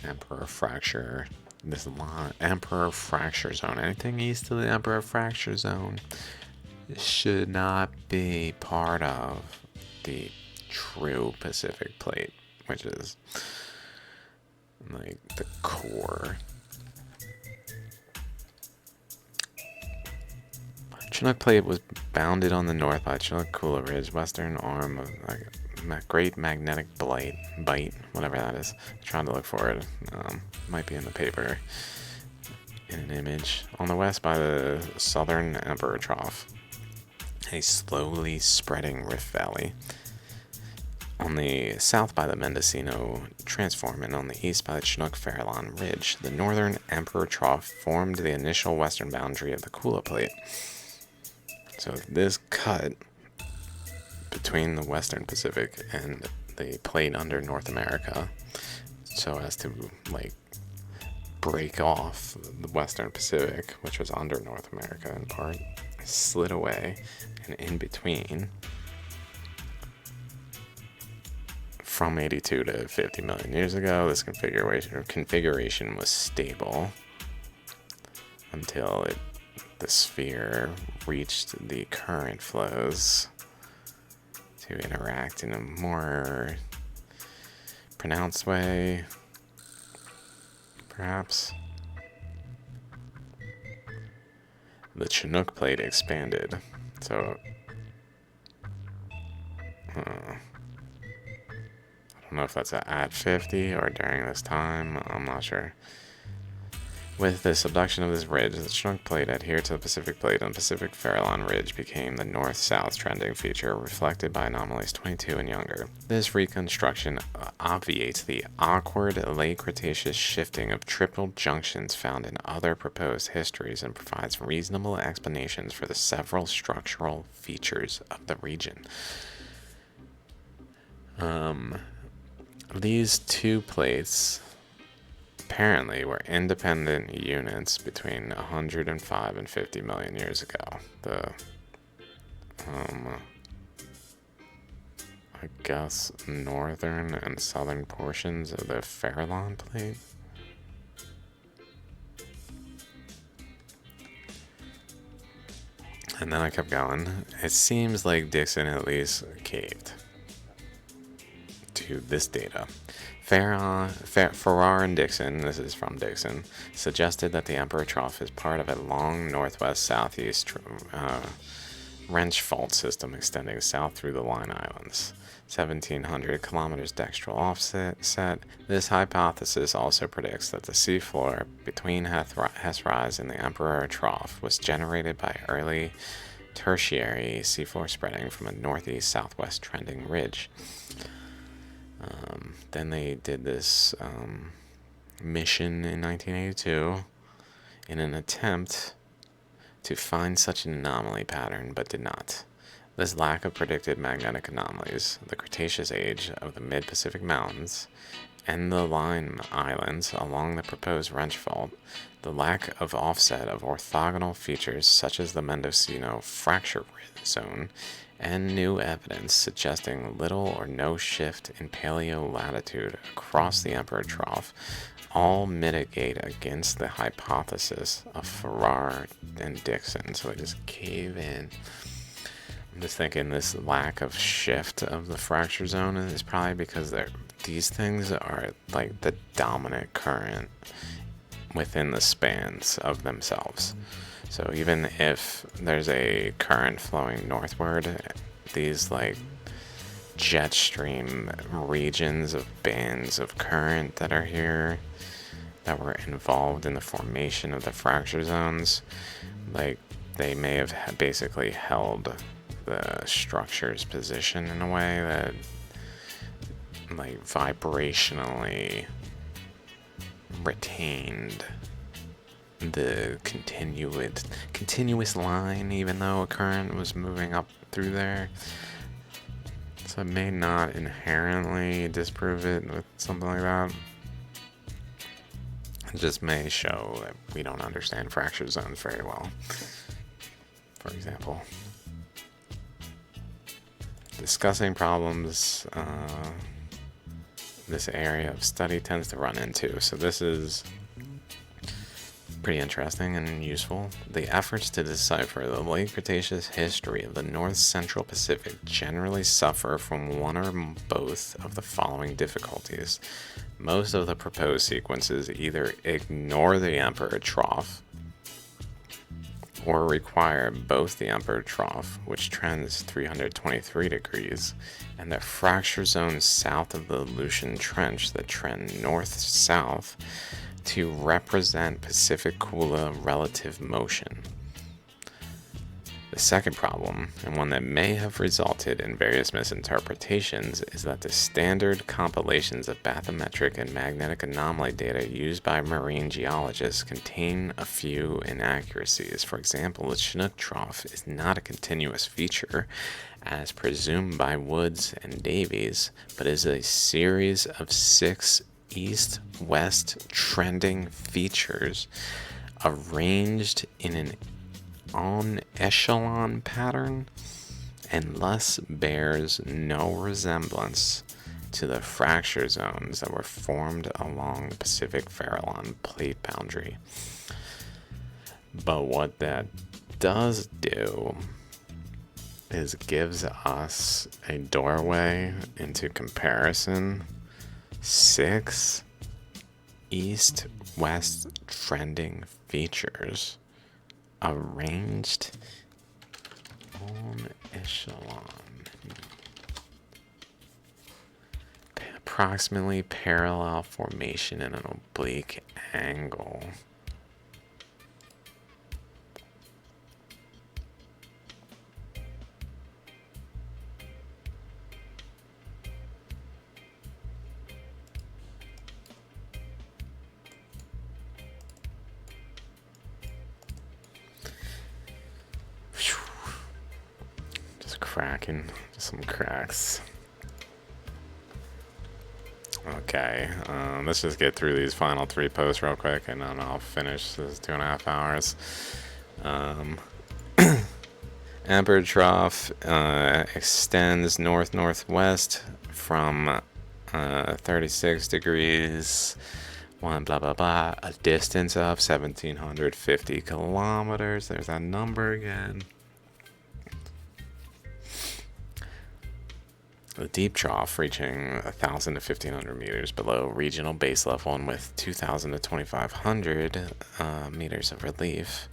Emperor Fracture, this Emperor Fracture Zone, anything east of the Emperor Fracture Zone should not be part of the true Pacific plate, which is like the core. Chinook plate was bounded on the north by Chinook Kula Ridge, western arm of Great Magnetic Bight, whatever that is. I'm trying to look for it. Might be in the paper in an image. On the west by the southern Emperor Trough. a slowly spreading rift valley. On the south by the Mendocino Transform and on the east by the Chinook-Farallon Ridge, the northern Emperor Trough formed the initial western boundary of the Kula Plate. So this cut between the western Pacific and the plate under North America, so as to like break off the western Pacific, which was under North America in part, slid away, and in between, from 82 to 50 million years ago, this configuration was stable until the sphere reached the current flows to interact in a more pronounced way, perhaps. The Chinook plate expanded, so I don't know if that's at 50 or during this time, I'm not sure. With the subduction of this ridge, the Chinook plate adhered to the Pacific plate, and the Pacific Farallon Ridge became the north-south trending feature reflected by anomalies 22 and younger. This reconstruction obviates the awkward late Cretaceous shifting of triple junctions found in other proposed histories and provides reasonable explanations for the several structural features of the region. These two plates apparently were independent units between 105 and 50 million years ago. I guess northern and southern portions of the Farallon plate. And then I kept going. It seems like Dixon at least caved to this data. Farrar and Dixon, this is from Dixon, suggested that the Emperor Trough is part of a long northwest-southeast wrench fault system extending south through the Line Islands. 1,700 kilometers dextral offset. This hypothesis also predicts that the seafloor between Hess Rise and the Emperor Trough was generated by early tertiary seafloor spreading from a northeast-southwest trending ridge. Then they did this mission in 1982 in an attempt to find such an anomaly pattern, but did not. This lack of predicted magnetic anomalies, the Cretaceous age of the mid-Pacific Mountains, and the Line Islands along the proposed wrench fault, the lack of offset of orthogonal features such as the Mendocino fracture zone, and new evidence suggesting little or no shift in paleolatitude across the Emperor Trough all mitigate against the hypothesis of Farrar and Dixon. So they just cave in. I'm just thinking this lack of shift of the fracture zone is probably because these things are like the dominant current within the spans of themselves. So even if there's a current flowing northward, these like jet stream regions of bands of current that are here that were involved in the formation of the fracture zones, like they may have basically held the structure's position in a way that like vibrationally retained the continuous line, even though a current was moving up through there. So it may not inherently disprove it with something like that. It just may show that we don't understand fracture zones very well. For example, discussing problems this area of study tends to run into. So this is pretty interesting and useful. The efforts to decipher the late Cretaceous history of the North Central Pacific generally suffer from one or both of the following difficulties. Most of the proposed sequences either ignore the Emperor Trough or require both the Emperor Trough, which trends 323 degrees, and the fracture zone south of the Aleutian Trench that trend north-south to represent Pacific Kula relative motion. The second problem, and one that may have resulted in various misinterpretations, is that the standard compilations of bathymetric and magnetic anomaly data used by marine geologists contain a few inaccuracies. For example, the Chinook Trough is not a continuous feature, as presumed by Woods and Davies, but is a series of 6 east-west trending features arranged in an en echelon pattern, and thus bears no resemblance to the fracture zones that were formed along the Pacific Farallon plate boundary. But what that does do is gives us a doorway into comparison. 6 east-west trending features arranged on echelon, approximately parallel formation in an oblique angle. Cracking some cracks. Okay, let's just get through these final 3 posts real quick, and then I'll finish this 2.5 hours. Emperor Trough extends north-northwest from 36 degrees, blah blah blah, a distance of 1,750 kilometers. There's that number again. The deep trough, reaching 1,000 to 1,500 meters below regional base level and with 2,000 to 2,500 meters of relief,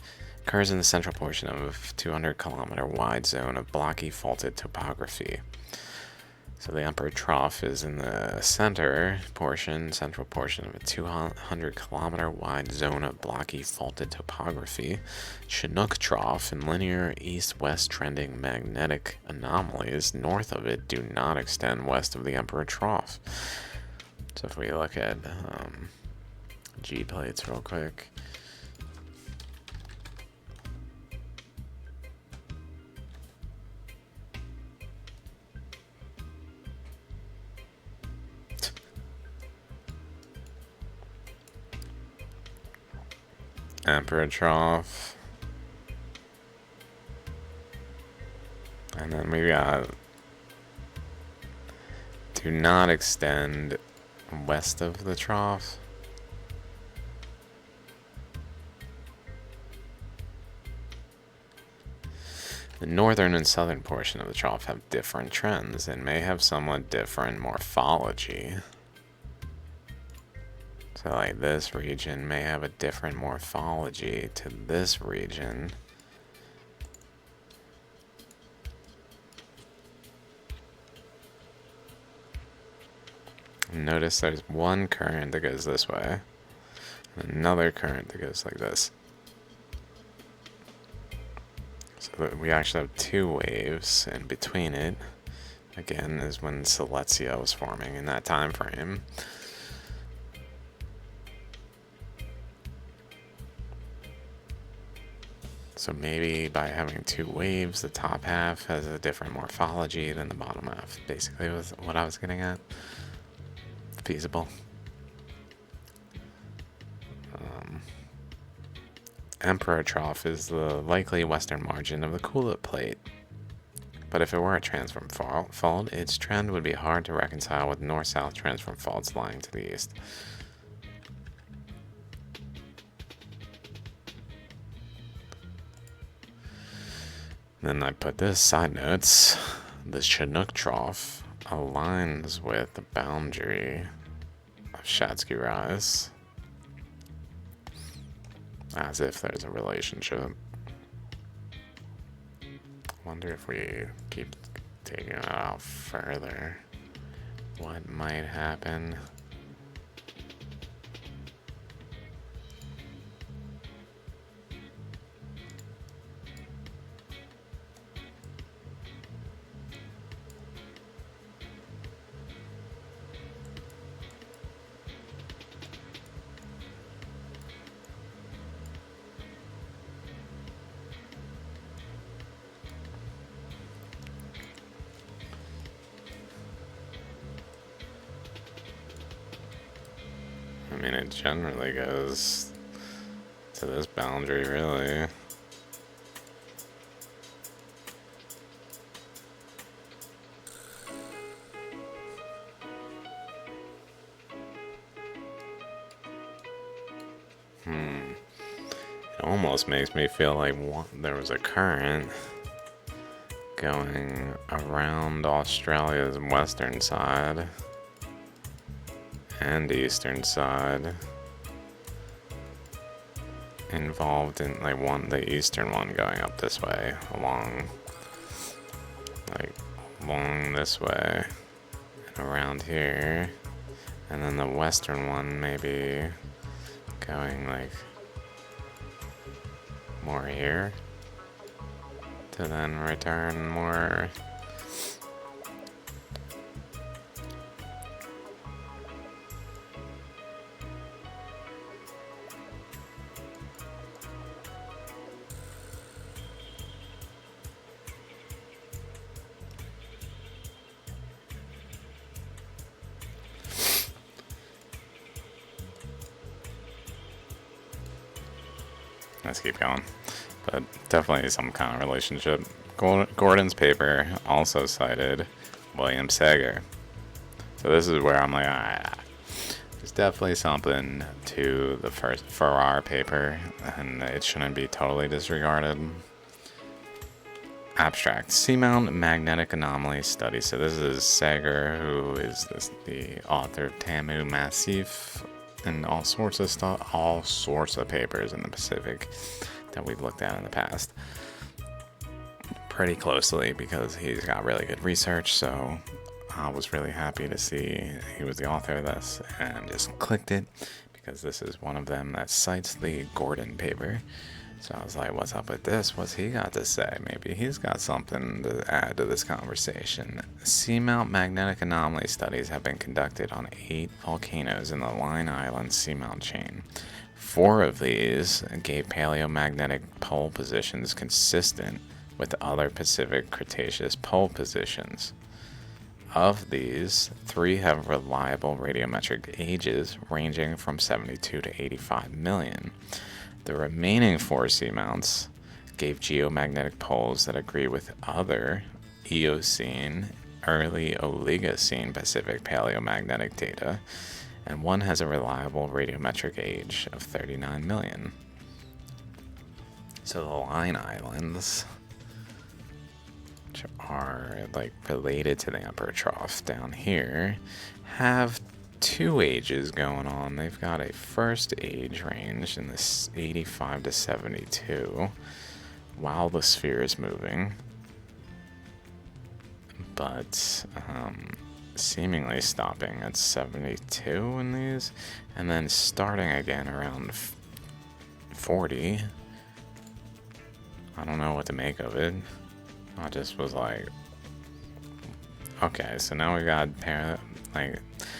occurs in the central portion of a 200-kilometer wide zone of blocky faulted topography. So the Emperor Trough is in the central portion of a 200-kilometer wide zone of blocky faulted topography. Chinook Trough and linear east-west trending magnetic anomalies north of it do not extend west of the Emperor Trough. So if we look at G plates real quick. Emperor Trough, and then we got do not extend west of the trough. The northern and southern portion of the trough have different trends and may have somewhat different morphology. So like this region may have a different morphology to this region. Notice there's one current that goes this way, and another current that goes like this. So that we actually have 2 waves, and between it, again, is when Silesia was forming in that time frame. So maybe by having 2 waves, the top half has a different morphology than the bottom half. Basically was what I was getting at. Feasible. Emperor Trough is the likely western margin of the Koolip Plate. But if it were a transform fault, its trend would be hard to reconcile with north-south transform faults lying to the east. Then I put this side notes. The Chinook Trough aligns with the boundary of Shatsky Rise, as if there's a relationship. Wonder if we keep taking it out further, what might happen. mean, it generally goes to this boundary, really. It almost makes me feel like there was a current going around Australia's western side and eastern side, involved in like the eastern one going up this way, along this way and around here, and then the western one maybe going like more here to then return more. Let's keep going. But definitely some kind of relationship. Gordon's paper also cited William Sager. So this is where I'm like, there's definitely something to the first Farrar paper, and it shouldn't be totally disregarded. Abstract. Seamount Magnetic Anomaly Study. So this is Sager, who is the author of Tamu Massif and all sorts of stuff, all sorts of papers in the Pacific that we've looked at in the past pretty closely, because he's got really good research. So I was really happy to see he was the author of this and just clicked it, because this is one of them that cites the Gordon paper. So I was like, what's up with this? What's he got to say? Maybe he's got something to add to this conversation. Seamount magnetic anomaly studies have been conducted on 8 volcanoes in the Line Island seamount chain. 4 of these gave paleomagnetic pole positions consistent with other Pacific Cretaceous pole positions. Of these, 3 have reliable radiometric ages ranging from 72 to 85 million. The remaining 4 seamounts gave geomagnetic poles that agree with other Eocene, early Oligocene Pacific paleomagnetic data, and 1 has a reliable radiometric age of 39 million. So the Line Islands, which are like related to the Emperor Trough down here, have 2 ages going on. They've got a first age range in this 85 to 72 while the sphere is moving, but seemingly stopping at 72 in these, and then starting again around 40. I don't know what to make of it. I just was like, okay, so now we got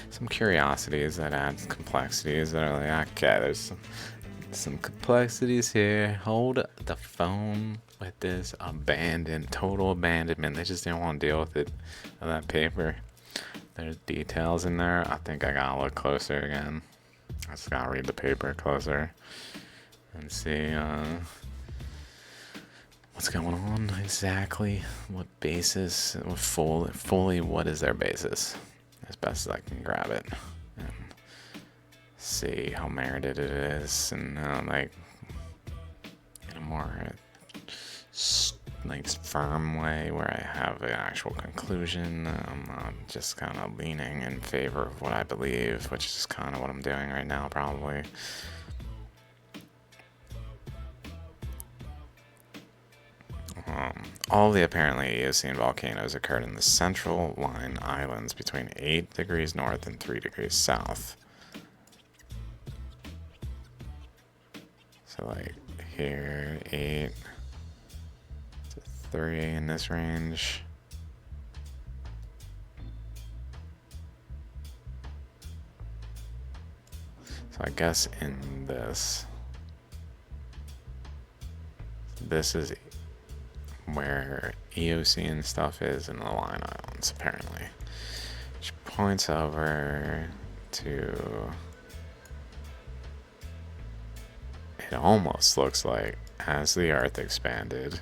some curiosities that add complexities that are like, okay, there's some complexities here. Hold the phone with this total abandonment. They just didn't want to deal with it on that paper. There's details in there. I think I gotta look closer again. I just gotta read the paper closer and see what's going on exactly. What basis? Fully, what is their basis? As best as I can grab it and see how merited it is, and in a more firm way where I have an actual conclusion. I'm just kind of leaning in favor of what I believe, which is kind of what I'm doing right now, probably. All the apparently Eocene volcanoes occurred in the central Line Islands between 8 degrees north and 3 degrees south. So like here, 8 to 3 in this range. So I guess in this is where Eocene stuff is in the Line Islands, apparently. Which points over to it almost looks like as the Earth expanded,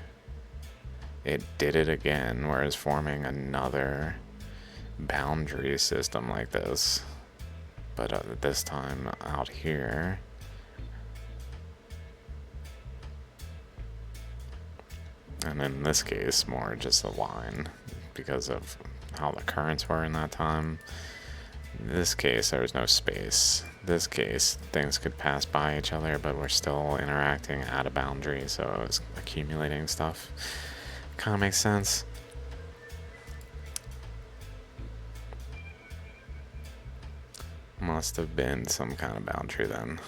it did it again, whereas forming another boundary system like this, but this time out here. And in this case, more just a line because of how the currents were in that time. In this case, there was no space. This case, things could pass by each other, but we're still interacting at a boundary, so it was accumulating stuff. Kind of makes sense. Must have been some kind of boundary then.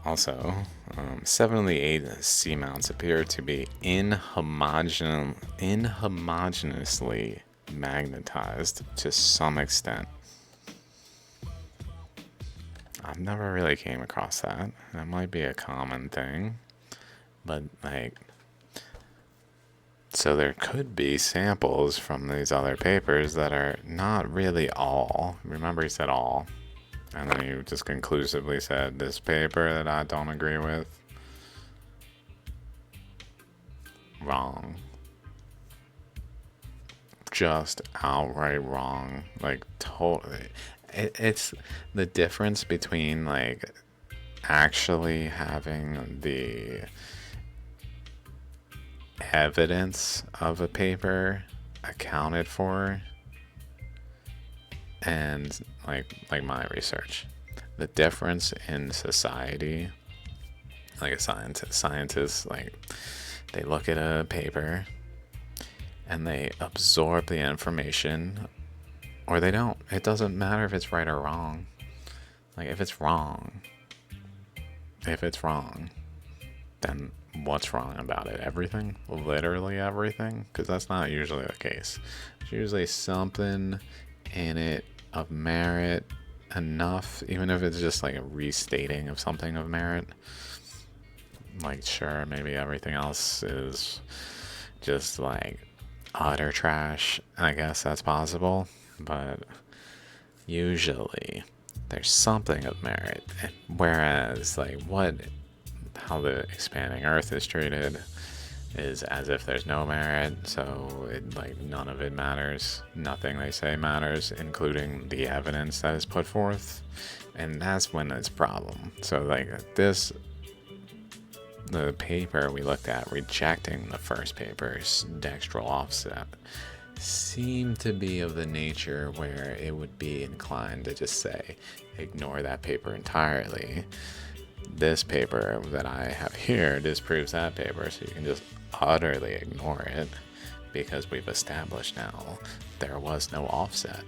Also, 7 of the 8 seamounts appear to be inhomogeneously magnetized to some extent. I've never really came across that. That might be a common thing, but like, so there could be samples from these other papers that are not really all. Remember, he said all. And then you just conclusively said, this paper that I don't agree with, wrong. Just outright wrong. Like, totally. It's the difference between, like, actually having the evidence of a paper accounted for and like my research. The difference in society, like a scientist, like they look at a paper and they absorb the information, or they don't. It doesn't matter if it's right or wrong. Like if it's wrong, then what's wrong about it? Everything? Literally everything? Because that's not usually the case. There's usually something in it of merit enough, even if it's just like a restating of something of merit. Like, sure, maybe everything else is just like utter trash. I guess that's possible, but usually there's something of merit. Whereas, like, how the expanding Earth is treated is as if there's no merit, so none of it matters. Nothing they say matters, including the evidence that is put forth, and that's when it's a problem. So the paper we looked at rejecting the first paper's dextral offset seemed to be of the nature where it would be inclined to just say, ignore that paper entirely. This paper that I have here disproves that paper, so you can just utterly ignore it because we've established now there was no offset.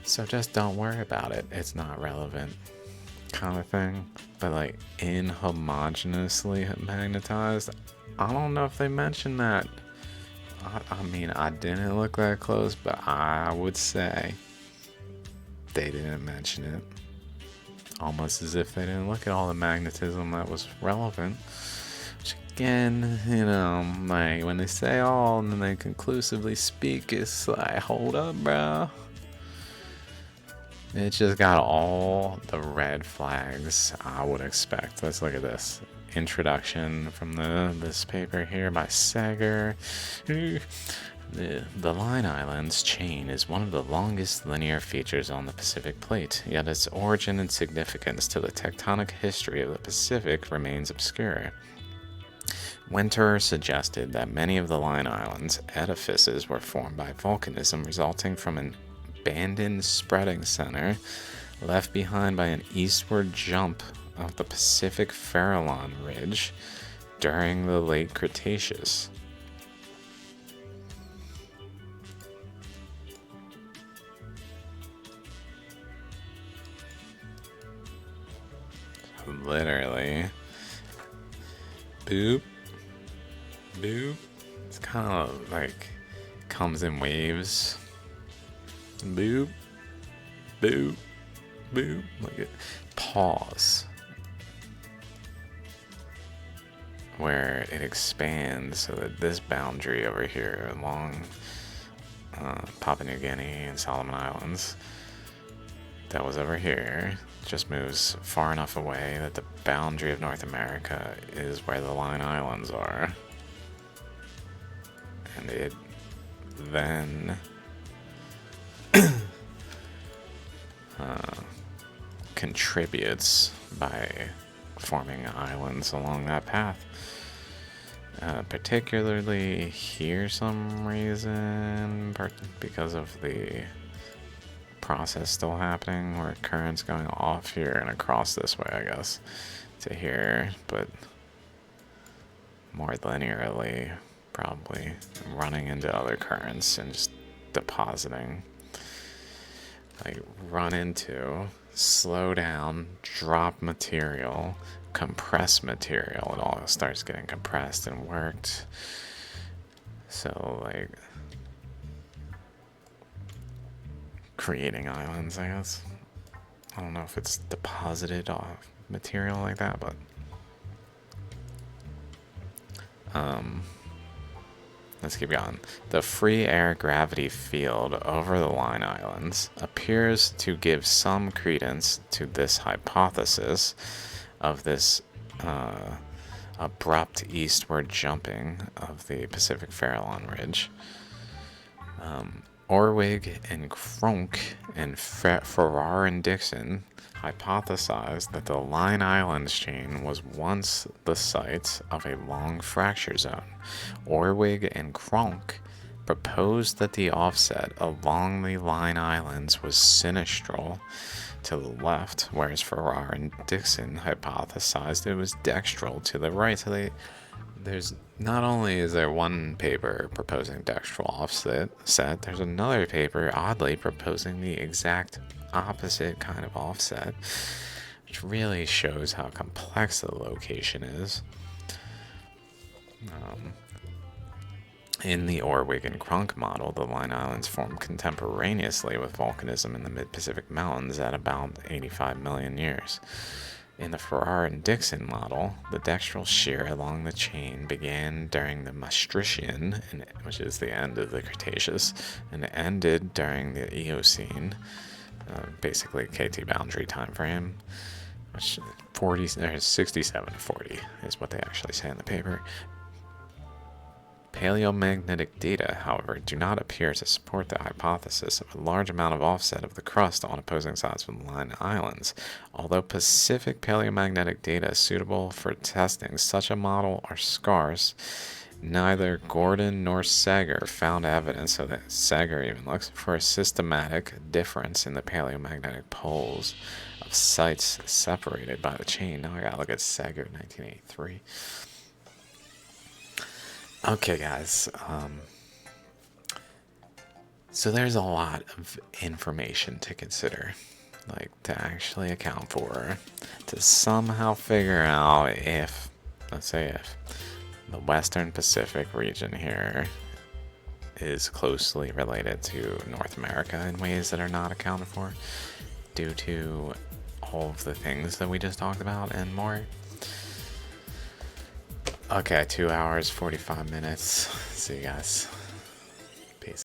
So just don't worry about it. It's not relevant, kind of thing. But like inhomogeneously magnetized, I don't know if they mentioned that. I mean, I didn't look that close, but I would say they didn't mention it. Almost as if they didn't look at all the magnetism that was relevant. Which again, like when they say all and then they conclusively speak, it's like, hold up, bro. It just got all the red flags I would expect. Let's look at this. Introduction from this paper here by Sager. The Line Islands chain is one of the longest linear features on the Pacific Plate, yet its origin and significance to the tectonic history of the Pacific remains obscure. Winter suggested that many of the Line Islands' edifices were formed by volcanism resulting from an abandoned spreading center left behind by an eastward jump of the Pacific Farallon Ridge during the late Cretaceous. Literally. Boop. Boop. It's kind of like comes in waves. Boop. Boop. Boop. Look at pause. where it expands so that this boundary over here along Papua New Guinea and Solomon Islands that was over here just moves far enough away that the boundary of North America is where the Line Islands are. And it then contributes by forming islands along that path. Particularly here some reason, because of the process still happening where currents going off here and across this way, I guess, to here, but more linearly, probably running into other currents and just depositing. Like run into, slow down, drop material, compress material. It all starts getting compressed and worked. So like creating islands, I guess. I don't know if it's deposited off material like that, but let's keep going. The free air gravity field over the Line Islands appears to give some credence to this hypothesis of this abrupt eastward jumping of the Pacific Farallon Ridge. Orwig and Cronk and Farrar and Dixon hypothesized that the Line Islands chain was once the site of a long fracture zone. Orwig and Cronk proposed that the offset along the Line Islands was sinistral to the left, whereas Farrar and Dixon hypothesized it was dextral to the right. So there's not only is there one paper proposing dextral offset, there's another paper oddly proposing the exact opposite kind of offset, which really shows how complex the location is. In the Orwig and Cronk model, the Line Islands formed contemporaneously with volcanism in the mid-Pacific Mountains at about 85 million years. In the Farrar and Dixon model, the dextral shear along the chain began during the Maastrichtian, which is the end of the Cretaceous, and ended during the Eocene, basically KT boundary time frame, which 67 to 40 is what they actually say in the paper. Paleomagnetic data, however, do not appear to support the hypothesis of a large amount of offset of the crust on opposing sides of the Line Islands. Although Pacific paleomagnetic data suitable for testing such a model are scarce, neither Gordon nor Sager found evidence, so that Sager even looks, for a systematic difference in the paleomagnetic poles of sites separated by the chain. Now I gotta look at Sager 1983. Okay, guys, so there's a lot of information to consider, like to actually account for, to somehow figure out if, let's say if, the Western Pacific region here is closely related to North America in ways that are not accounted for due to all of the things that we just talked about and more. Okay, 2 hours, 45 minutes. See you guys.